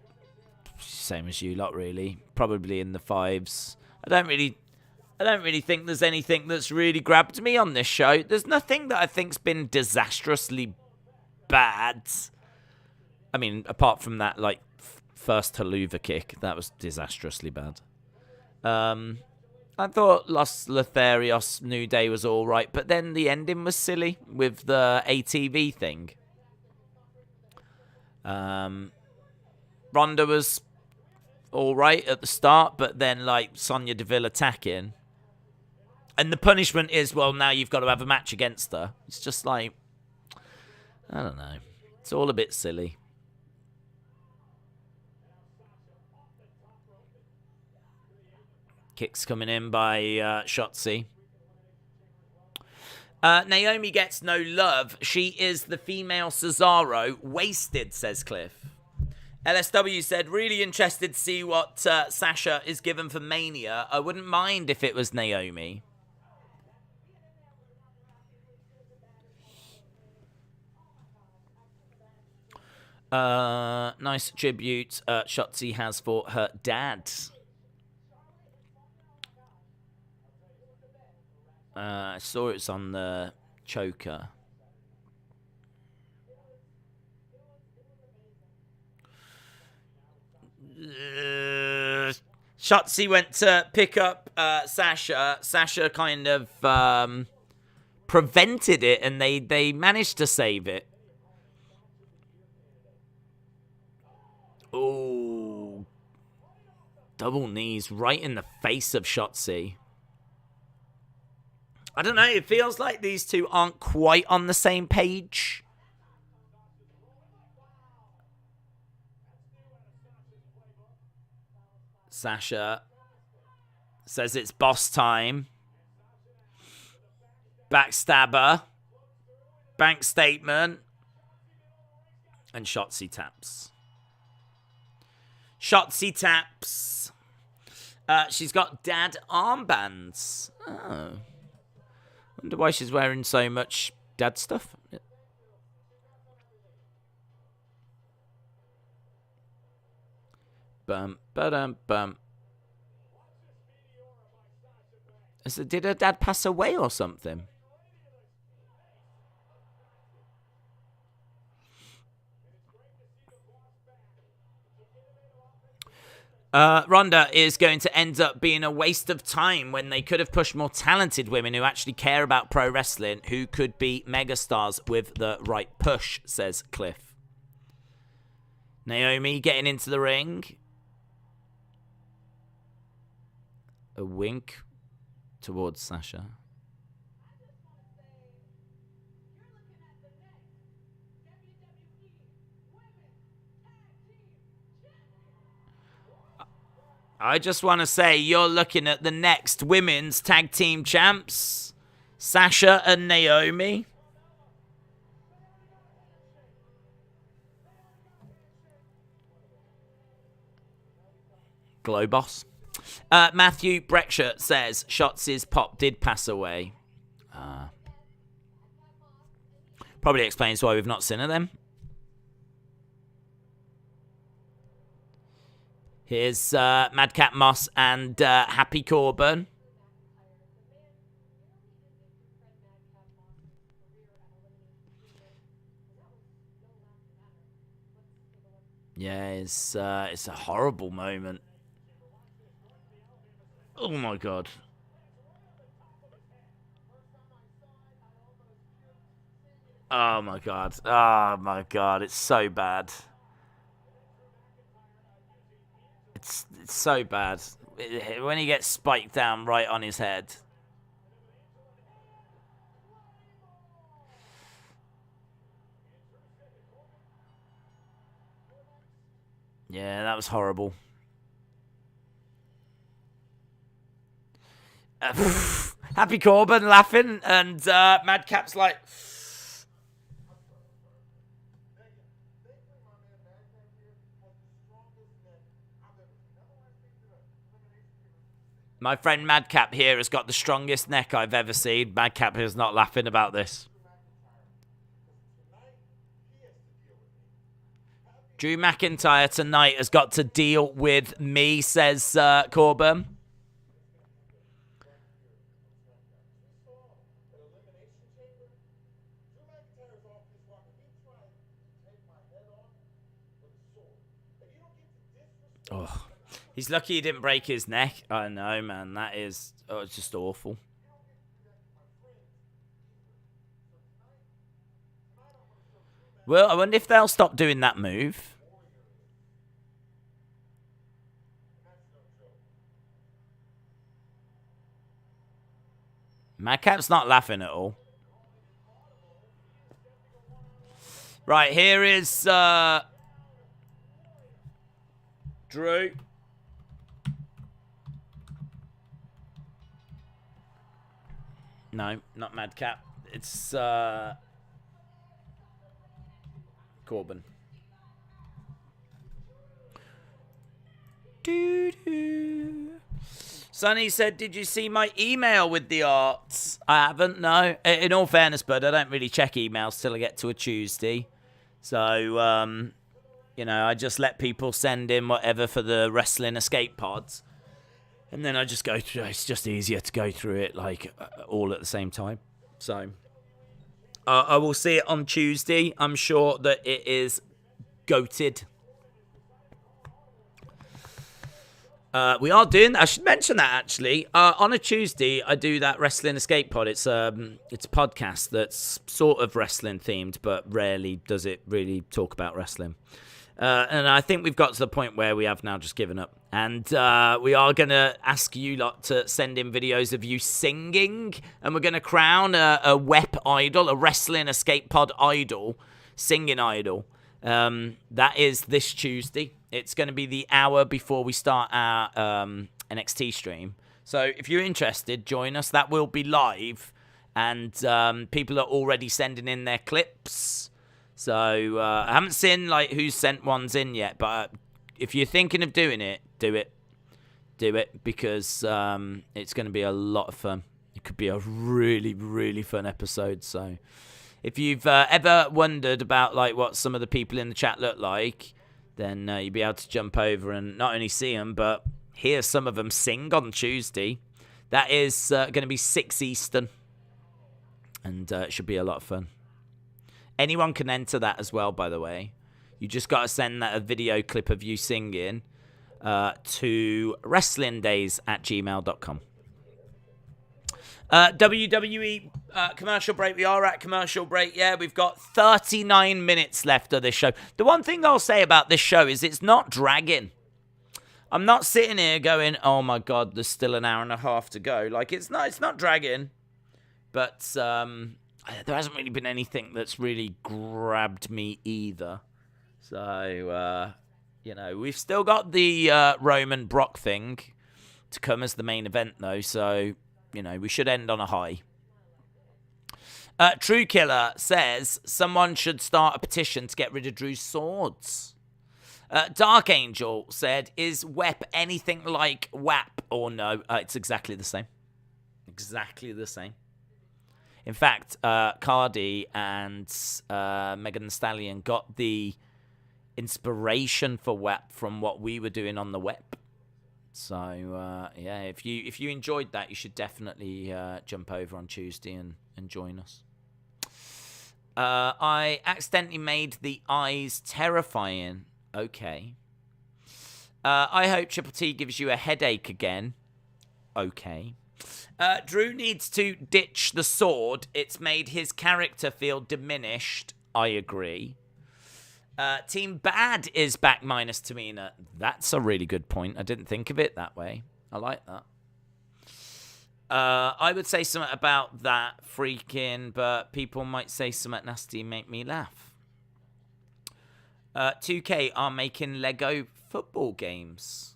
Same as you lot, really. Probably in the 5s. I don't really think there's anything that's really grabbed me on this show. There's nothing that I think's been disastrously bad. I mean, apart from that, like, first haluva kick, that was disastrously bad. I thought Los Lotharios New Day was all right, but then the ending was silly with the ATV thing. Ronda was all right at the start, but then, like, Sonya Deville attacking. And the punishment is, well, now you've got to have a match against her. It's just like, I don't know. It's all a bit silly. Kicks coming in by Shotzi. Naomi gets no love. She is the female Cesaro. Wasted, says Cliff. LSW said, really interested to see what Sasha is given for Mania. I wouldn't mind if it was Naomi. Nice tribute Shotzi has for her dad. I saw it's on the choker. Shotzi went to pick up Sasha. Sasha kind of prevented it, and they managed to save it. Oh, double knees right in the face of Shotzi. I don't know. It feels like these two aren't quite on the same page. Sasha says it's boss time. Backstabber. Bank statement. And Shotzi taps. Shotzi taps. She's got dad armbands. Oh. Wonder why she's wearing so much dad stuff. Bum, ba-dum, bum. Did her dad pass away or something? Ronda is going to end up being a waste of time when they could have pushed more talented women who actually care about pro wrestling, who could be megastars with the right push, says Cliff. Naomi getting into the ring. a wink towards Sasha. I just want to say you're looking at the next women's tag team champs, Sasha and Naomi. Globos. Matthew Breckshirt says Shotzi's pop did pass away. Probably explains why we've not seen her then. Here's Madcap Moss and Happy Corbin. Yeah, it's a horrible moment. Oh my god. Oh my god. Oh my god. It's so bad. It's so bad. When he gets spiked down right on his head. Yeah, that was horrible. Happy Corbin laughing, and Madcap's like... My friend Madcap here has got the strongest neck I've ever seen. Madcap is not laughing about this. Drew McIntyre tonight has got to deal with me, says Corbin. Oh, he's lucky he didn't break his neck. I know, man. That is... Oh, it's just awful. Well, I wonder if they'll stop doing that move. Madcap's not laughing at all. Right, here is Drew. No, not Madcap. It's Corbin. Doo-doo. Sonny said, did you see my email with the arts? I haven't, no. In all fairness, bud, I don't really check emails till I get to a Tuesday. So, you know, I just let people send in whatever for the wrestling escape pods. And then I just go through. It's just easier to go through it, like, all at the same time. So, I will see it on Tuesday. I'm sure that it is goated. We are doing. I should mention that actually. On a Tuesday, I do that Wrestling Escape Pod. It's a podcast that's sort of wrestling themed, but rarely does it really talk about wrestling. And I think we've got to the point where we have now just given up. And we are going to ask you lot to send in videos of you singing. And we're going to crown a WEP idol, a Wrestling Escape Pod idol, singing idol. That is this Tuesday. It's going to be the hour before we start our NXT stream. So if you're interested, join us. That will be live. And people are already sending in their clips. So I haven't seen like who's sent ones in yet. But if you're thinking of doing it, do it. Do it because it's going to be a lot of fun. It could be a really, really fun episode. So if you've ever wondered about like what some of the people in the chat look like, then you'll be able to jump over and not only see them, but hear some of them sing on Tuesday. That is going to be 6 Eastern. And it should be a lot of fun. Anyone can enter that as well, by the way. You just got to send that a video clip of you singing to wrestlingdays@gmail.com. WWE commercial break. We are at commercial break. Yeah, we've got 39 minutes left of this show. The one thing I'll say about this show is it's not dragging. I'm not sitting here going, oh my God, there's still an hour and a half to go. Like, it's not dragging. But there hasn't really been anything that's really grabbed me either. So, we've still got the Roman Brock thing to come as the main event, though. So, we should end on a high. True Killer says someone should start a petition to get rid of Drew's swords. Dark Angel said, is WEP anything like WAP or no? It's exactly the same. Exactly the same. In fact, Cardi and Megan Thee Stallion got the inspiration for WEP from what we were doing on the WEP. So, if you enjoyed that, you should definitely jump over on Tuesday and join us. I accidentally made the eyes terrifying. Okay. I hope Triple T gives you a headache again. Okay. Drew needs to ditch the sword. It's made his character feel diminished. I agree. Team Bad is back minus Tamina. That's a really good point. I didn't think of it that way. I like that. I would say something about that freaking, but people might say something nasty and make me laugh. 2K are making Lego football games.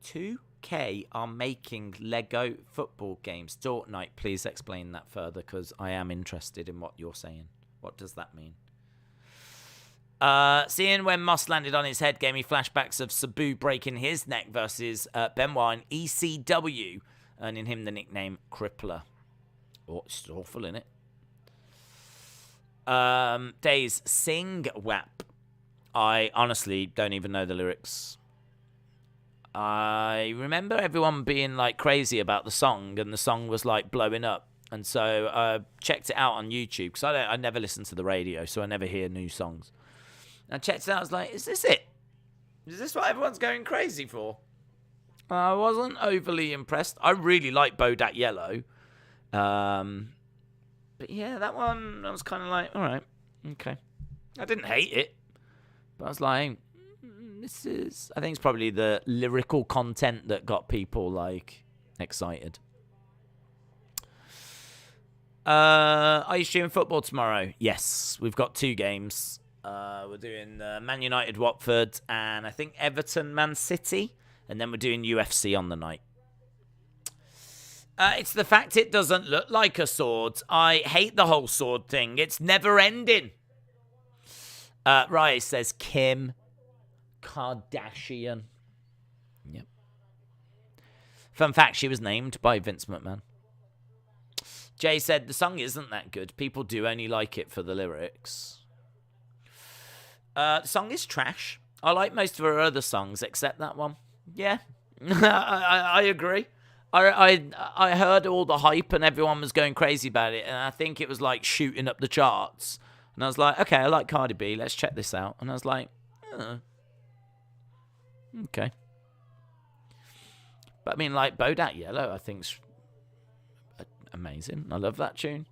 2K are making Lego football games. Knight, please explain that further, because I am interested in what you're saying. What does that mean? Seeing when Moss landed on his head gave me flashbacks of Sabu breaking his neck versus Benoit in ECW, earning him the nickname Crippler. Oh, it's awful, isn't it? Days, sing WAP. I honestly don't even know the lyrics. I remember everyone being like crazy about the song, and the song was like blowing up. And so I checked it out on YouTube, because I never listen to the radio, so I never hear new songs. And I checked it out, I was like, is this it? Is this what everyone's going crazy for? I wasn't overly impressed. I really like Bodak Yellow. But yeah, that one, I was kind of like, all right, okay. I didn't hate it. But I was like, this is... I think it's probably the lyrical content that got people, like, excited. Are you streaming football tomorrow? Yes, we've got 2 games. We're doing Man United Watford and I think Everton Man City. And then we're doing UFC on the night. It's the fact it doesn't look like a sword. I hate the whole sword thing. It's never ending. Rai says Kim Kardashian. Yep. Fun fact, she was named by Vince McMahon. Jay said the song isn't that good. People do only like it for the lyrics. The song is trash. I like most of her other songs except that one. Yeah, I agree. I heard all the hype and everyone was going crazy about it, and I think it was like shooting up the charts. And I was like, okay, I like Cardi B. Let's check this out. And I was like, okay. But I mean, like Bodak Yellow, I think's amazing. I love that tune.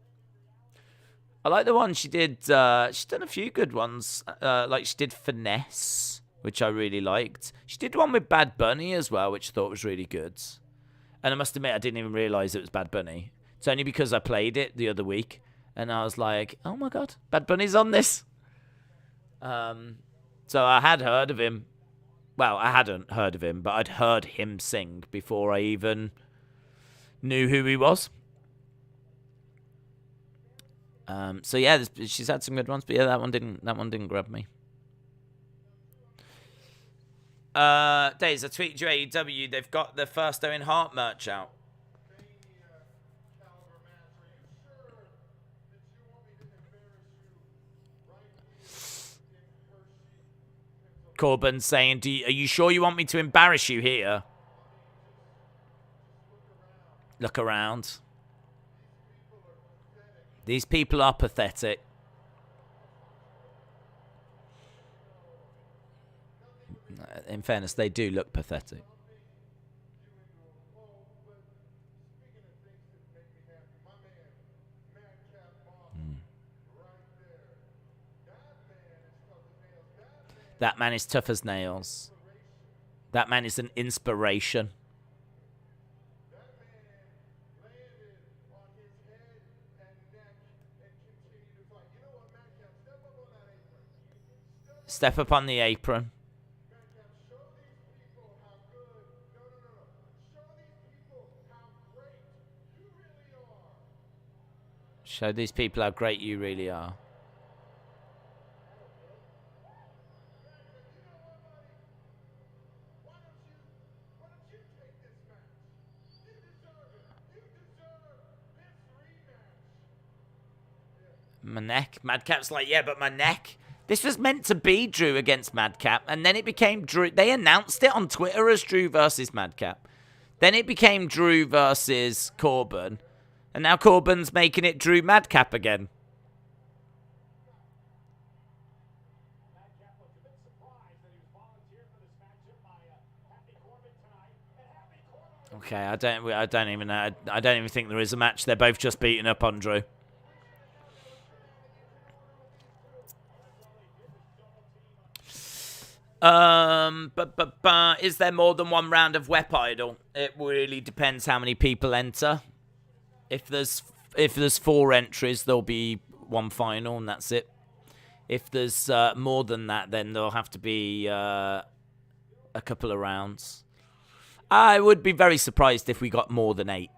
I like the one she did. She's done a few good ones. Like she did Finesse, which I really liked. She did one with Bad Bunny as well, which I thought was really good. And I must admit, I didn't even realise it was Bad Bunny. It's only because I played it the other week. And I was like, oh my God, Bad Bunny's on this. So I had heard of him. Well, I hadn't heard of him, but I'd heard him sing before I even knew who he was. So yeah, she's had some good ones, but yeah, that one didn't grab me. Days, I tweeted you AEW. They've got the first Owen Hart merch out. Corbin saying, are you sure you want me to embarrass you here? Look around. These people are pathetic. In fairness, they do look pathetic. That man is tough as nails. That man is an inspiration. Step up on the apron. Show these people how great you really are. My neck. Madcap's like, yeah, but my neck. This was meant to be Drew against Madcap, and then it became Drew. They announced it on Twitter as Drew versus Madcap. Then it became Drew versus Corbin, and now Corbin's making it Drew Madcap again. Okay, I don't even know. I don't even think there is a match. They're both just beating up on Drew. Is there more than one round of Wep Idol? It really depends how many people enter. If there's 4 entries, there'll be one final, and that's it. If there's more than that, then there'll have to be a couple of rounds. I would be very surprised if we got more than 8.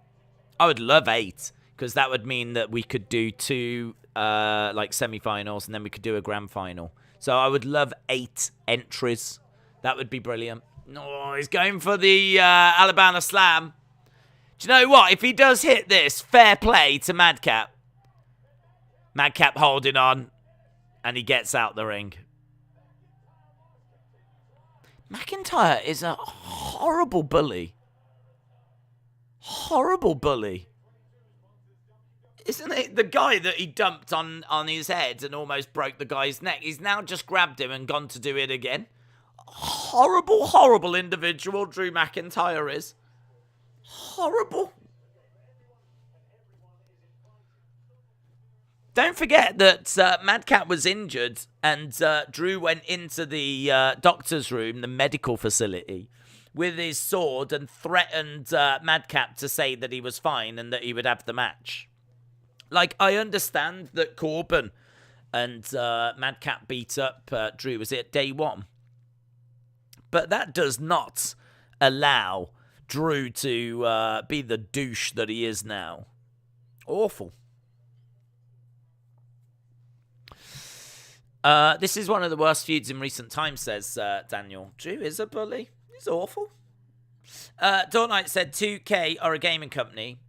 I would love 8, because that would mean that we could do 2 like semi-finals, and then we could do a grand final. So I would love 8 entries. That would be brilliant. No, he's going for the Alabama Slam. Do you know what? If he does hit this, fair play to Madcap. Madcap holding on, and he gets out the ring. McIntyre is a horrible bully. Horrible bully. Isn't it the guy that he dumped on his head and almost broke the guy's neck? He's now just grabbed him and gone to do it again. Horrible, horrible individual Drew McIntyre is. Horrible. Don't forget that Madcap was injured and Drew went into the doctor's room, the medical facility, with his sword and threatened Madcap to say that he was fine and that he would have the match. Like, I understand that Corbin and Madcap beat up Drew, was it day 1? But that does not allow Drew to be the douche that he is now. Awful. This is one of the worst feuds in recent times, says Daniel. Drew is a bully. He's awful. Dawn Knight said 2K are a gaming company.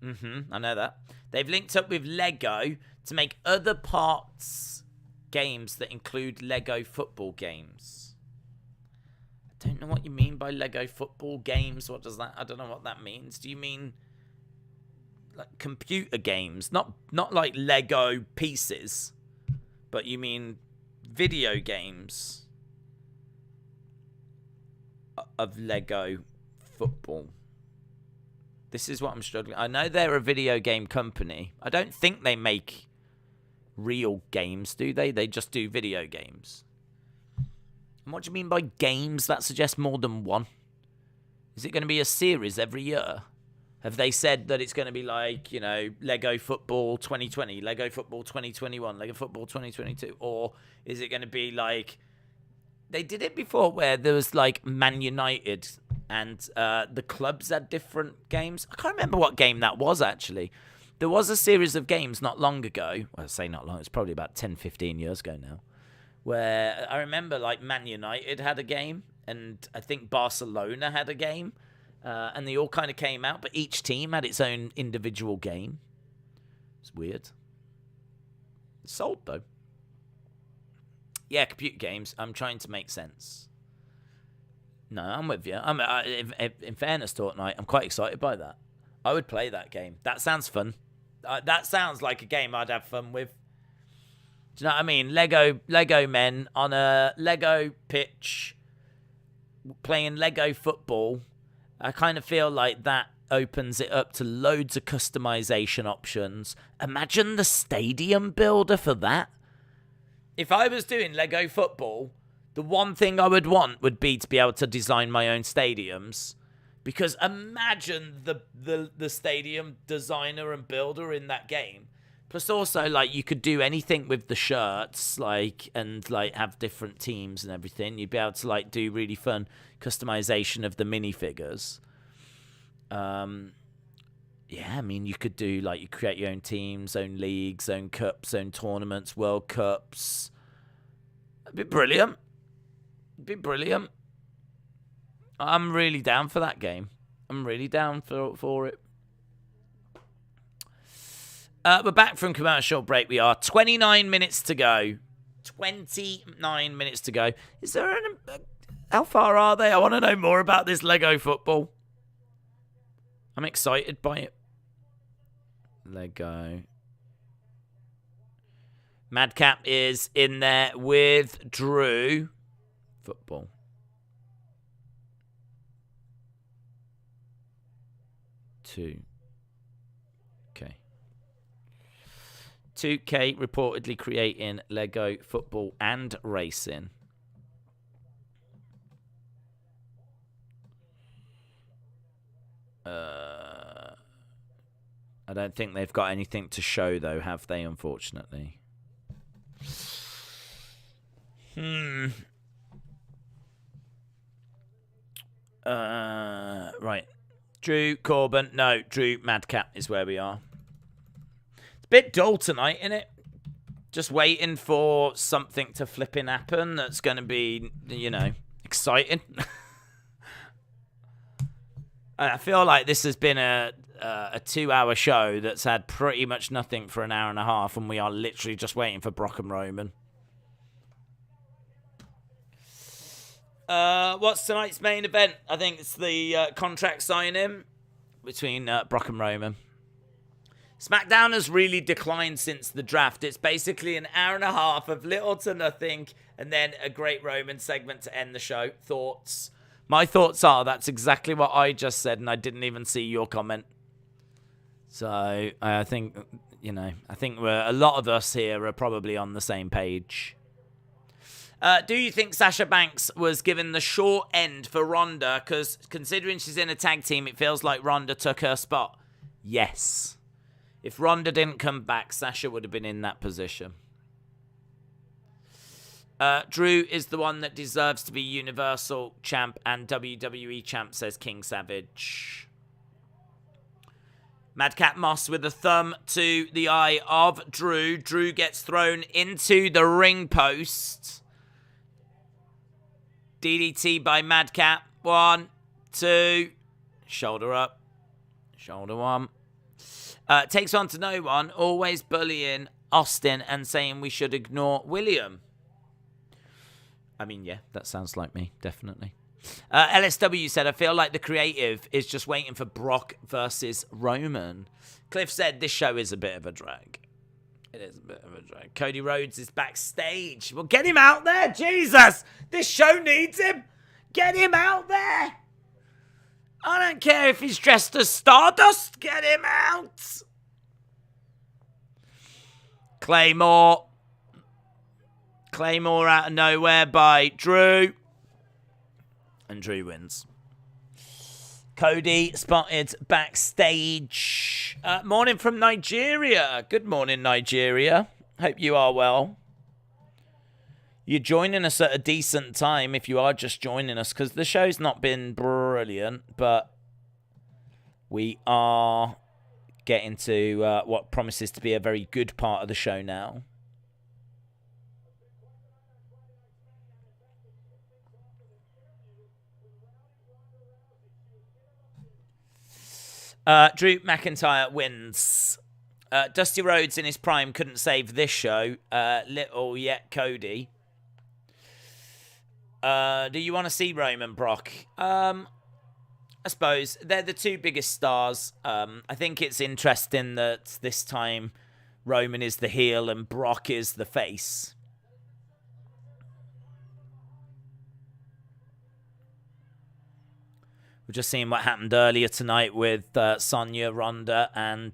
I know that. They've linked up with Lego to make other parts games that include Lego football games. I don't know what you mean by Lego football games. What does that? I don't know what that means. Do you mean like computer games? Not like Lego pieces, but you mean video games of Lego football. This is what I'm struggling. I know they're a video game company. I don't think they make real games, do they? They just do video games. And what do you mean by games? That suggests more than one. Is it going to be a series every year? Have they said that it's going to be like, you know, Lego Football 2020, Lego Football 2021, Lego Football 2022? Or is it going to be like... They did it before where there was like Man United and the clubs had different games. I can't remember what game that was, actually. There was a series of games not long ago. Well, I say not long. It's probably about 10, 15 years ago now. Where I remember like Man United had a game. And I think Barcelona had a game. And they all kind of came out. But each team had its own individual game. It's weird. It's sold, though. Yeah, computer games. I'm trying to make sense. No, I'm with you. In fairness, Fortnite, I'm quite excited by that. I would play that game. That sounds fun. That sounds like a game I'd have fun with. Do you know what I mean? Lego men on a Lego pitch playing Lego football. I kind of feel like that opens it up to loads of customization options. Imagine the stadium builder for that. If I was doing Lego football, The one thing I would want would be to be able to design my own stadiums. Because imagine the stadium designer and builder in that game. Plus also, like, you could do anything with the shirts, like, and, like, have different teams and everything. You'd be able to, like, do really fun customization of the minifigures. Yeah, I mean, you could do, like, you create your own teams, own leagues, own cups, own tournaments, World Cups. It'd be brilliant. It'd be brilliant. I'm really down for that game. I'm really down for it. We're back from commercial break. We are 29 minutes to go. 29 minutes to go. Is there how far are they? I want to know more about this Lego football. I'm excited by it. Lego. Madcap is in there with Drew. Football. 2K. 2K reportedly creating Lego football and racing. I don't think they've got anything to show, though, have they, unfortunately? Right. Drew, Corbin. No, Drew, Madcap is where we are. It's a bit dull tonight, isn't it? Just waiting for something to flipping happen that's going to be, you know, exciting. I feel like this has been a 2-hour show that's had pretty much nothing for an hour and a half, and we are literally just waiting for Brock and Roman. What's tonight's main event? I think it's the contract signing between Brock and Roman. SmackDown has really declined since the draft. It's basically an hour and a half of little to nothing, and then a great Roman segment to end the show. Thoughts? My thoughts are that's exactly what I just said, and I didn't even see your comment. So I think, you know, a lot of us here are probably on the same page. Do you think Sasha Banks was given the short end for Ronda? Because considering she's in a tag team, it feels like Ronda took her spot. Yes. If Ronda didn't come back, Sasha would have been in that position. Drew is the one that deserves to be Universal Champ and WWE Champ, says King Savage. Madcap Moss with a thumb to the eye of Drew. Drew gets thrown into the ring post. DDT by Madcap. 1, 2. Shoulder up. Shoulder 1. Takes on to no one. Always bullying Austin and saying we should ignore William. I mean, yeah, that sounds like me, definitely. LSW said, I feel like the creative is just waiting for Brock versus Roman. Cliff said, this show is a bit of a drag. It is a bit of a drag. Cody Rhodes is backstage. Well, get him out there, Jesus! This show needs him. Get him out there. I don't care if he's dressed as Stardust. Get him out. Claymore out of nowhere by Drew. And Drew wins. Cody spotted backstage. Morning from Nigeria. Good morning, Nigeria. Hope you are well. You're joining us at a decent time if you are just joining us, because the show's not been brilliant, but we are getting to what promises to be a very good part of the show now. Drew McIntyre wins. Dusty Rhodes in his prime couldn't save this show. Little yet Cody. Do you want to see Roman Brock? I suppose they're the two biggest stars. I think it's interesting that this time Roman is the heel and Brock is the face. We're just seeing what happened earlier tonight with Sonya, Ronda, and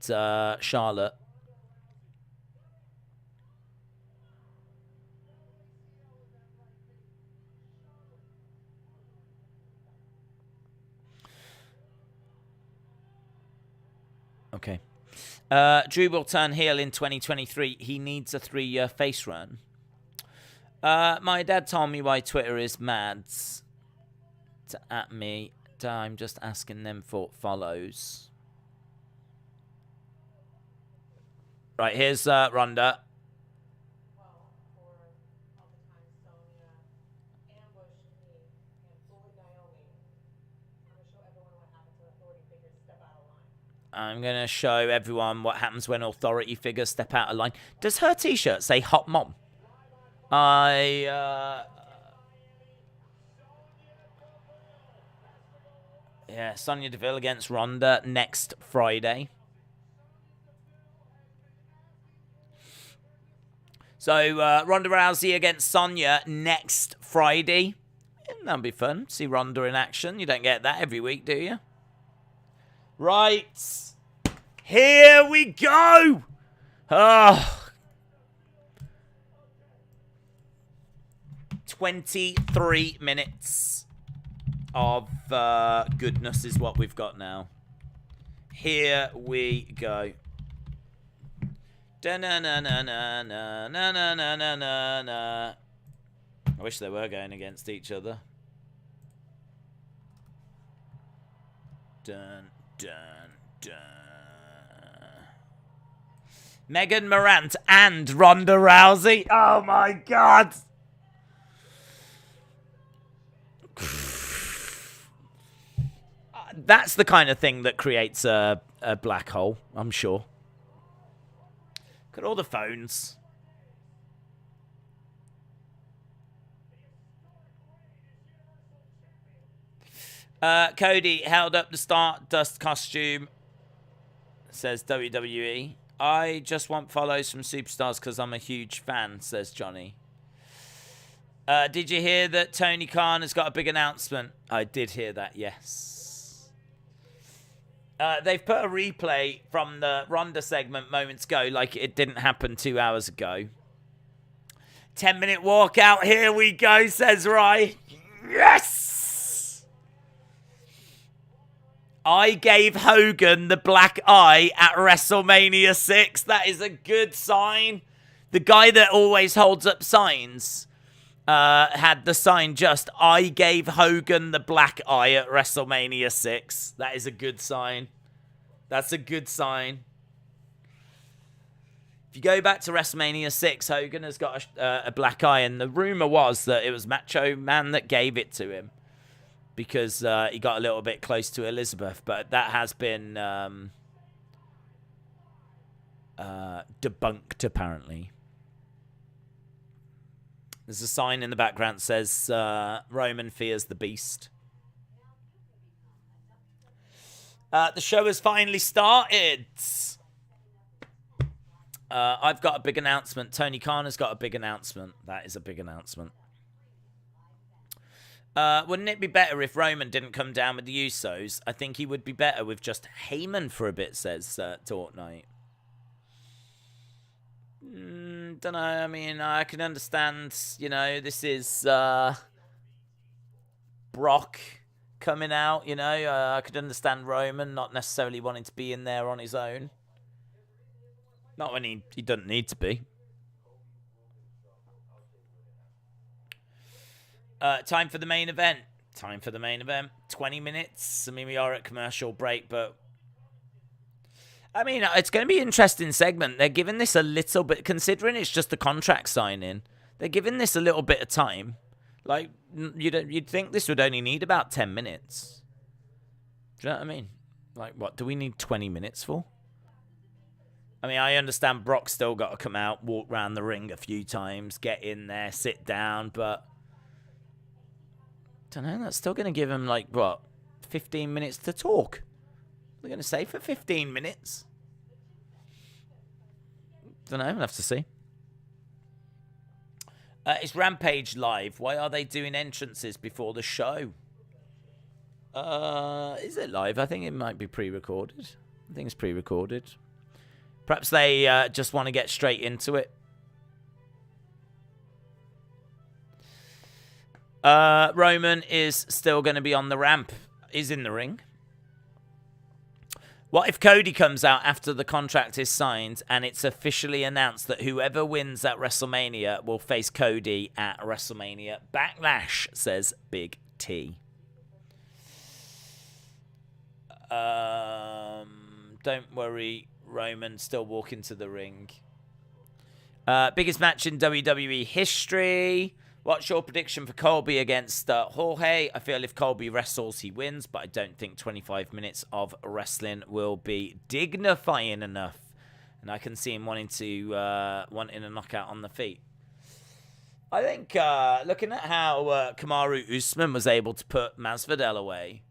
Charlotte. Okay. Drew will turn heel in 2023. He needs a 3-year face run. My dad told me why Twitter is mad at me. I'm just asking them for follows. Right, here's Ronda. I'm going to show everyone what happens when authority figures step out of line. Does her t-shirt say Hot Mom? Yeah, Sonya Deville against Ronda next Friday. So, Ronda Rousey against Sonya next Friday. That'll be fun. See Ronda in action. You don't get that every week, do you? Right. Here we go. Oh. 23 minutes of goodness is what we've got now. Here we go. Da-na-na-na-na-na-na-na-na-na. I wish they were going against each other. Dun, dun, dun. Megan Morant and Ronda Rousey. Oh my God. That's the kind of thing that creates a black hole, I'm sure. Look at all the phones. Cody held up the Stardust costume, says WWE. I just want follows from superstars because I'm a huge fan, says Johnny. Did you hear that Tony Khan has got a big announcement? I did hear that, yes. They've put a replay from the Ronda segment moments ago like it didn't happen 2 hours ago. 10-minute walkout. Here we go, says Rye. Yes! I gave Hogan the black eye at WrestleMania 6. That is a good sign. The guy that always holds up signs had the sign just, I gave Hogan the black eye at WrestleMania 6. That is a good sign. That's a good sign. If you go back to WrestleMania 6, Hogan has got a black eye, and the rumor was that it was Macho Man that gave it to him because he got a little bit close to Elizabeth, but that has been debunked, apparently. There's a sign in the background that says, Roman fears the beast. The show has finally started. I've got a big announcement. Tony Khan has got a big announcement. That is a big announcement. Wouldn't it be better if Roman didn't come down with the Usos? I think he would be better with just Heyman for a bit, says Fortnite. Don't know. I mean, I can understand, you know, this is Brock coming out, you know. I could understand Roman not necessarily wanting to be in there on his own. Not when he doesn't need to be. Time for the main event. 20 minutes. I mean, we are at commercial break, but I mean, it's going to be an interesting segment. They're giving this a little bit, considering it's just a contract signing. They're giving this a little bit of time. Like, you'd think this would only need about 10 minutes. Do you know what I mean? Like, what do we need 20 minutes for? I mean, I understand Brock's still got to come out, walk around the ring a few times, get in there, sit down, but I don't know, that's still going to give him, like, what, 15 minutes to talk? They're going to say for 15 minutes? Don't know, we'll have to see. It's Rampage live. Why are they doing entrances before the show? Is it live? I think it might be pre-recorded. I think it's pre-recorded. Perhaps they just want to get straight into it. Roman is still going to be on the ramp. He's in the ring. What if Cody comes out after the contract is signed and it's officially announced that whoever wins at WrestleMania will face Cody at WrestleMania Backlash, says Big T. Don't worry, Roman still walking to the ring. Biggest match in WWE history. What's your prediction for Colby against Jorge? I feel if Colby wrestles, he wins, but I don't think 25 minutes of wrestling will be dignifying enough. And I can see him wanting a knockout on the feet. I think looking at how Kamaru Usman was able to put Masvidal away,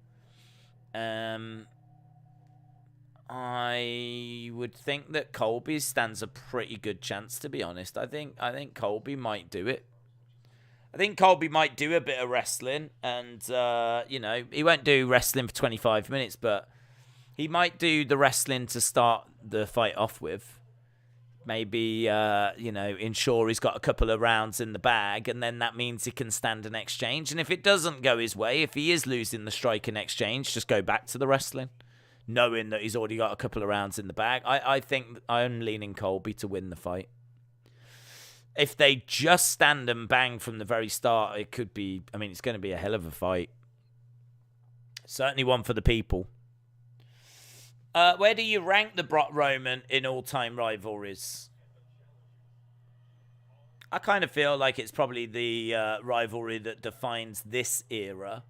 I would think that Colby stands a pretty good chance, to be honest. I think Colby might do it. I think Colby might do a bit of wrestling, and, he won't do wrestling for 25 minutes, but he might do the wrestling to start the fight off with. Maybe, ensure he's got a couple of rounds in the bag, and then that means he can stand an exchange. And if it doesn't go his way, if he is losing the strike in exchange, just go back to the wrestling, knowing that he's already got a couple of rounds in the bag. I think I'm leaning Colby to win the fight. If they just stand and bang from the very start, it could be... it's going to be a hell of a fight. Certainly one for the people. Where do you rank the Brock Roman in all-time rivalries? I kind of feel like it's probably the rivalry that defines this era.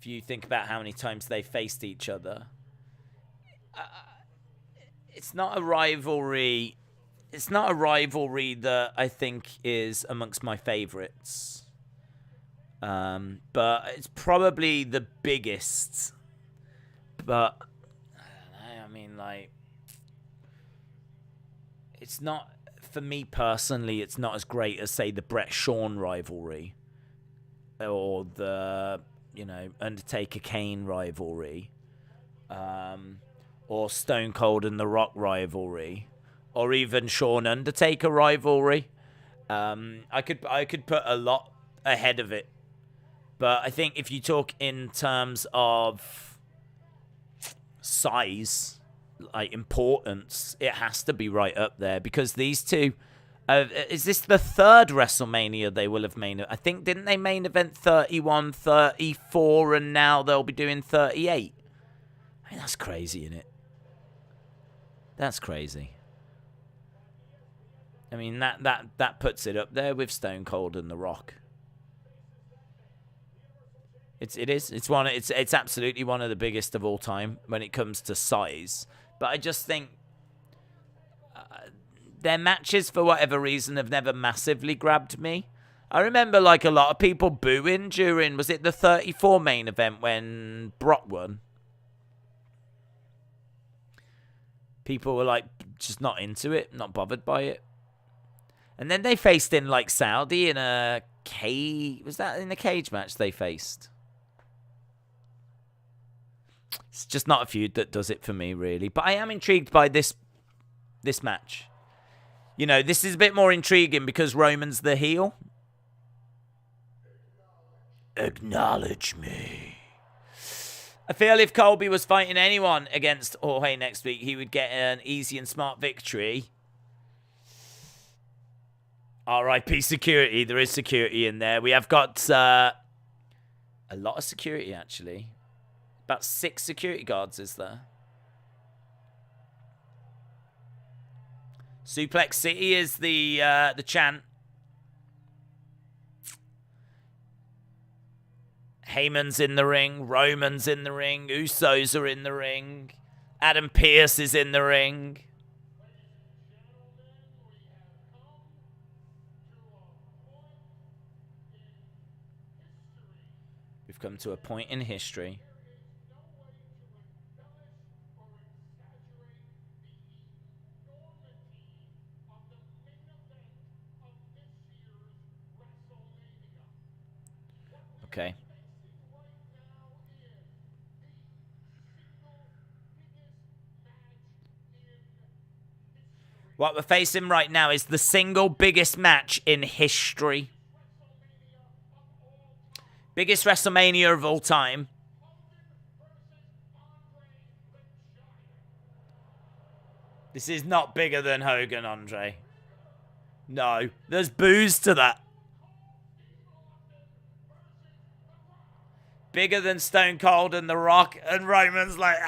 If you think about how many times they faced each other. It's not a rivalry... It's not a rivalry that I think is amongst my favorites. But it's probably the biggest. But, I don't know, it's not, for me personally, it's not as great as, say, the Bret-Shawn rivalry. Or the, Undertaker-Kane rivalry. Or Stone Cold and The Rock rivalry. Or even Shawn Undertaker rivalry. I could put a lot ahead of it. But I think if you talk in terms of size, like importance, it has to be right up there. Because these two... is this the third WrestleMania they will have main... I think, didn't they main event 31, 34, and now they'll be doing 38? That's crazy, isn't it? That's crazy. That puts it up there with Stone Cold and The Rock. It's absolutely one of the biggest of all time when it comes to size. But I just think their matches, for whatever reason, have never massively grabbed me. I remember a lot of people booing during, was it the 34 main event when Brock won? People were just not into it, not bothered by it. And then they faced in Saudi in a cage. Was that in a cage match they faced? It's just not a feud that does it for me, really. But I am intrigued by this match. This is a bit more intriguing because Roman's the heel. Acknowledge me. I feel if Colby was fighting anyone against Jorge next week, he would get an easy and smart victory. RIP security. There is security in there. We have got a lot of security, actually. About 6 security guards, is there? Suplex City is the chant. Heyman's in the ring. Roman's in the ring. Usos are in the ring. Adam Pearce is in the ring. We've come to a point in history. Okay. What we're facing right now is the single biggest match in history. Biggest WrestleMania of all time. This is not bigger than Hogan, Andre. No. There's boos to that. Bigger than Stone Cold and The Rock, and Roman's like,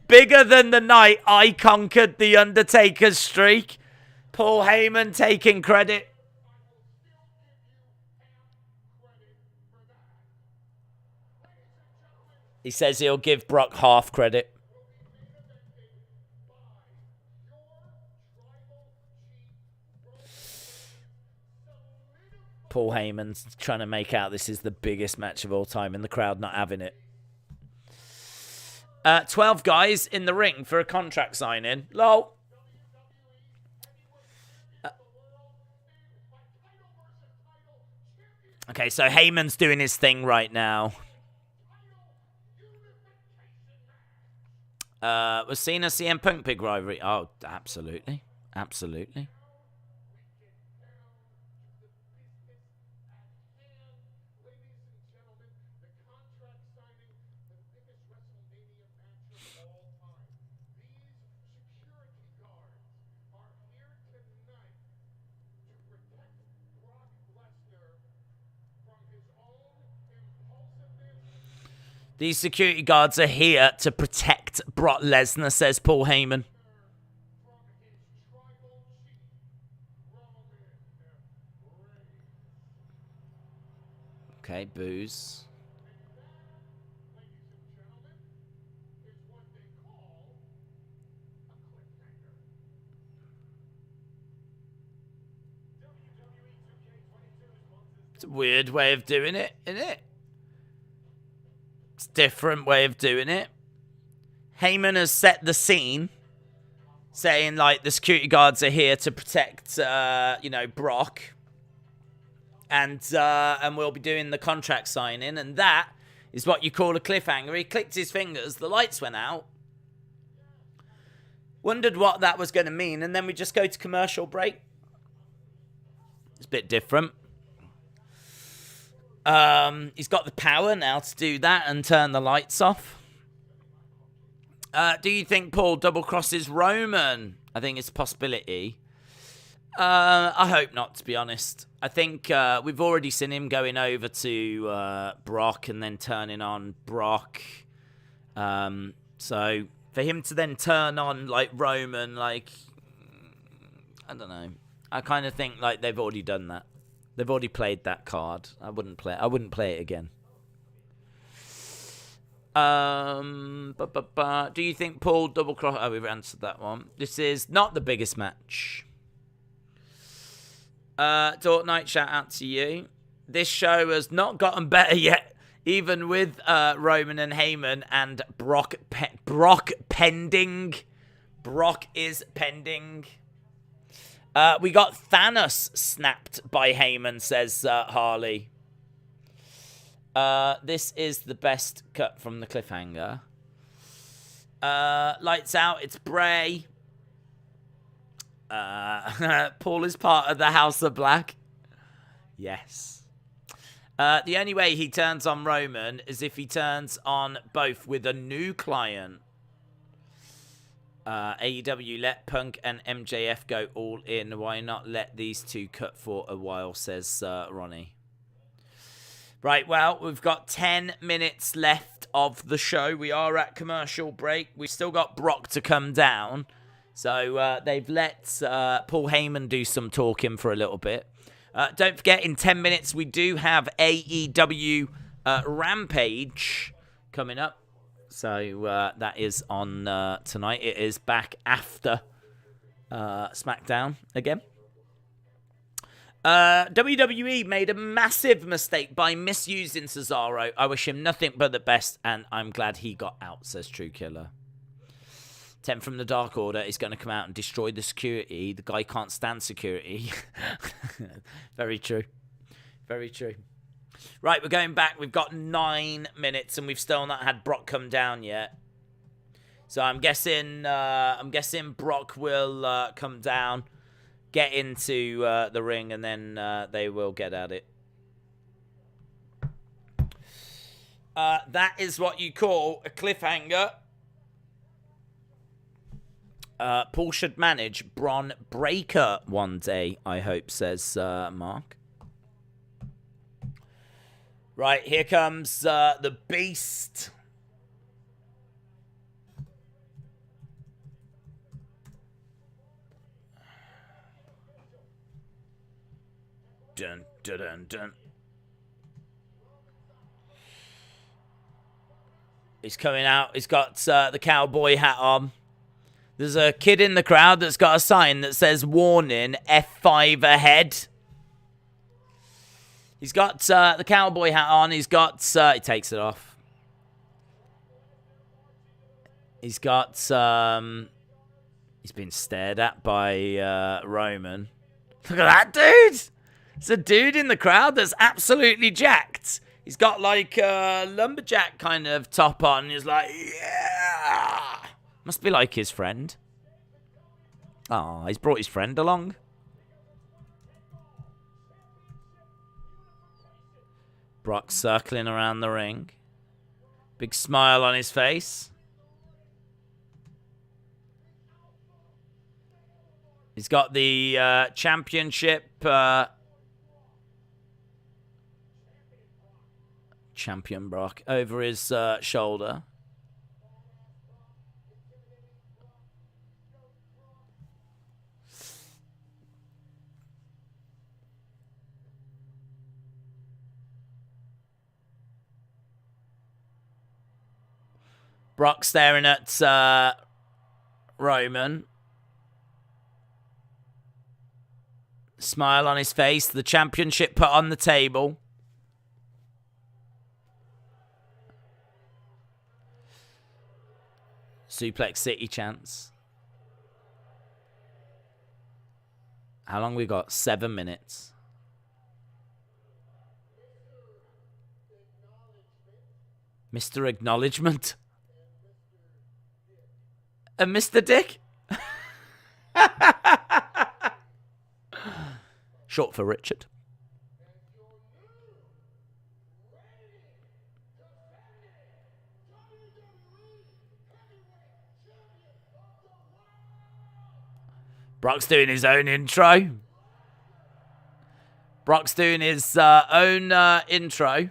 Bigger than the night I conquered The Undertaker's streak. Paul Heyman taking credit. He says he'll give Brock half credit. Paul Heyman's trying to make out this is the biggest match of all time, and the crowd not having it. 12 guys in the ring for a contract signing. Lol. Okay, so Heyman's doing his thing right now. Was Cena CM Punk big rivalry? Oh, absolutely. Absolutely. These security guards are here to protect Brock Lesnar, says Paul Heyman. Okay, booze. It's a weird way of doing it, isn't it? It's a different way of doing it. Heyman has set the scene, saying, like, the security guards are here to protect, Brock. And we'll be doing the contract signing. And that is what you call a cliffhanger. He clicked his fingers, the lights went out. Wondered what that was going to mean. And then we just go to commercial break. It's a bit different. He's got the power now to do that and turn the lights off. Do you think Paul double crosses Roman? I think it's a possibility. I hope not, to be honest. I think we've already seen him going over to Brock and then turning on Brock. So for him to then turn on like Roman, like, I don't know. I kind of think like they've already done that. They've already played that card. I wouldn't play it again. Do you think Paul double cross? Oh, we've answered that one. This is not the biggest match. Dort Knight, shout out to you. This show has not gotten better yet, even with Roman and Heyman and Brock pending. Brock is pending. We got Thanos snapped by Heyman, says Harley. This is the best cut from the cliffhanger. Lights out, it's Bray. Paul is part of the House of Black. Yes. The only way he turns on Roman is if he turns on both with a new client. AEW let Punk and MJF go all in. Why not let these two cut for a while, says Ronnie. Right, well, we've got 10 minutes left of the show. We are at commercial break. We've still got Brock to come down. So they've let Paul Heyman do some talking for a little bit. Don't forget, in 10 minutes, we do have AEW Rampage coming up. So that is on tonight. It is back after Smackdown again. WWE made a massive mistake by misusing Cesaro. I wish him nothing but the best, and I'm glad he got out, says True Killer. 10 from the Dark Order is going to come out and destroy the security. The guy can't stand security. Very true. Very true. Right, we're going back. We've got 9 minutes, and we've still not had Brock come down yet. So I'm guessing Brock will come down, get into the ring, and then they will get at it. That is what you call a cliffhanger. Paul should manage Bron Breakker one day, I hope, says Mark. Right, here comes the Beast. Dun, dun, dun, dun. He's coming out. He's got the cowboy hat on. There's a kid in the crowd that's got a sign that says, warning, F5 ahead. He's got the cowboy hat on. He's got... he takes it off. He's got... he's been stared at by Roman. Look at that dude! It's a dude in the crowd that's absolutely jacked. He's got like a lumberjack kind of top on. He's like, yeah! Must be like his friend. Oh, he's brought his friend along. Brock circling around the ring. Big smile on his face. He's got the championship... champion Brock over his shoulder. Brock staring at Roman. Smile on his face. The championship put on the table. Suplex City chance. How long we got? 7 minutes. Mr. Acknowledgement. And Mr. Dick. Short for Richard. Brock's doing his own intro. Brock's doing his own intro.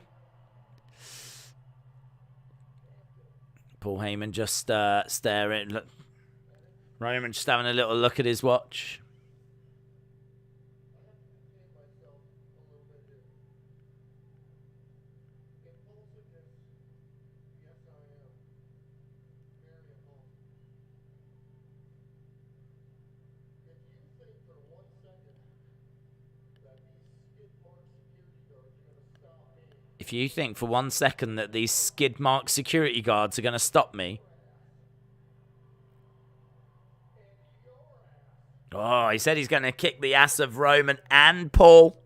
Paul Heyman just staring. Look. Roman just having a little look at his watch. If you think for 1 second that these skid mark security guards are going to stop me. Oh, he said he's going to kick the ass of Roman and Paul.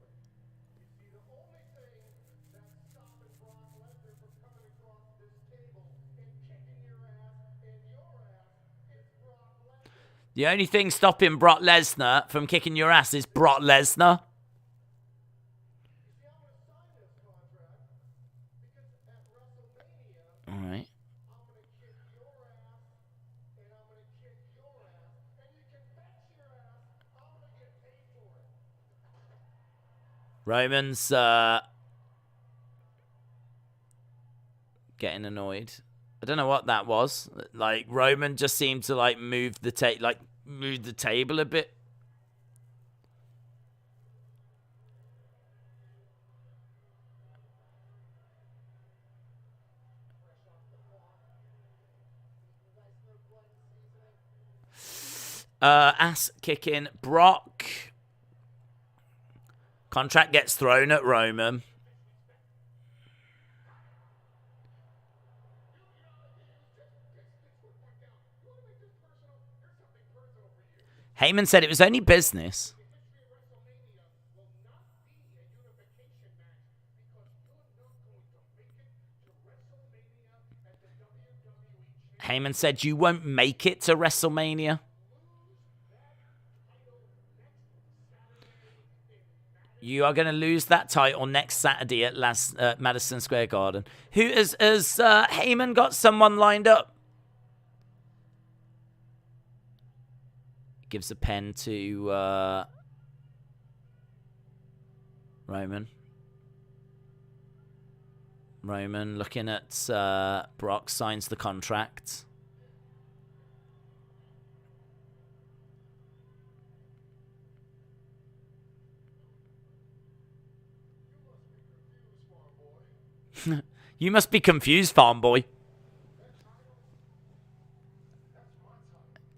The only thing stopping Brock Lesnar from kicking your ass is Brock Lesnar. Alright. Roman's getting annoyed. I don't know what that was. Like Roman just seemed to like move the table a bit. Ass kicking Brock. Contract gets thrown at Roman. Heyman said it was only business. Heyman said you won't make it to WrestleMania. You are going to lose that title next Saturday at Madison Square Garden. Who has Heyman got someone lined up? Gives a pen to Roman. Roman looking at Brock, signs the contract. You must be confused, farm boy.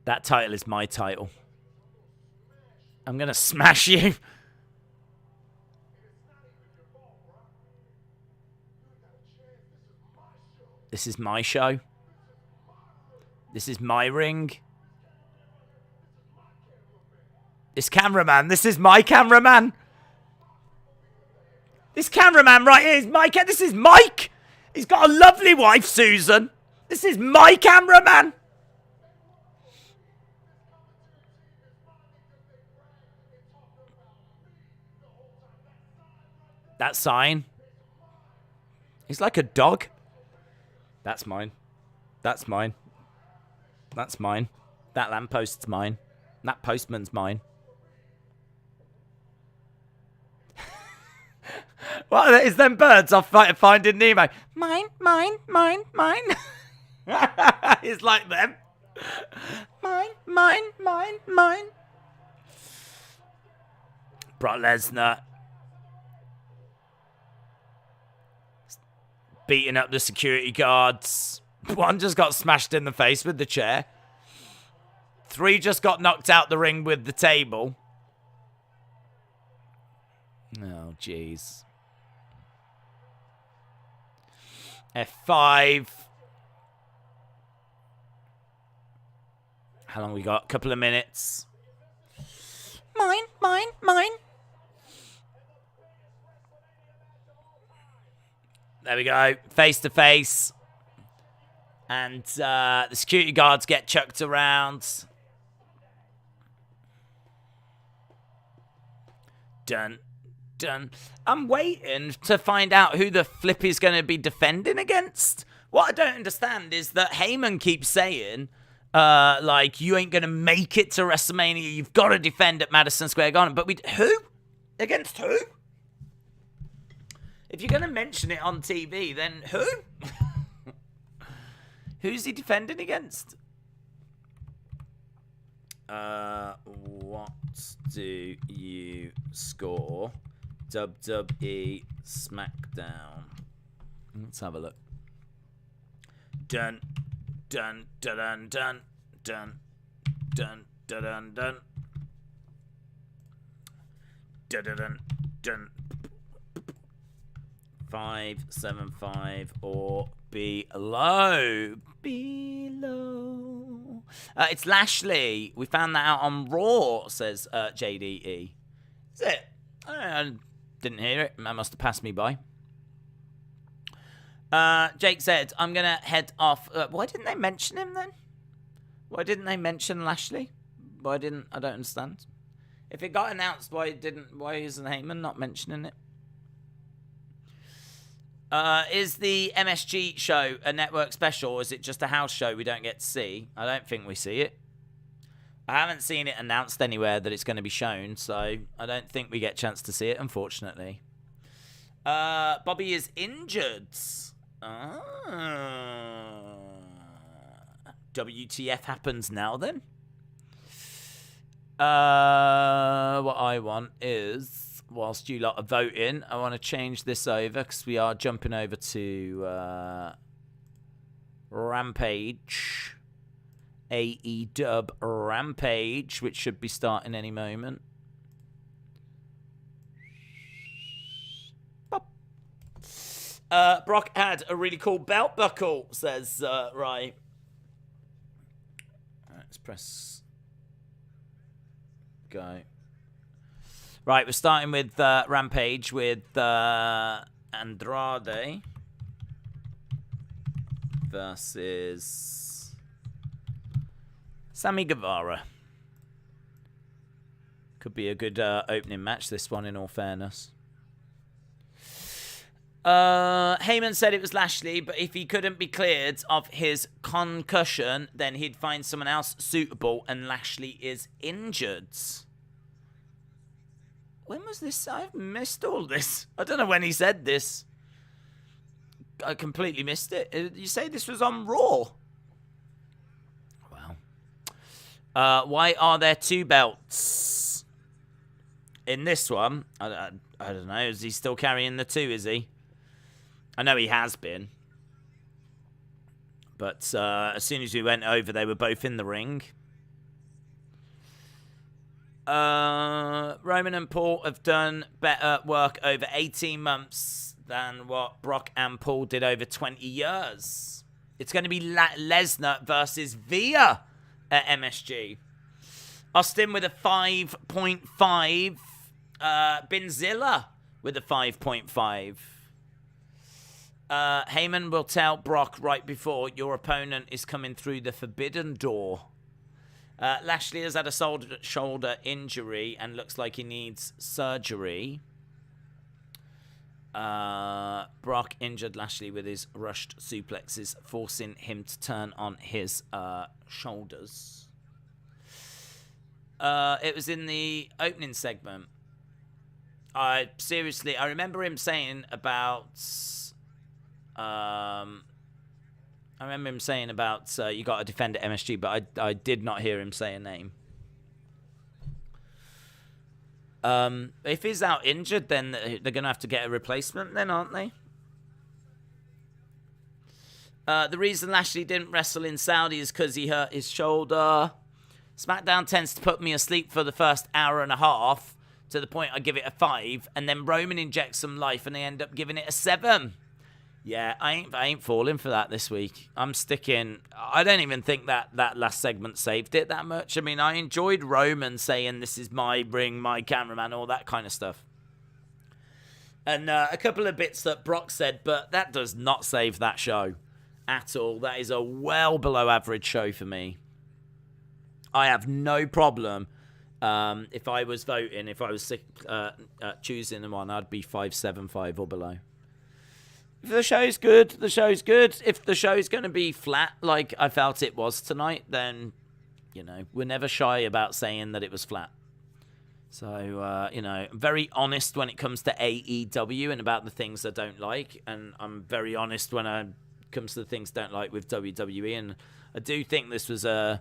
That title is my title. I'm gonna smash you. This is my show. This is my ring. This cameraman. This is my cameraman. This cameraman right here is Mike. This is Mike. He's got a lovely wife, Susan. This is my cameraman. That sign. He's like a dog. That's mine. That's mine. That's mine. That lampost's mine. That postman's mine. What is them birds off Finding Nemo? Mine, mine, mine, mine. It's like them. Mine, mine, mine, mine. Brock Lesnar. Beating up the security guards. One just got smashed in the face with the chair. 3 just got knocked out the ring with the table. Oh, jeez. F5. How long we got? Couple of minutes. Mine, mine, mine. There we go. Face to face. And the security guards get chucked around. Dun, dun. I'm waiting to find out who the flip is going to be defending against. What I don't understand is that Heyman keeps saying, like, you ain't going to make it to WrestleMania. You've got to defend at Madison Square Garden. But who? Against who? If you're going to mention it on TV, then who? Who's he defending against? What do you score? WWE Smackdown. Let's have a look. Dun, dun, dun, dun, dun, dun, dun, dun, dun, dun, dun, dun, dun. 575 or below. Below. It's Lashley. We found that out on Raw, says JDE. Is it? I didn't hear it. That must have passed me by. Jake said, I'm going to head off. Why didn't they mention him then? Why didn't they mention Lashley? I don't understand. If it got announced, why isn't Heyman not mentioning it? Is the MSG show a network special, or is it just a house show we don't get to see? I don't think we see it. I haven't seen it announced anywhere that it's going to be shown, so I don't think we get a chance to see it, unfortunately. Bobby is injured. WTF happens now, then? What I want is, whilst you lot are voting, I want to change this over because we are jumping over to Rampage. AEW Rampage, which should be starting any moment. Brock had a really cool belt buckle, says Rai. Let's press go. Right, we're starting with Rampage with Andrade versus Sammy Guevara. Could be a good opening match, this one, in all fairness. Heyman said it was Lashley, but if he couldn't be cleared of his concussion, then he'd find someone else suitable, and Lashley is injured. When was this? I've missed all this. I don't know when he said this. I completely missed it. You say this was on Raw? Wow. Why are there 2 belts in this one? I don't know. Is he still carrying the 2, is he? I know he has been. But as soon as we went over, they were both in the ring. Roman and Paul have done better work over 18 months than what Brock and Paul did over 20 years. It's going to be Lesnar versus Via at MSG. Austin with a 5.5. Benzilla with a 5.5. Heyman will tell Brock right before your opponent is coming through the forbidden door. Lashley has had a shoulder injury and looks like he needs surgery. Brock injured Lashley with his rushed suplexes, forcing him to turn on his shoulders. It was in the opening segment. I remember him saying about... you got to defend at MSG, but I did not hear him say a name. If he's out injured, then they're going to have to get a replacement then, aren't they? The reason Lashley didn't wrestle in Saudi is because he hurt his shoulder. SmackDown tends to put me asleep for the first hour and a half, to the point I give it a 5, and then Roman injects some life and they end up giving it a 7. Yeah, I ain't falling for that this week. I'm sticking... I don't even think that last segment saved it that much. I mean, I enjoyed Roman saying, this is my ring, my cameraman, all that kind of stuff. And a couple of bits that Brock said, but that does not save that show at all. That is a well below average show for me. I have no problem. If I was voting, if I was choosing one, I'd be 5.75 or below. If the show's good, the show's good. If the show's going to be flat, like I felt it was tonight, then, we're never shy about saying that it was flat. So, I'm very honest when it comes to AEW and about the things I don't like. And I'm very honest when it comes to the things I don't like with WWE. And I do think this was a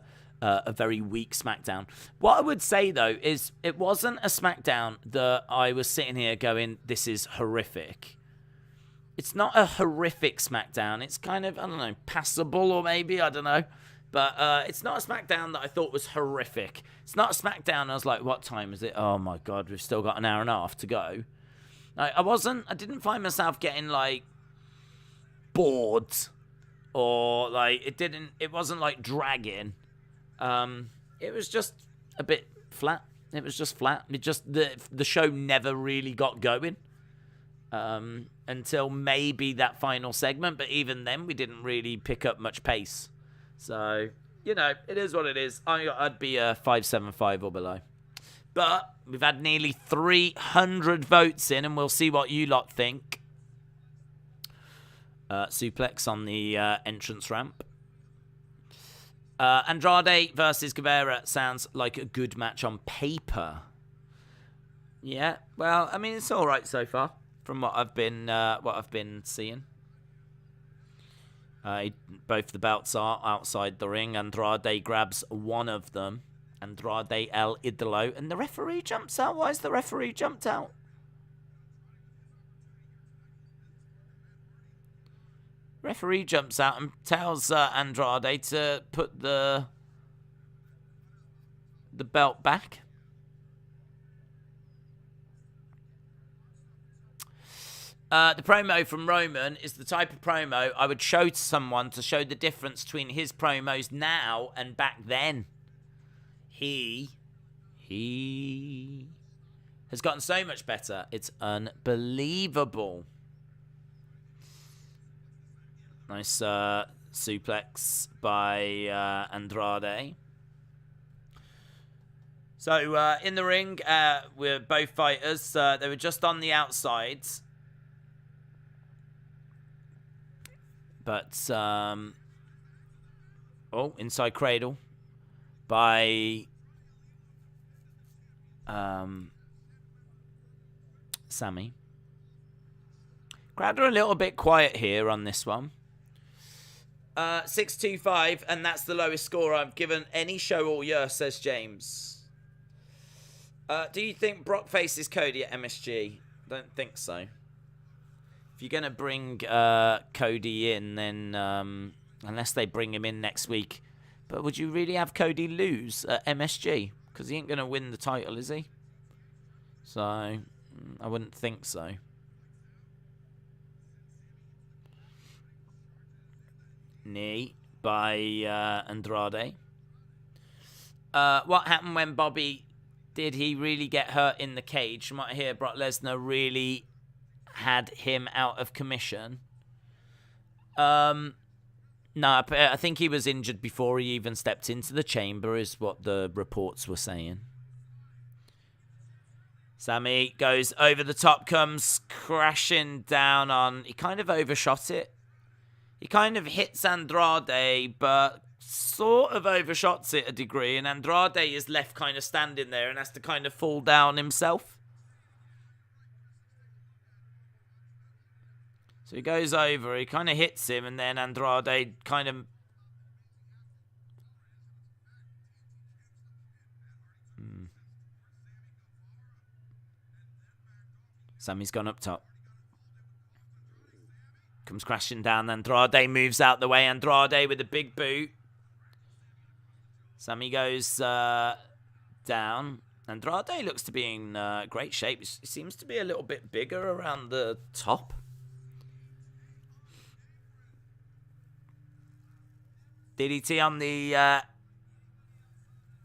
very weak SmackDown. What I would say, though, is it wasn't a SmackDown that I was sitting here going, this is horrific. It's not a horrific SmackDown. It's kind of, I don't know, passable or maybe, I don't know. But it's not a SmackDown that I thought was horrific. It's not a SmackDown I was like, what time is it? Oh, my God, we've still got an hour and a half to go. I didn't find myself getting, bored. Or, it wasn't, dragging. It was just a bit flat. It was just flat. The show never really got going. Until maybe that final segment, but even then we didn't really pick up much pace. So, it is what it is. I'd be a 5.75 or below. But we've had nearly 300 votes in, and we'll see what you lot think. Suplex on the entrance ramp. Andrade versus Guevara sounds like a good match on paper. Yeah, well, I mean, it's all right so far. From what I've been seeing. Both the belts are outside the ring. Andrade grabs one of them. Andrade El Idolo. And the referee jumps out. Why is the referee jumped out? Referee jumps out and tells Andrade to put the belt back. The promo from Roman is the type of promo I would show to someone to show the difference between his promos now and back then. He has gotten so much better. It's unbelievable. Nice suplex by Andrade. So, in the ring, we're both fighters. They were just on the outsides. But, inside cradle by Sami. Crowd are a little bit quiet here on this one. 6-2-5, and that's the lowest score I've given any show all year, says James. Do you think Brock faces Cody at MSG? Don't think so. If you're going to bring Cody in, then unless they bring him in next week. But would you really have Cody lose at MSG? Because he ain't going to win the title, is he? So, I wouldn't think so. Knee by Andrade. What happened when Bobby... Did he really get hurt in the cage? You might hear Brock Lesnar really had him out of commission. No, I think he was injured before he even stepped into the chamber, is what the reports were saying. Sami goes over the top, comes crashing down on... He kind of overshot it. He kind of hits Andrade, but sort of overshots it a degree, and Andrade is left kind of standing there and has to kind of fall down himself. So he goes over, he kind of hits him, and then Andrade kind of... Sami's gone up top. Comes crashing down. Andrade moves out the way. Andrade with a big boot. Sami goes down. Andrade looks to be in great shape. He seems to be a little bit bigger around the top. DDT on the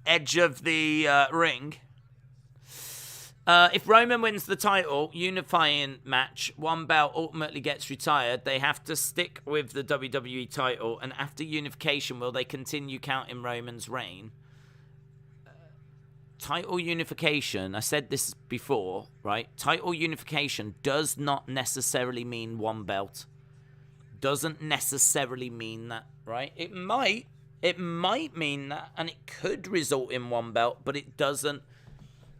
edge of the ring. If Roman wins the title, unifying match, one belt ultimately gets retired, they have to stick with the WWE title, and after unification, will they continue counting Roman's reign? Title unification, I said this before, right? Title unification does not necessarily mean one belt. Doesn't necessarily mean that, right? It might mean that, and it could result in one belt, but it doesn't.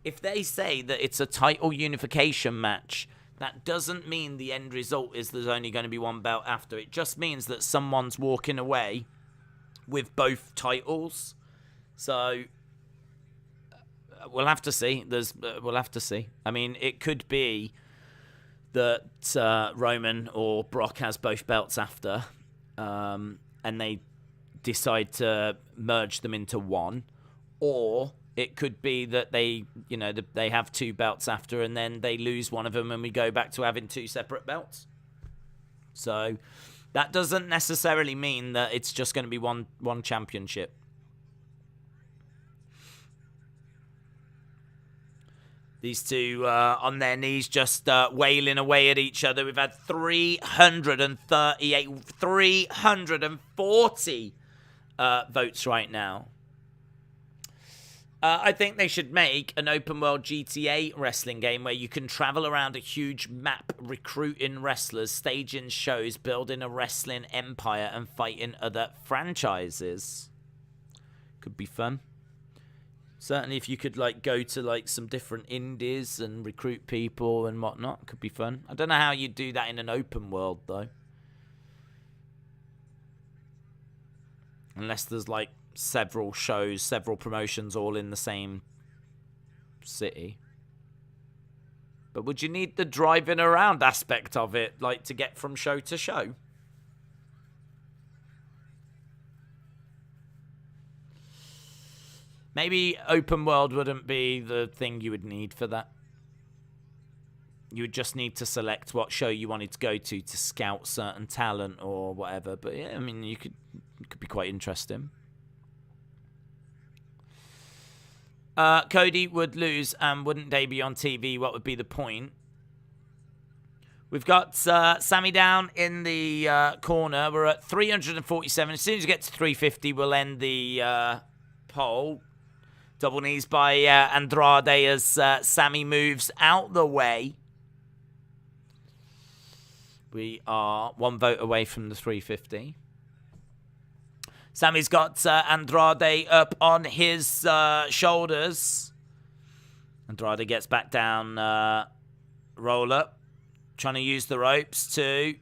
If they say that it's a title unification match, that doesn't mean the end result is there's only going to be one belt after. It just means that someone's walking away with both titles. So we'll have to see. We'll have to see. I mean, it could be that Roman or Brock has both belts after, and they decide to merge them into one, or it could be that they have two belts after, and then they lose one of them, and we go back to having two separate belts. So that doesn't necessarily mean that it's just going to be one championship. These two on their knees, just wailing away at each other. We've had 340 votes right now. I think they should make an open world GTA wrestling game where you can travel around a huge map, recruiting wrestlers, staging shows, building a wrestling empire, and fighting other franchises. Could be fun. Certainly if you could go to some different indies and recruit people and whatnot, could be fun. I don't know how you'd do that in an open world though. Unless there's several shows, several promotions all in the same city. But would you need the driving around aspect of it, to get from show to show? Maybe open world wouldn't be the thing you would need for that. You would just need to select what show you wanted to go to scout certain talent or whatever. But yeah, I mean, it could be quite interesting. Cody would lose, and wouldn't they be on TV? What would be the point? We've got Sami down in the corner. We're at 347. As soon as we get to 350, we'll end the poll. Double knees by Andrade as Sami moves out the way. We are 1 vote away from the 350. Sami's got Andrade up on his shoulders. Andrade gets back down, roll up. Trying to use the ropes to...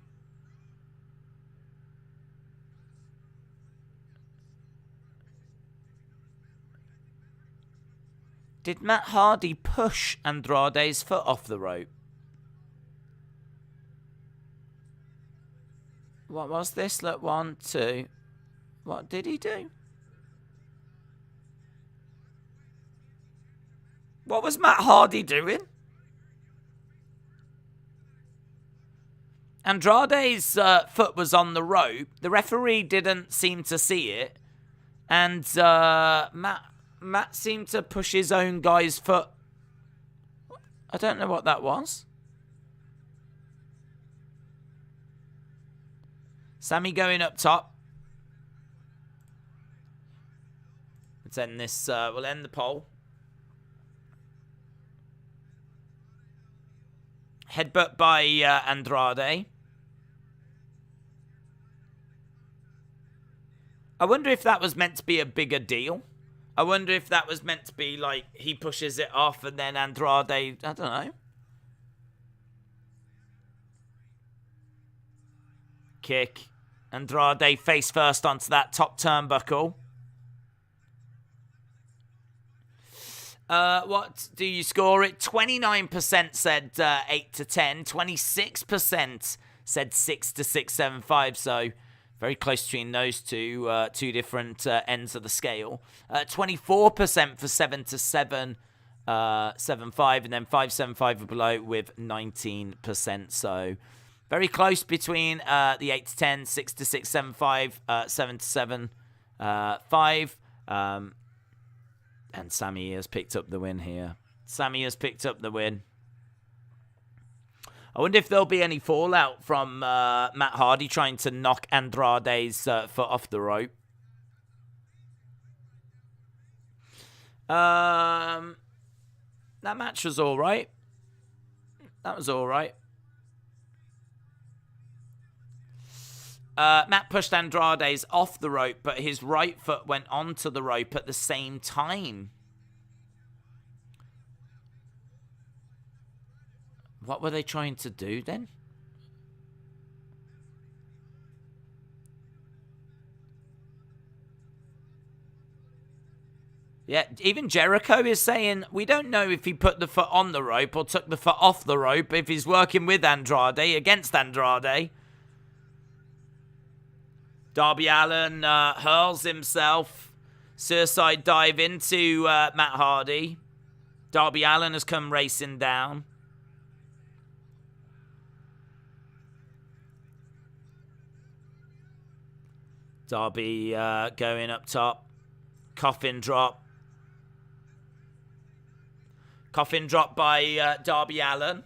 Did Matt Hardy push Andrade's foot off the rope? What was this? Look, 1, 2. What did he do? What was Matt Hardy doing? Andrade's foot was on the rope. The referee didn't seem to see it. And Matt seemed to push his own guy's foot. I don't know what that was. Sami going up top. Let's end this. We'll end the poll. Headbutt by Andrade. I wonder if that was meant to be a bigger deal. I wonder if that was meant to be like he pushes it off and then Andrade, I don't know. Kick. Andrade face first onto that top turnbuckle. What do you score it? 29% said 8 to 10. 26% said 6 to 675. So very close between those two different ends of the scale. 24% for 7 to 7, 7.5, and then 5.75 or below with 19%. So very close between the 8 to 10, 6 to 6.75, 7 to 7, 5. And Sami has picked up the win here. Sami has picked up the win. I wonder if there'll be any fallout from Matt Hardy trying to knock Andrade's foot off the rope. That match was all right. That was all right. Matt pushed Andrade's off the rope, but his right foot went onto the rope at the same time. What were they trying to do then? Yeah, even Jericho is saying, we don't know if he put the foot on the rope or took the foot off the rope, if he's working with Andrade, against Andrade. Darby Allin hurls himself. Suicide dive into Matt Hardy. Darby Allin has come racing down. Darby going up top. Coffin drop. Coffin drop by Darby Allin.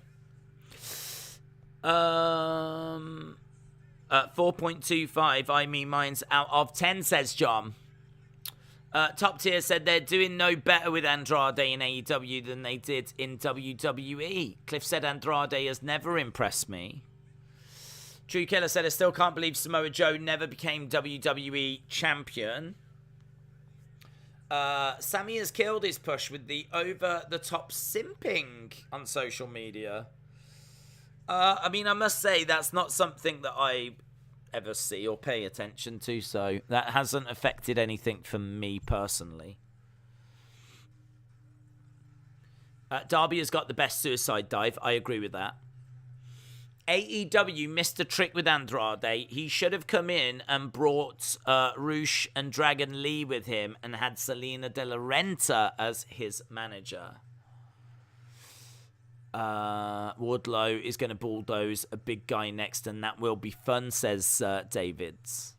4.25, I mean mine's out of 10, says John. Top Tier said they're doing no better with Andrade in AEW than they did in WWE. Cliff said Andrade has never impressed me. True Killer said I still can't believe Samoa Joe never became WWE champion. Sami has killed his push with the over-the-top simping on social media. I mean, I must say, that's not something that I ever see or pay attention to, so that hasn't affected anything for me personally. Darby has got the best suicide dive. I agree with that. AEW missed a trick with Andrade. He should have come in and brought Rush and Dragon Lee with him and had Selena De La Renta as his manager. Wardlow is going to bulldoze a big guy next, and that will be fun, says Davids.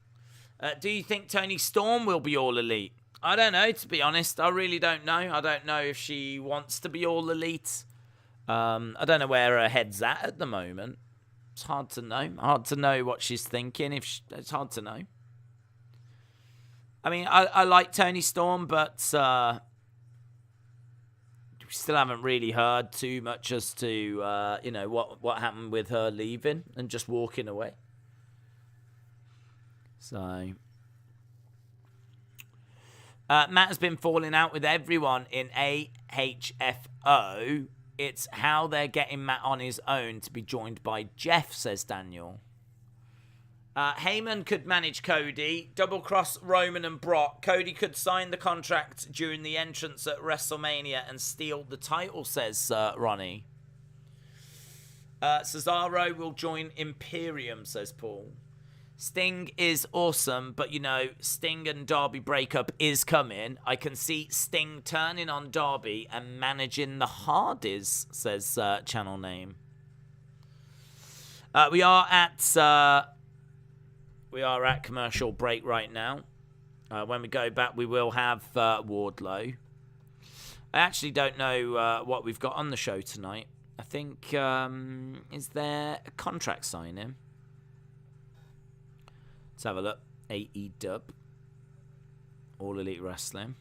Do you think Toni Storm will be all elite? I don't know, to be honest. I really don't know. I don't know if she wants to be all elite. I don't know where her head's at the moment. It's hard to know. Hard to know what she's thinking. It's hard to know. I mean, I like Toni Storm, but still haven't really heard too much as to, what happened with her leaving and just walking away. So, Matt has been falling out with everyone in AHFO. It's how they're getting Matt on his own to be joined by Jeff, says Daniel. Heyman could manage Cody, double-cross Roman and Brock. Cody could sign the contract during the entrance at WrestleMania and steal the title, says Ronnie. Cesaro will join Imperium, says Paul. Sting is awesome, but, Sting and Darby breakup is coming. I can see Sting turning on Darby and managing the Hardys, says channel name. We are at commercial break right now. When we go back, we will have Wardlow. I actually don't know what we've got on the show tonight. I think, is there a contract signing? Let's have a look. AEW. All Elite Wrestling.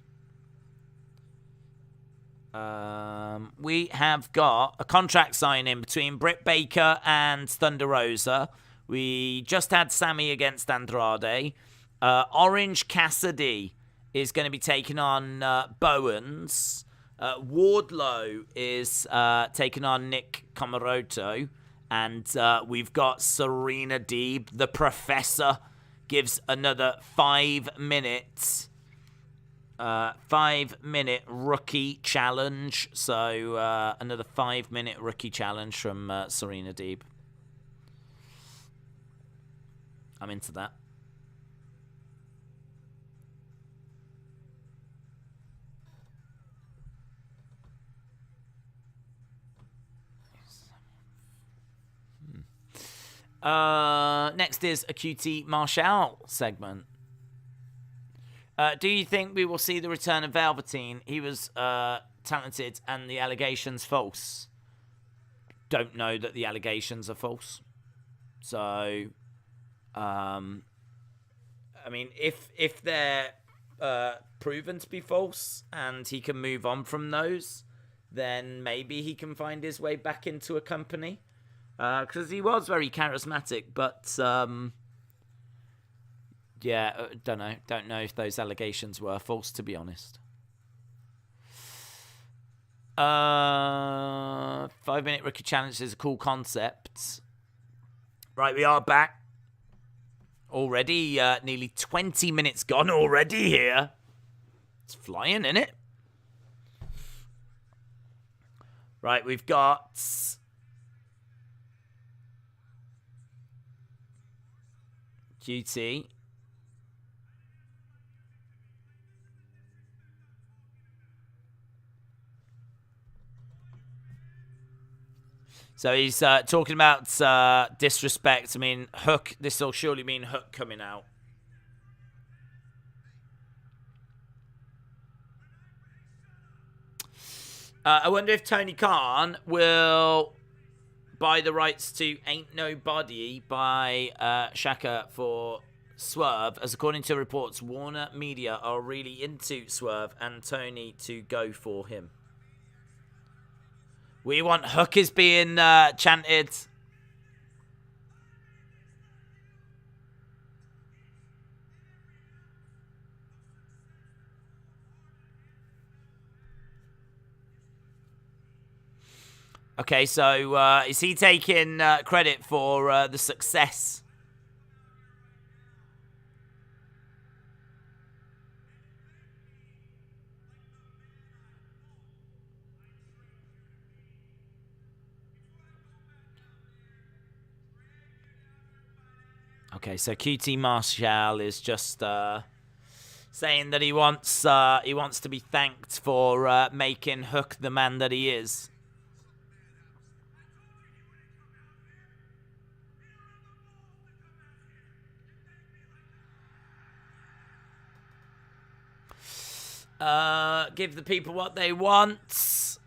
We have got a contract signing between Britt Baker and Thunder Rosa. We just had Sami against Andrade. Orange Cassidy is going to be taking on Bowens. Wardlow is taking on Nick Comoroto. And we've got Serena Deeb. The Professor gives another 5 minutes. 5-minute rookie challenge. So another 5-minute rookie challenge from Serena Deeb. I'm into that. Next is a QT Marshall segment. Do you think we will see the return of Velveteen? He was talented and the allegations false. Don't know that the allegations are false. So, I mean, if they're proven to be false and he can move on from those, then maybe he can find his way back into a company. Because he was very charismatic, but don't know if those allegations were false, to be honest. 5-minute rookie challenge is a cool concept. Right, we are back. Already, nearly 20 minutes gone already here. It's flying, isn't it? Right, we've got QT. So he's talking about disrespect. I mean, Hook. This will surely mean Hook coming out. I wonder if Tony Khan will buy the rights to Ain't Nobody by Shaka for Swerve, as according to reports, Warner Media are really into Swerve and Tony to go for him. We want Hook is being chanted. Okay, so is he taking credit for the success? Okay, so QT Marshall is just saying that he wants to be thanked for making Hook the man that he is. Give the people what they want.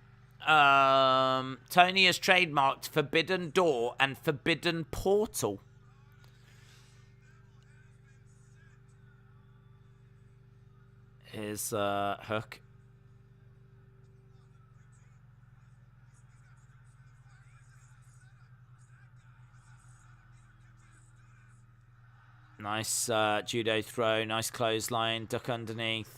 Tony has trademarked Forbidden Door and Forbidden Portal. Here's Hook. Nice judo throw. Nice clothesline. Duck underneath.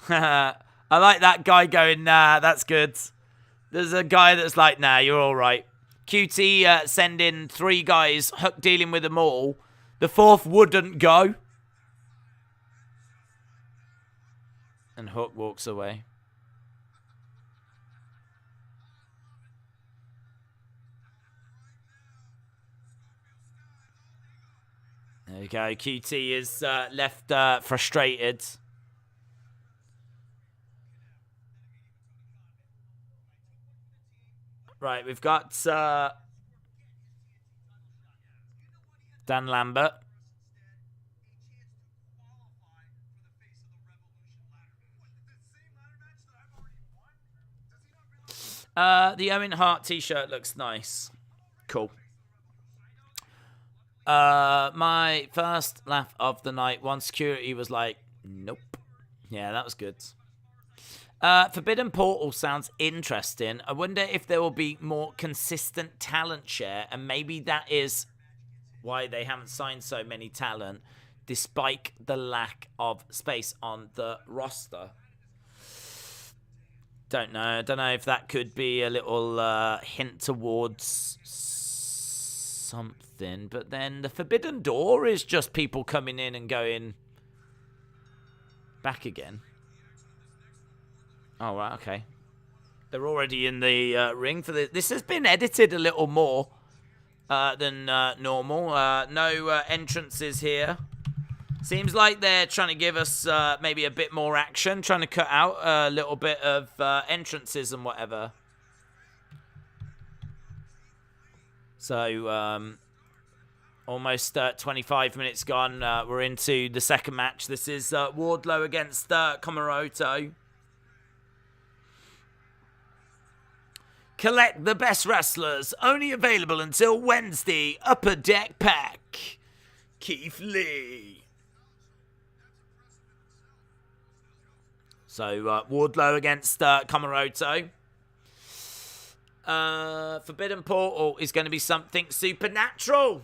I like that guy going, nah, that's good. There's a guy that's like, nah, you're all right. QT sending 3 guys, Hook dealing with them all. The 4th wouldn't go. And Hook walks away. There we go. QT is left frustrated. Right, we've got Dan Lambert. The Owen Hart t-shirt looks nice. Cool. My first laugh of the night, one security was like, nope. Yeah, that was good. Forbidden Portal sounds interesting. I wonder if there will be more consistent talent share, and maybe that is why they haven't signed so many talent, despite the lack of space on the roster. Don't know. I don't know if that could be a little hint towards something. But then the Forbidden Door is just people coming in and going back again. Oh, right, okay. They're already in the ring for this. This has been edited a little more than normal. No entrances here. Seems like they're trying to give us maybe a bit more action, trying to cut out a little bit of entrances and whatever. So, almost 25 minutes gone. We're into the second match. This is Wardlow against Komoroto. Collect the best wrestlers. Only available until Wednesday. Upper Deck Pack. Keith Lee. So, Wardlow against Komoroto. Forbidden Portal is going to be something supernatural.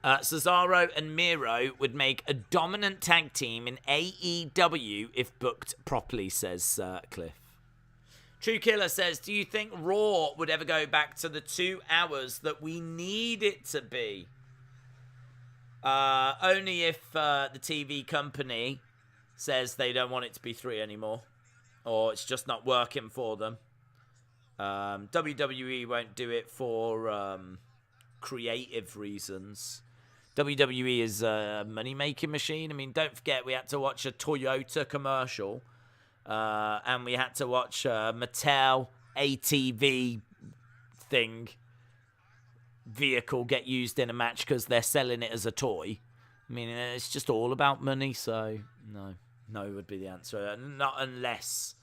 Cesaro and Miro would make a dominant tag team in AEW if booked properly, says Cliff. True Killer says, do you think Raw would ever go back to the 2 hours that we need it to be? Only if the TV company says they don't want it to be 3 anymore. Or it's just not working for them. WWE won't do it for creative reasons. WWE is a money-making machine. I mean, don't forget we had to watch a Toyota commercial. And we had to watch Mattel ATV vehicle get used in a match because they're selling it as a toy. I mean, it's just all about money, so no would be the answer. Not unless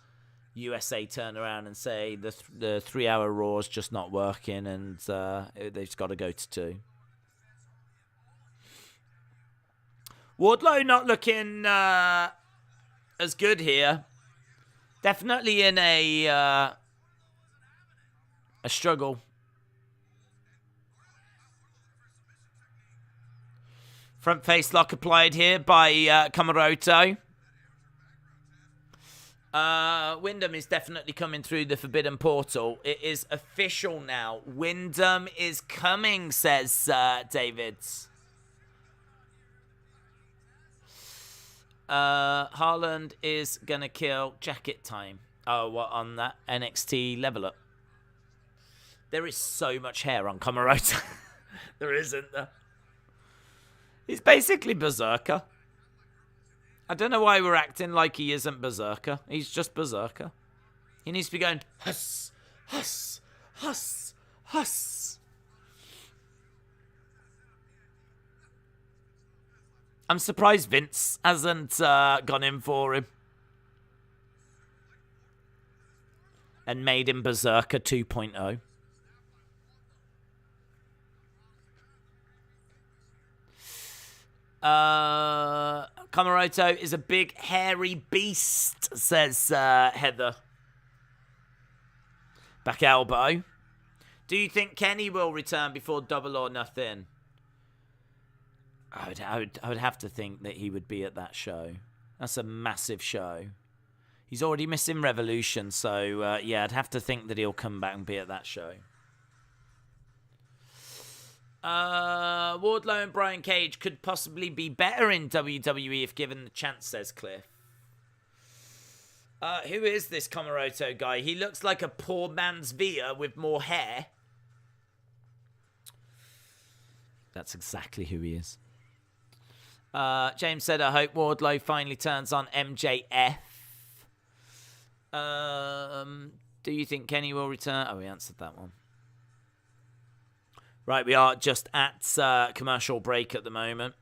USA turn around and say the 3 hour Raw is just not working and they've got to go to 2. Wardlow not looking as good here. Definitely in a struggle. Front face lock applied here by Komoroto. Wyndham is definitely coming through the Forbidden Portal. It is official now. Wyndham is coming, says David. Haaland is going to kill Jacket Time. Oh, what, on that NXT level up? There is so much hair on Komoroto. There isn't there? He's basically Berserker. I don't know why we're acting like he isn't Berserker. He's just Berserker. He needs to be going, huss, huss, huss, huss. I'm surprised Vince hasn't gone in for him. And made him Berserker 2.0. Komoroto is a big hairy beast, says Heather. Back elbow. Do you think Kenny will return before Double or Nothing? I would have to think that he would be at that show. That's a massive show. He's already missing Revolution, so yeah, I'd have to think that he'll come back and be at that show. Wardlow and Brian Cage could possibly be better in WWE if given the chance, says Cliff. Who is this Komoroto guy? He looks like a poor man's Via with more hair. That's exactly who he is. James said, I hope Wardlow finally turns on MJF. Do you think Kenny will return? Oh, we answered that one. Right, we are just at commercial break at the moment.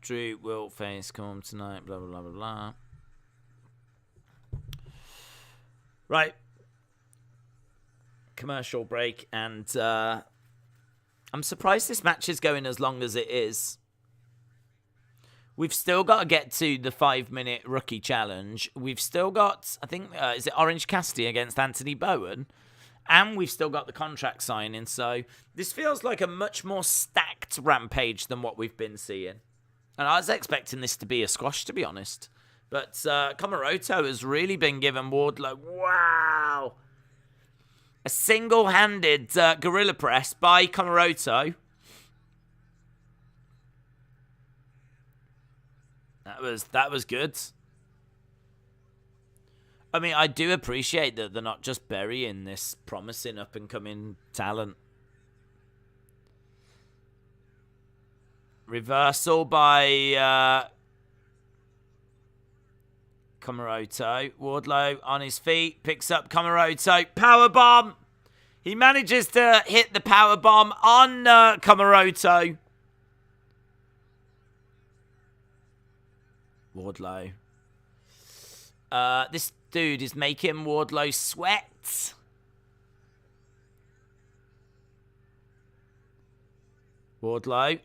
Drew will face Calm tonight, blah, blah, blah, blah, blah. Right. Commercial break, and I'm surprised this match is going as long as it is. We've still got to get to the 5-minute rookie challenge. We've still got, I think, is it Orange Cassidy against Anthony Bowen? And we've still got the contract signing. So this feels like a much more stacked Rampage than what we've been seeing. And I was expecting this to be a squash, to be honest. But Komoroto has really been given Wardlow. Wow! A single-handed gorilla press by Komoroto. That was good. I mean, I do appreciate that they're not just burying this promising up-and-coming talent. Reversal by Komoroto. Wardlow on his feet, picks up Komoroto. Powerbomb! He manages to hit the powerbomb on Komoroto. Wardlow. This dude is making Wardlow sweat. Wardlow.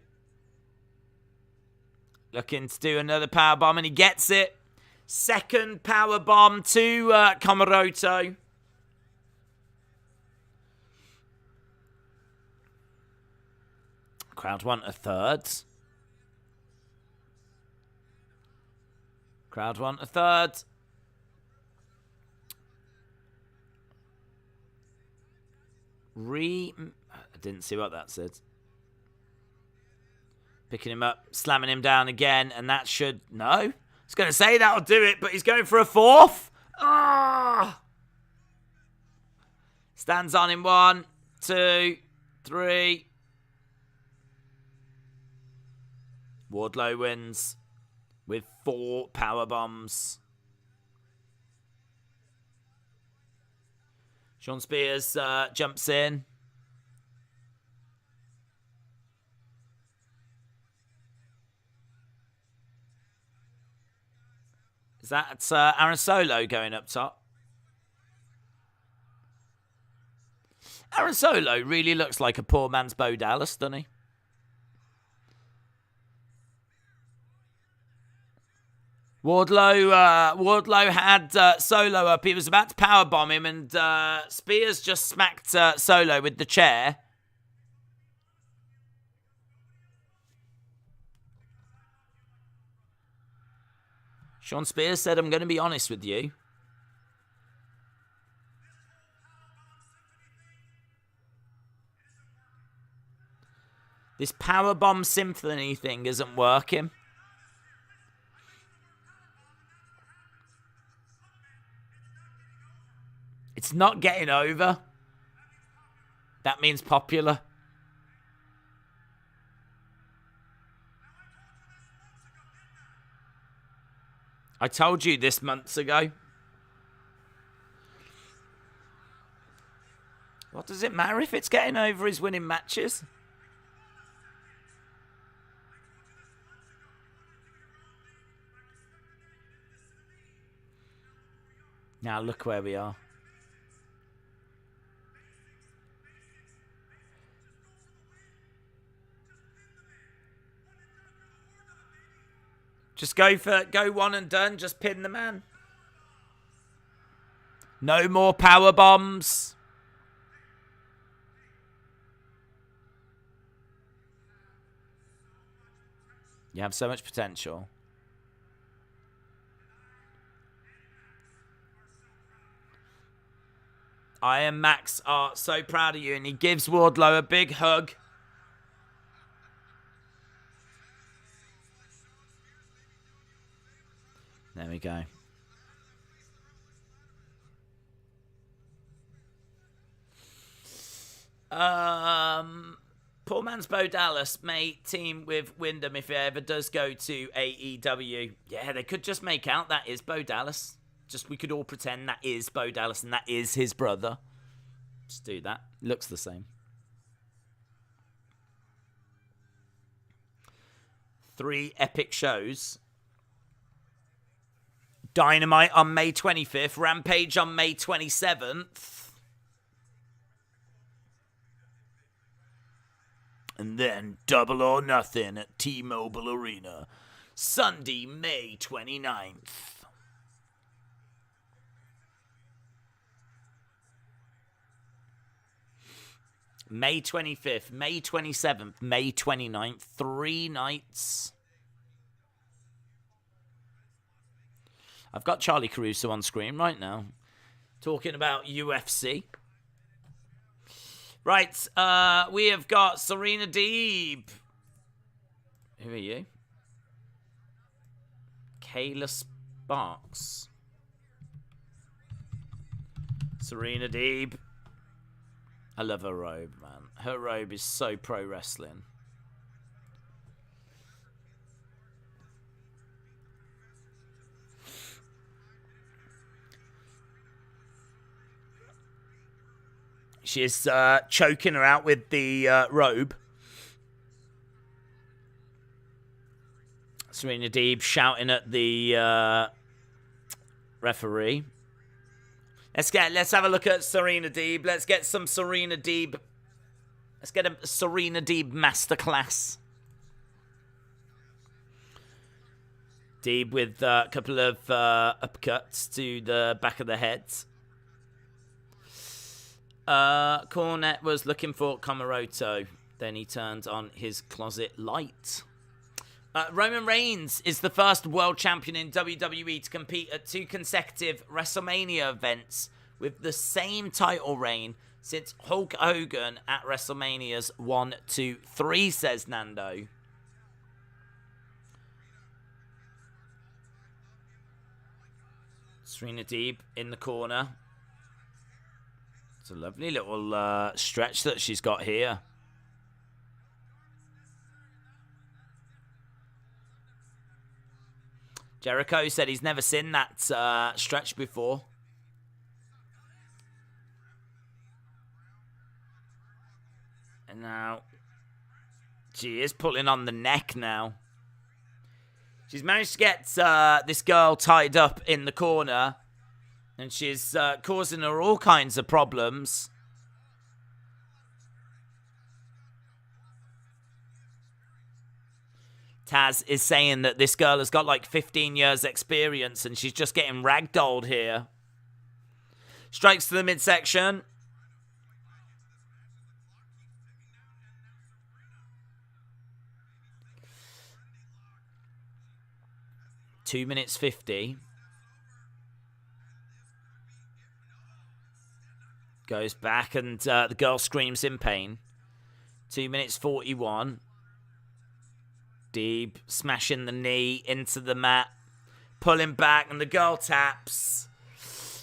Looking to do another powerbomb, and he gets it. Second powerbomb to Komoroto. Crowd want a third. Crowd want a third. I didn't see what that said. Picking him up, slamming him down again, and that should... No. I was going to say that'll do it, but he's going for a fourth. Ah! Stands on in 1, 2, 3. Wardlow wins with 4 power bombs. Sean Spears jumps in. Is that Aaron Solo going up top? Aaron Solo really looks like a poor man's Bo Dallas, doesn't he? Wardlow had Solo up. He was about to powerbomb him, and Spears just smacked Solo with the chair. Sean Spears said, I'm going to be honest with you. This powerbomb symphony thing isn't working. It's not getting over. That means popular. I told you this months ago. What does it matter if it's getting over his winning matches? Now look where we are. Just go one and done. Just pin the man. No more power bombs. You have so much potential. I and Max are so proud of you, and he gives Wardlow a big hug. There we go. Poor man's Bo Dallas may team with Wyndham if he ever does go to AEW. Yeah, they could just make out that is Bo Dallas. Just we could all pretend that is Bo Dallas and that is his brother. Just do that. Looks the same. 3 epic shows. Dynamite on May 25th. Rampage on May 27th. And then Double or Nothing at T-Mobile Arena. Sunday, May 29th. May 25th, May 27th, May 29th. 3 nights. I've got Charlie Caruso on screen right now. Talking about UFC. Right, we have got Serena Deeb. Who are you? Kayla Sparks. Serena Deeb. I love her robe, man. Her robe is so pro wrestling. She's choking her out with the robe. Serena Deeb shouting at the referee. Let's have a look at Serena Deeb. Let's get some Serena Deeb. Let's get a Serena Deeb masterclass. Deeb with a couple of uppercuts to the back of the head. Cornette was looking for Komoroto. Then he turned on his closet light. Roman Reigns is the first world champion in WWE to compete at 2 consecutive WrestleMania events with the same title reign since Hulk Hogan at WrestleMania's 1, 2, 3, says Nando. Serena Deeb in the corner. It's a lovely little stretch that she's got here. Jericho said he's never seen that stretch before. And now she is pulling on the neck now. She's managed to get this girl tied up in the corner. And she's causing her all kinds of problems. Taz is saying that this girl has got like 15 years experience and she's just getting ragdolled here. Strikes to the midsection. Two minutes 50. Goes back and the girl screams in pain. 2 minutes 41. Deeb smashing the knee into the mat. Pulling back and the girl taps.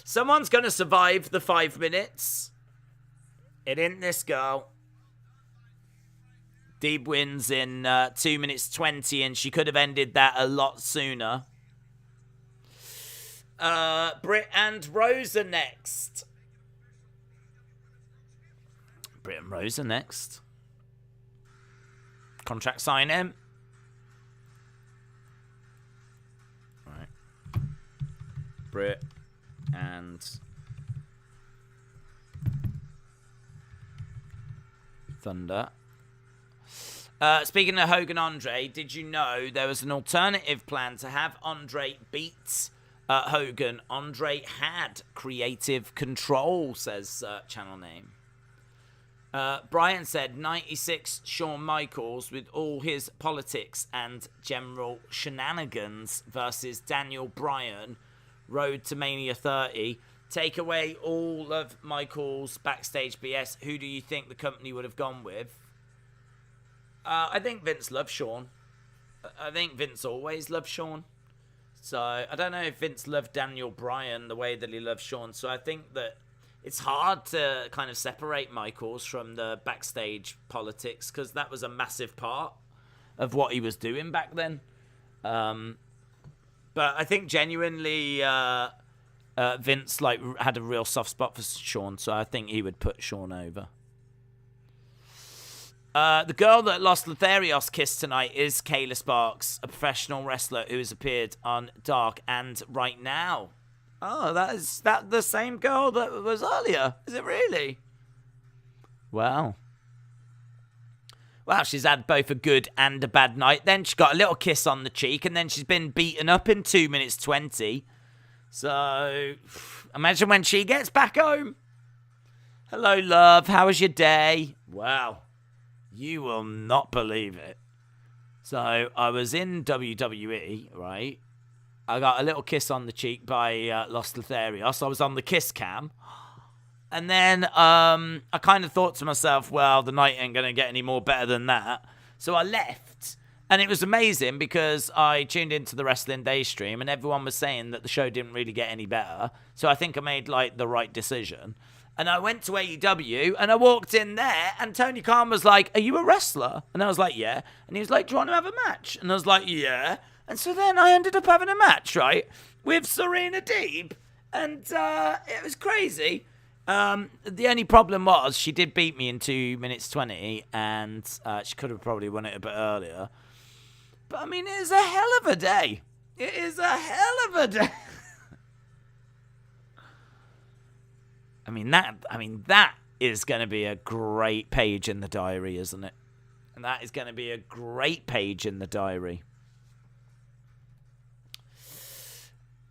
Someone's going to survive the 5 minutes. It ain't this girl. Deeb wins in 2 minutes 20 and she could have ended that a lot sooner. Britt and Rose are next. Britt and Rose are next. Contract sign in. Right. Britt and Thunder. Speaking of Hogan Andre, did you know there was an alternative plan to have Andre beat Hogan? Andre had creative control, says channel name. Brian said 96 Shawn Michaels with all his politics and general shenanigans versus Daniel Bryan, road to Mania 30. Take away all of Michaels' backstage BS. Who do you think the company would have gone with? I think Vince loves Shawn. I think Vince always loved Shawn. So I don't know if Vince loved Daniel Bryan the way that he loved Shawn. So I think that it's hard to kind of separate Michaels from the backstage politics because that was a massive part of what he was doing back then. But I think genuinely Vince had a real soft spot for Shawn, so I think he would put Shawn over. The girl that Los Lotharios kissed tonight is Kayla Sparks, a professional wrestler who has appeared on Dark and Right Now. Oh, is that the same girl that was earlier? Is it really? Wow. Well, she's had both a good and a bad night. Then she got a little kiss on the cheek, and then she's been beaten up in 2 minutes 20. So, imagine when she gets back home. Hello, love. How was your day? Wow. You will not believe it. So, I was in WWE, right? I got a little kiss on the cheek by Los Lotharios. I was on the kiss cam. And then I kind of thought to myself, well, the night ain't going to get any more better than that. So I left. And it was amazing because I tuned into the Wrestling Day stream and everyone was saying that the show didn't really get any better. So I think I made the right decision. And I went to AEW and I walked in there and Tony Khan was like, "Are you a wrestler?" And I was like, "Yeah." And he was like, "Do you want to have a match?" And I was like, "Yeah." And so then I ended up having a match, right, with Serena Deeb. And it was crazy. The only problem was she did beat me in 2 minutes 20 and she could have probably won it a bit earlier. But, I mean, it is a hell of a day. It is a hell of a day. that is going to be a great page in the diary, isn't it? And that is going to be a great page in the diary.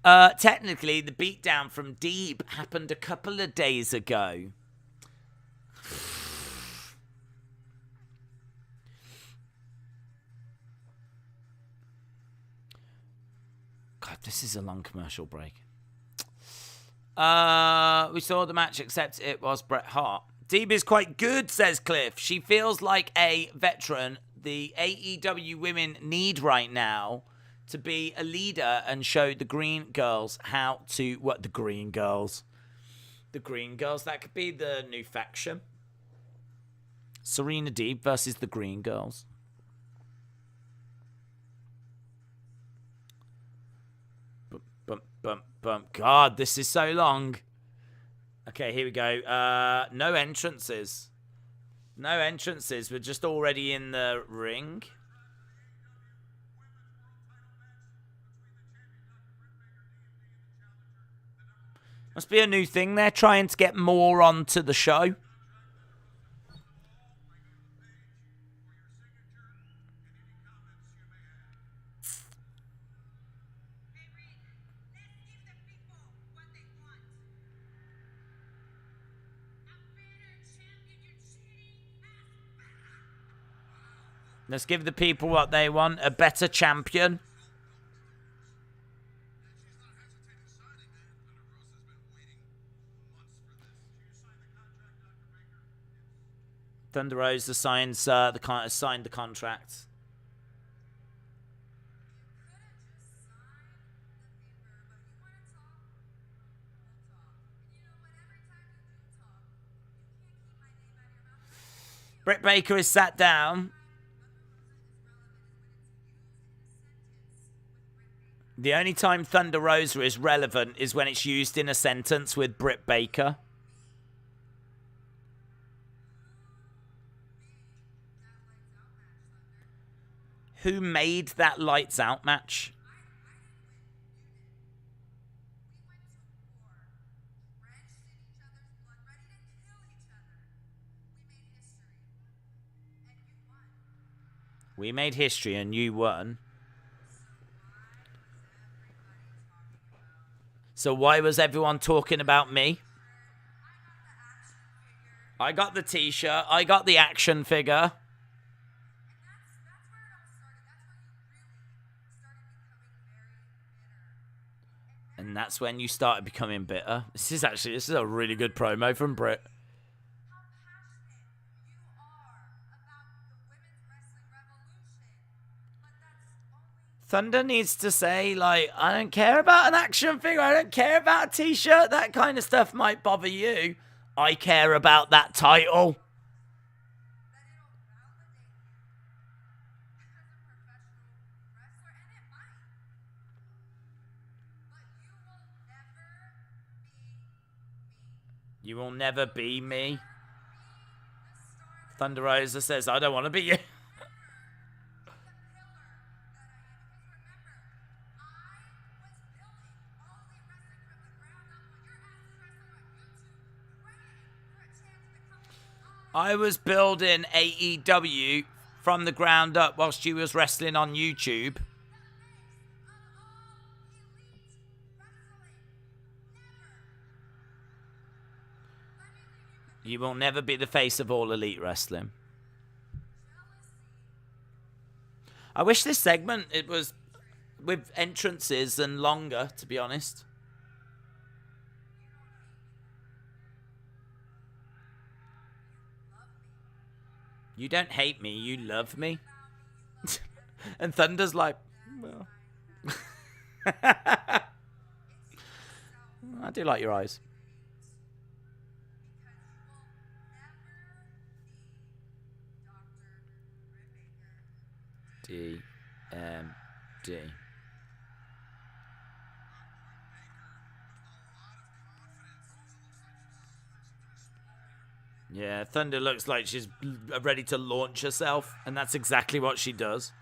Technically, the beatdown from Deeb happened a couple of days ago. God, this is a long commercial break. We saw the match, except it was Bret Hart. Deeb is quite good, says Cliff. She feels like a veteran the AEW women need right now to be a leader and show the Green Girls how to... What, the Green Girls? The Green Girls, that could be the new faction. Serena Deeb versus the Green Girls. Bump. God, this is so long. Okay, here we go. No entrances. No entrances. We're just already in the ring. Must be a new thing. They're trying to get more onto the show. Let's give the people what they want. A better champion. Thunder Rosa signed the contract. Britt Baker is sat down. The only time Thunder Rosa is relevant is when it's used in a sentence with Britt Baker. Who made that lights out match? We made history and you won. So why was everyone talking about me? I got the t-shirt. I got the action figure. And that's when you started becoming bitter. This is a really good promo from Britt. Thunder needs to say, like, I don't care about an action figure. I don't care about a t-shirt. That kind of stuff might bother you. I care about that title. You will never be me. Thunder Rosa says, I don't want to be you. I was building AEW from the ground up whilst you was wrestling on YouTube. You will never be the face of All Elite Wrestling. I wish this segment, it was with entrances and longer, to be honest. You don't hate me, you love me. And Thunder's like, well. I do like your eyes. D. Yeah, Thunder looks like she's ready to launch herself, and that's exactly what she does.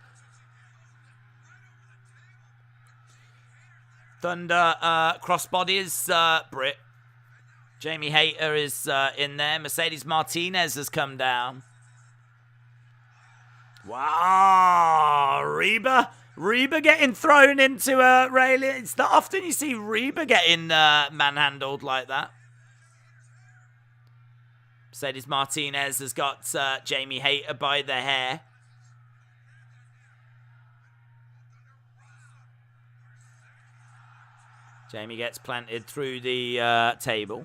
Thunder crossbodies Britt. Jamie Hayter is in there. Mercedes Martinez has come down. Wow, Reba getting thrown into a railing. It's not often you see Reba getting manhandled like that. Mercedes Martinez has got Jamie Hayter by the hair. Jamie gets planted through the table.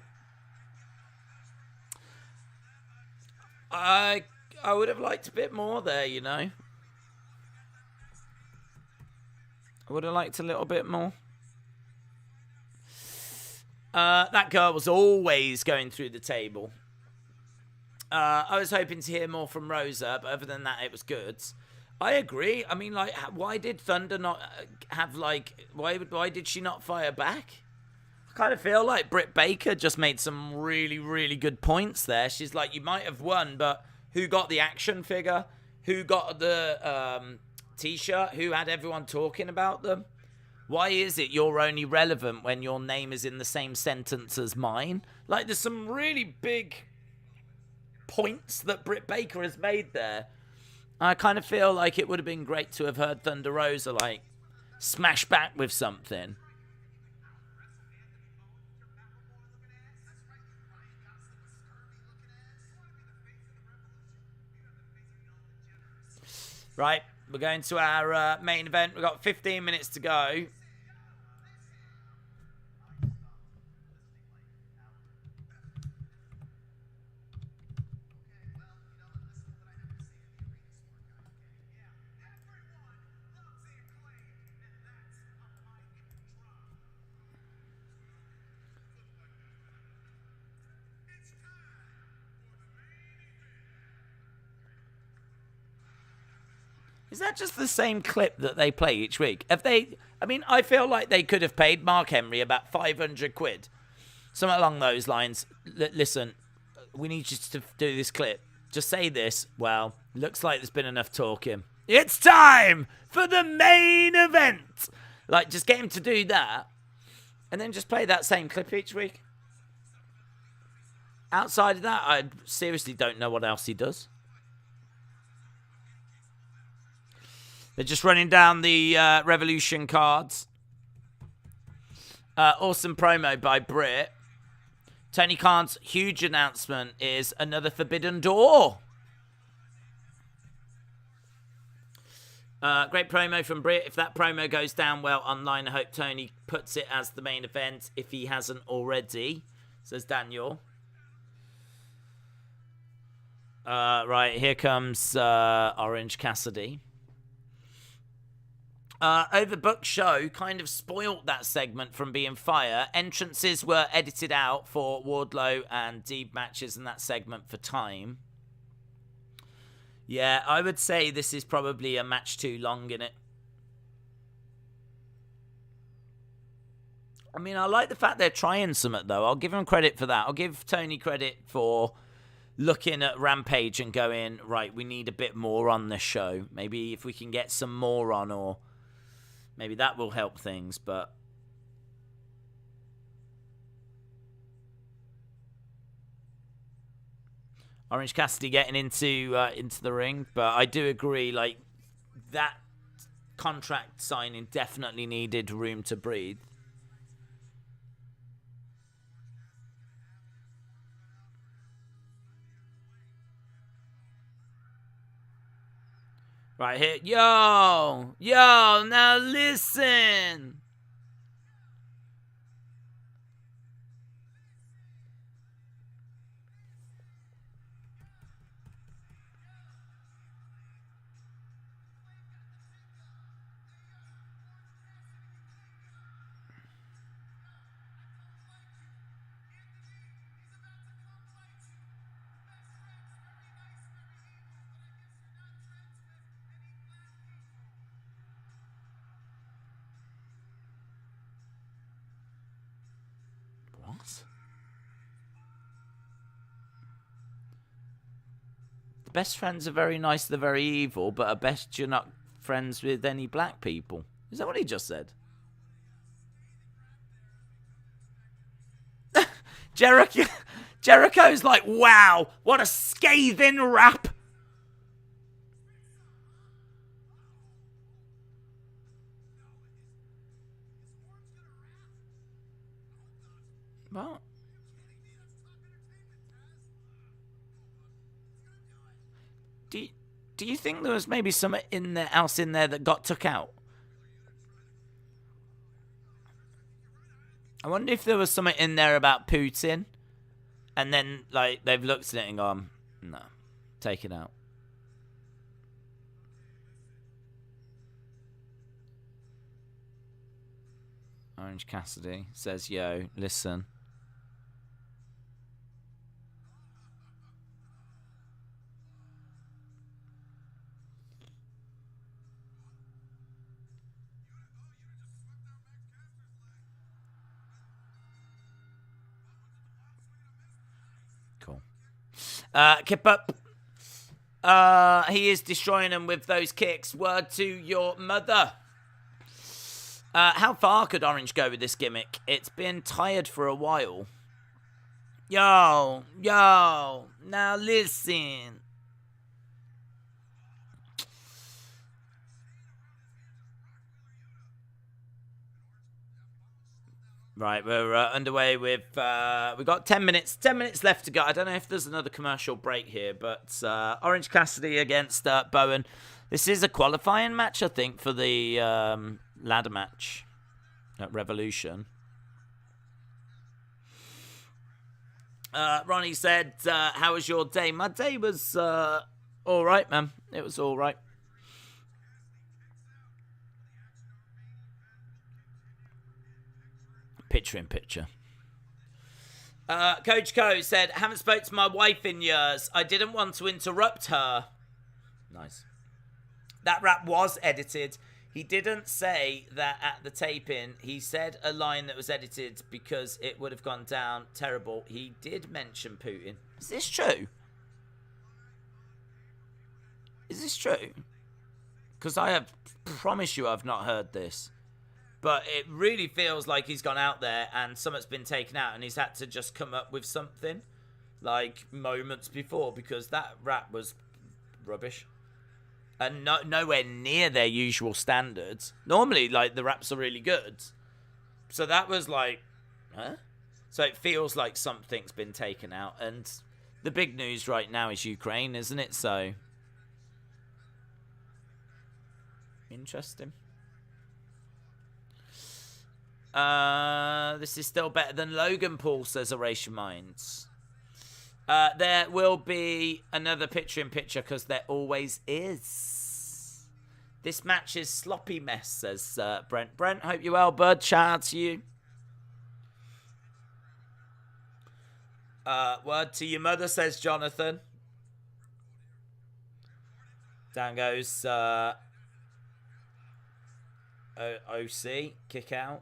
I would have liked a bit more there, you know. I would have liked a little bit more. That girl was always going through the table. I was hoping to hear more from Rosa, but other than that, it was good. I agree. I mean, like, why did Thunder not have, like, why did she not fire back? I kind of feel like Britt Baker just made some really, really good points there. She's like, you might have won, but who got the action figure? Who got the t-shirt? Who had everyone talking about them? Why is it you're only relevant when your name is in the same sentence as mine? Like, there's some really big points that Britt Baker has made there. I kind of feel like it would have been great to have heard Thunder Rosa, like, smash back with something. Right, we're going to our main event. We've got 15 minutes to go. Is that just the same clip that they play each week? Have they? I mean, I feel like they could have paid Mark Henry about 500 quid. Something along those lines. Listen, we need you to do this clip. Just say this. Well, looks like there's been enough talking. It's time for the main event. Like, just get him to do that. And then just play that same clip each week. Outside of that, I seriously don't know what else he does. They're just running down the Revolution cards. Awesome promo by Britt. Tony Khan's huge announcement is another Forbidden Door. Great promo from Britt. If that promo goes down well online, I hope Tony puts it as the main event if he hasn't already, says Daniel. Right, here comes Orange Cassidy. Overbooked show kind of spoilt that segment from being fire. Entrances were edited out for Wardlow and Deeb matches in that segment for time. Yeah, I would say this is probably a match too long in it. I mean, I like the fact they're trying something, though. I'll give them credit for that. I'll give Tony credit for looking at Rampage and going, right, we need a bit more on this show. Maybe if we can get some more on, or maybe that will help things, but Orange Cassidy getting into the ring, but I do agree, like, that contract signing definitely needed room to breathe. Right here, yo, now listen. The best friends are very nice, they're very evil, but at best you're not friends with any black people. Is that what he just said? Jericho's like, wow, what a scathing rap. What? Do you think there was maybe something else in there that got took out? I wonder if there was something in there about Putin, and then like they've looked at it and gone, no, take it out. Orange Cassidy says, yo, listen. Kip up. He is destroying them with those kicks. Word to your mother. How far could Orange go with this gimmick? It's been tired for a while. Yo, now listen. Right, we're underway with, we've got 10 minutes left to go. I don't know if there's another commercial break here, but Orange Cassidy against Bowen. This is a qualifying match, I think, for the ladder match at Revolution. Ronnie said, how was your day? My day was all right, man. It was all right. Picture in picture. Coach Co said, haven't spoke to my wife in years. I didn't want to interrupt her. Nice. That rap was edited. He didn't say that at the taping. He said a line that was edited because it would have gone down terrible. He did mention Putin. Is this true? Is this true? Because I have promised you I've not heard this. But it really feels like he's gone out there and something's been taken out and he's had to just come up with something like moments before, because that rap was rubbish. and nowhere near their usual standards. Normally, like, the raps are really good. So that was like, huh? So it feels like something's been taken out. And the big news right now is Ukraine, isn't it? So, interesting. This is still better than Logan Paul, says Erasure Minds. There will be another picture-in-picture because there always is. This match is sloppy mess, says Brent. Brent, hope you're well, bud. Shout out to you. Word to your mother, says Jonathan. Down goes OC, kick out.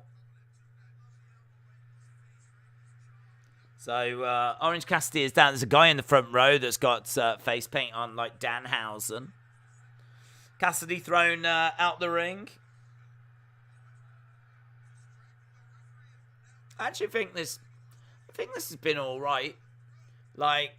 So, Orange Cassidy is down. There's a guy in the front row that's got face paint on like Danhausen. Cassidy thrown out the ring. I actually think this has been alright. Like,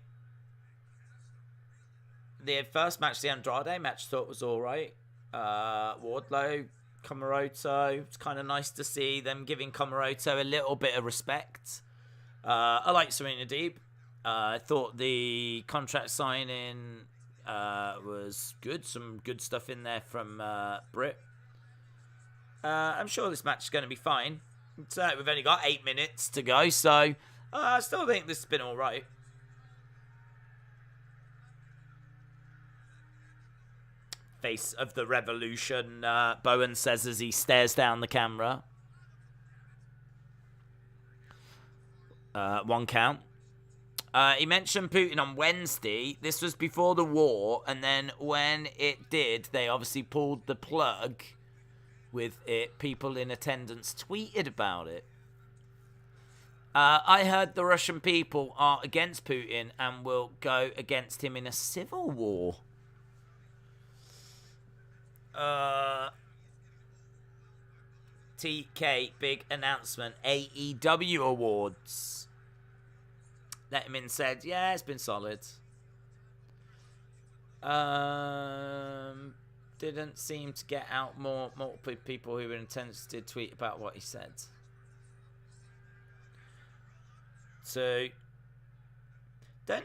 the first match, the Andrade match, I thought was alright. Wardlow, Komoroto. It's kind of nice to see them giving Komoroto a little bit of respect. I like Serena Deeb. I thought the contract signing was good. Some good stuff in there from Britt. I'm sure this match is going to be fine. So we've only got 8 minutes to go, so I still think this has been alright. Face of the Revolution, Bowen says as he stares down the camera. 1 count. He mentioned Putin on Wednesday. This was before the war, and then when it did, they obviously pulled the plug with it. People in attendance tweeted about it. I heard the Russian people are against Putin and will go against him in a civil war. TK, big announcement. AEW Awards. Letterman said, yeah, it's been solid. Didn't seem to get out multiple people who were intended to tweet about what he said. So, then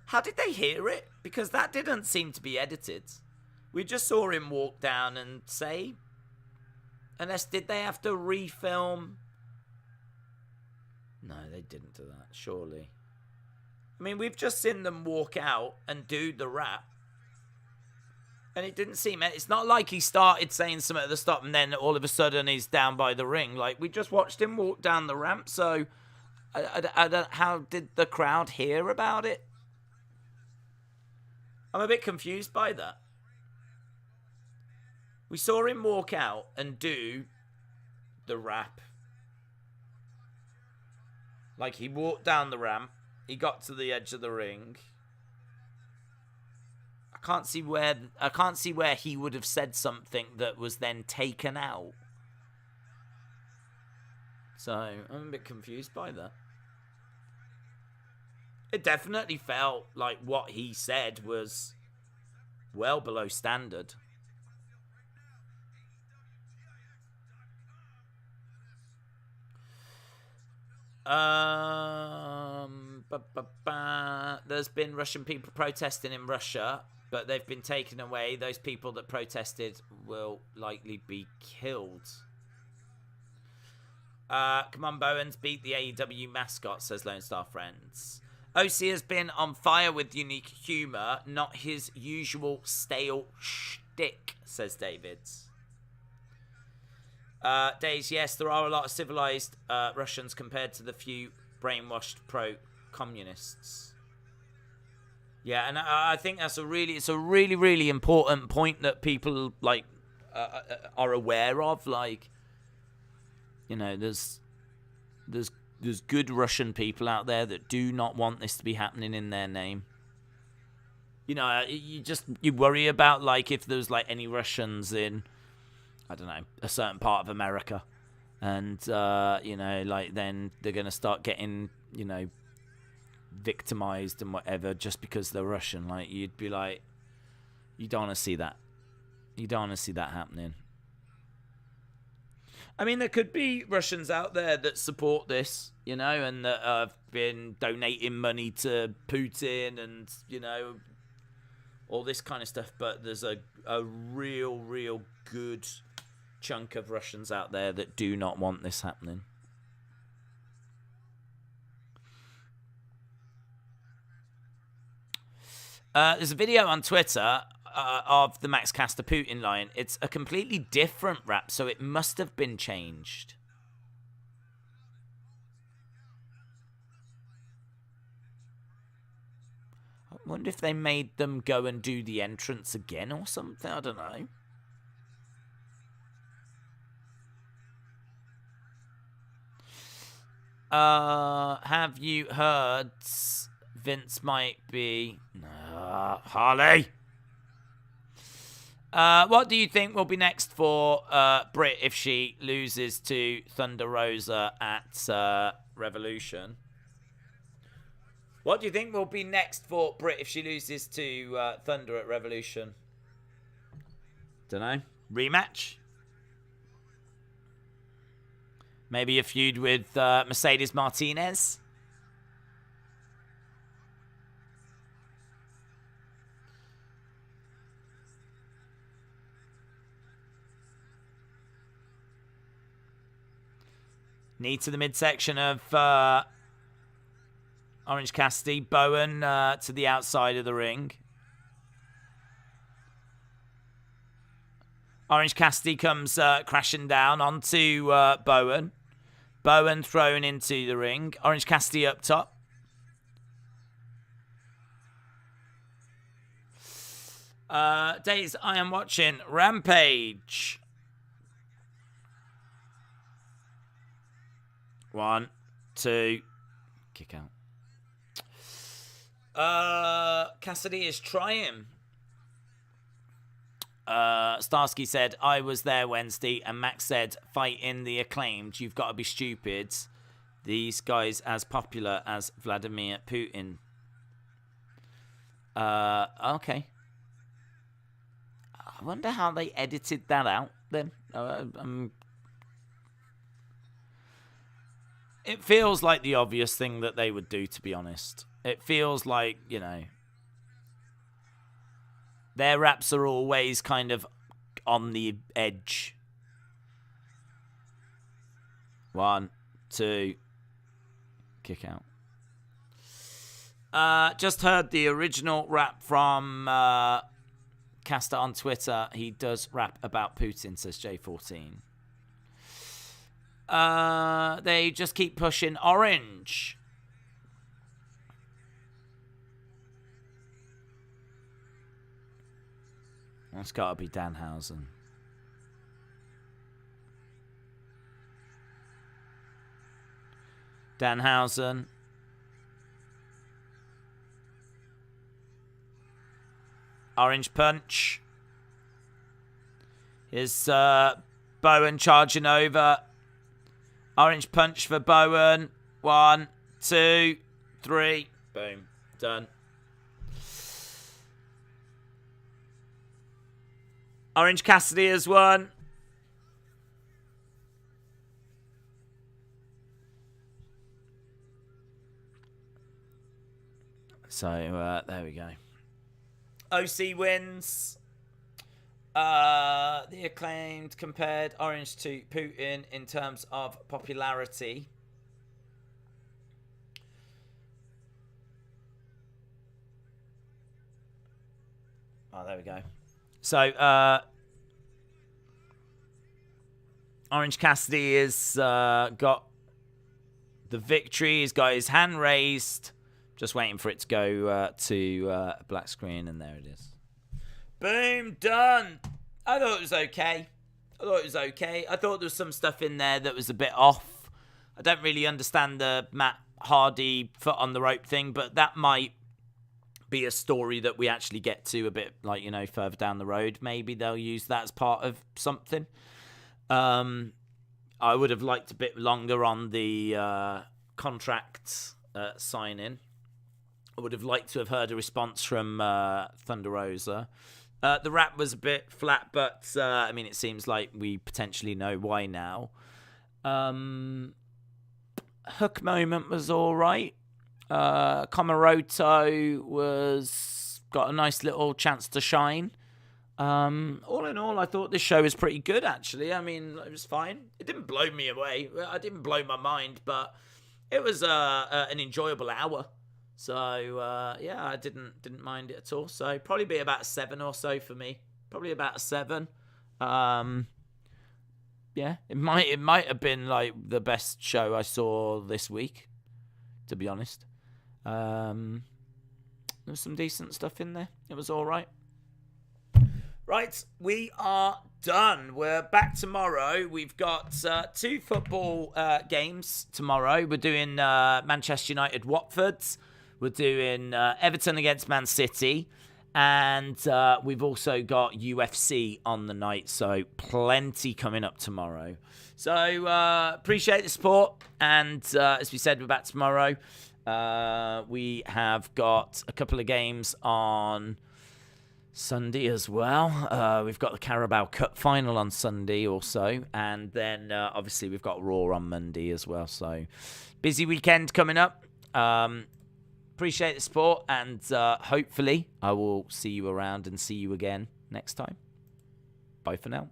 how did they hear it? Because that didn't seem to be edited. We just saw him walk down and say, unless did they have to refilm? No, they didn't do that, surely. I mean, we've just seen them walk out and do the rap. And it didn't seem... It's not like he started saying something at the stop and then all of a sudden he's down by the ring. Like, we just watched him walk down the ramp, so... I don't... How did the crowd hear about it? I'm a bit confused by that. We saw him walk out and do the rap. Like, he walked down the ramp. He got to the edge of the ring. I can't see where he would have said something that was then taken out. So, I'm a bit confused by that. It definitely felt like what he said was well below standard. There's been Russian people protesting in Russia, but they've been taken away. Those people that protested will likely be killed. Come on, Bowens, beat the AEW mascot, says Lone Star Friends. OC has been on fire with unique humour, not his usual stale shtick, says David. Days, yes, there are a lot of civilized Russians compared to the few brainwashed pro-communists. Yeah, and I think that's it's a really important point that people like are aware of. Like, you know, there's good Russian people out there that do not want this to be happening in their name. You know, you worry about like if there's like any Russians in, I don't know, a certain part of America. And, you know, like, then they're going to start getting, you know, victimized and whatever just because they're Russian. Like, you'd be like, You don't want to see that. You don't want to see that happening. I mean, there could be Russians out there that support this, you know, and that have been donating money to Putin and, you know, all this kind of stuff. But there's a real good chunk of Russians out there that do not want this happening. There's a video on Twitter of the Max Caster Putin line. It's a completely different rap, so it must have been changed. I wonder if they made them go and do the entrance again or something. I don't know. Have you heard Vince might be... Harley? What do you think will be next for Britt if she loses to Thunder Rosa at Revolution? What do you think will be next for Britt if she loses to Thunder at Revolution? Dunno. Rematch? Maybe a feud with Mercedes Martinez? Knee to the midsection of Orange Cassidy. Bowen to the outside of the ring. Orange Cassidy comes crashing down onto Bowen. Bowen thrown into the ring. Orange Cassidy up top. Days, I am watching Rampage. 1, 2, kick out. Cassidy is trying. Starsky said, I was there Wednesday, and Max said, fight in the Acclaimed. You've got to be stupid. These guys as popular as Vladimir Putin. Okay. I wonder how they edited that out then. It feels like the obvious thing that they would do, to be honest. It feels like, you know, their raps are always kind of on the edge. 1, 2, kick out. Just heard the original rap from Caster on Twitter. He does rap about Putin, says J14. They just keep pushing Orange. That's got to be Danhausen. Danhausen. Orange Punch. Here's Bowen charging over. Orange Punch for Bowen. 1, 2, 3. Boom. Done. Orange Cassidy has won. So, there we go. OC wins. The Acclaimed compared Orange to Putin in terms of popularity. Oh, there we go. So, Orange Cassidy has got the victory. He's got his hand raised. Just waiting for it to go to black screen, and there it is. Boom, done. I thought it was okay. I thought there was some stuff in there that was a bit off. I don't really understand the Matt Hardy foot on the rope thing, but that might be a story that we actually get to a bit, like, you know, further down the road. Maybe they'll use that as part of something. I would have liked a bit longer on the contract signing. I would have liked to have heard a response from Thunder Rosa. The rap was a bit flat, but I mean, it seems like we potentially know why now. Hook moment was all right. Komoroto was got a nice little chance to shine. All in all, I thought this show was pretty good, actually. I mean, it was fine. It didn't blow me away. I didn't blow my mind, but it was an enjoyable hour. So, yeah, I didn't mind it at all. So, probably be about a 7 or so for me. Probably about a 7. Yeah, it might have been, like, the best show I saw this week, to be honest. There was some decent stuff in there. It was all right. Right, we are done. We're back tomorrow. We've got 2 football games tomorrow. We're doing Manchester United Watford. We're doing Everton against Man City. And we've also got UFC on the night. So plenty coming up tomorrow. So appreciate the support. And as we said, we're back tomorrow. We have got a couple of games on Sunday as well. We've got the Carabao Cup final on Sunday also, and then obviously we've got Raw on Monday as well. So busy weekend coming up. Appreciate the support, and hopefully I will see you around and see you again next time. Bye for now.